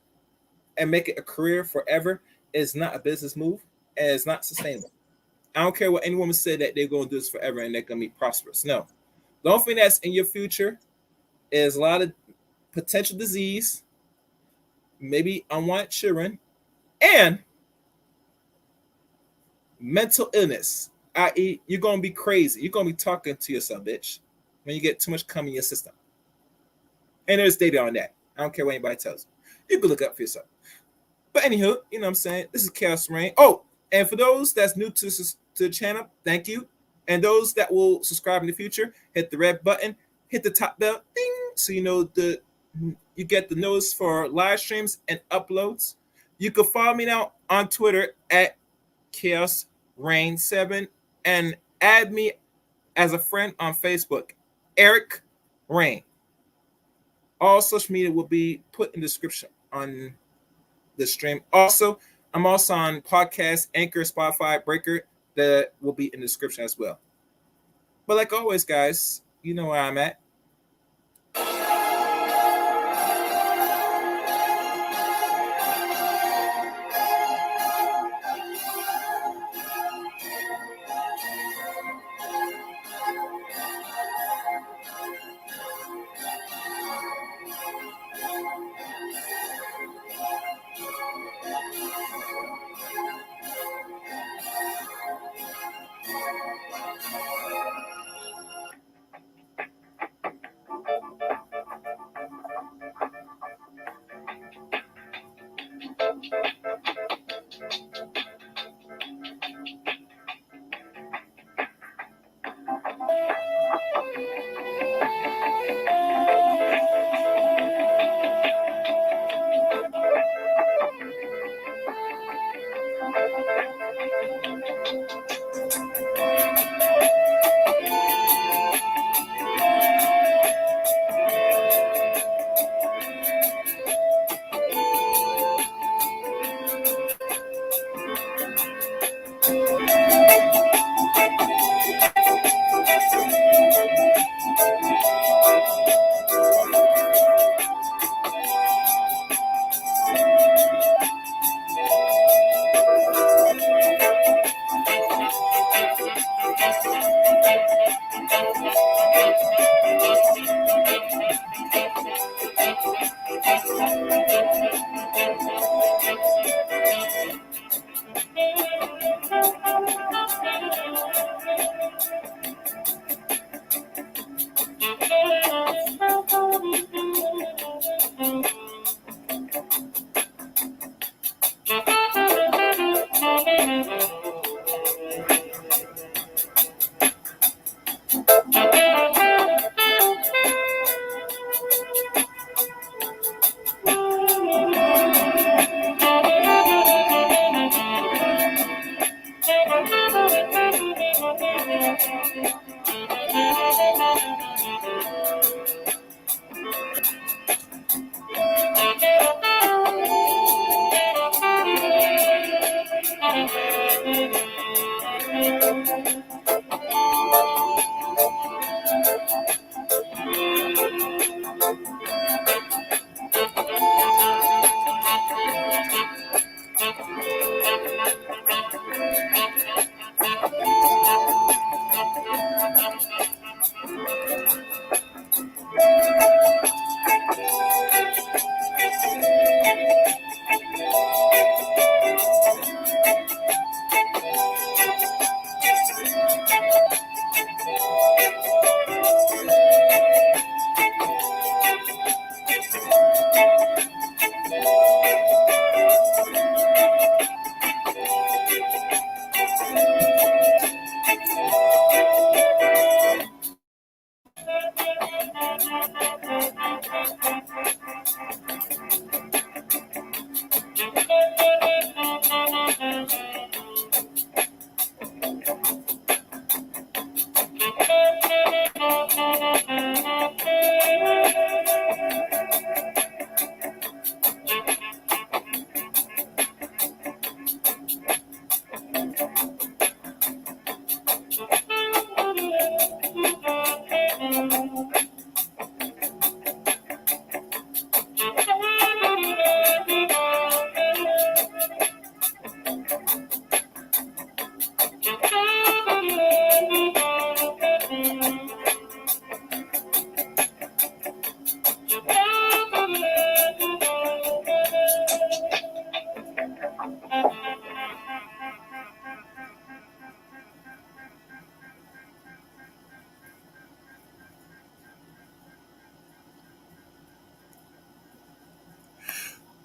and make it a career forever is not a business move, and it's not sustainable. I don't care what any woman said that they're going to do this forever and they're going to be prosperous. No. The only thing that's in your future is a lot of potential disease, maybe unwanted children, and mental illness, i.e., you're gonna be crazy. You're gonna be talking to yourself, bitch, when you get too much cum in your system. And there's data on that. I don't care what anybody tells you. You can look up for yourself. But anywho, you know what I'm saying? This is Chaos Rain. Oh, and for those that's new to the channel, thank you. And those that will subscribe in the future, hit the red button, hit the top bell, ding, so you know you get the notice for live streams and uploads. You can follow me now on Twitter at Chaos Rain 7 and add me as a friend on Facebook, Eric Rain. All social media will be put in the description on the stream. Also, I'm also on podcast, Anchor, Spotify, Breaker. That will be in the description as well. But like always, guys, you know where I'm at.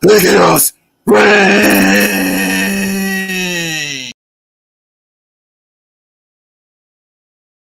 Look at us, friends.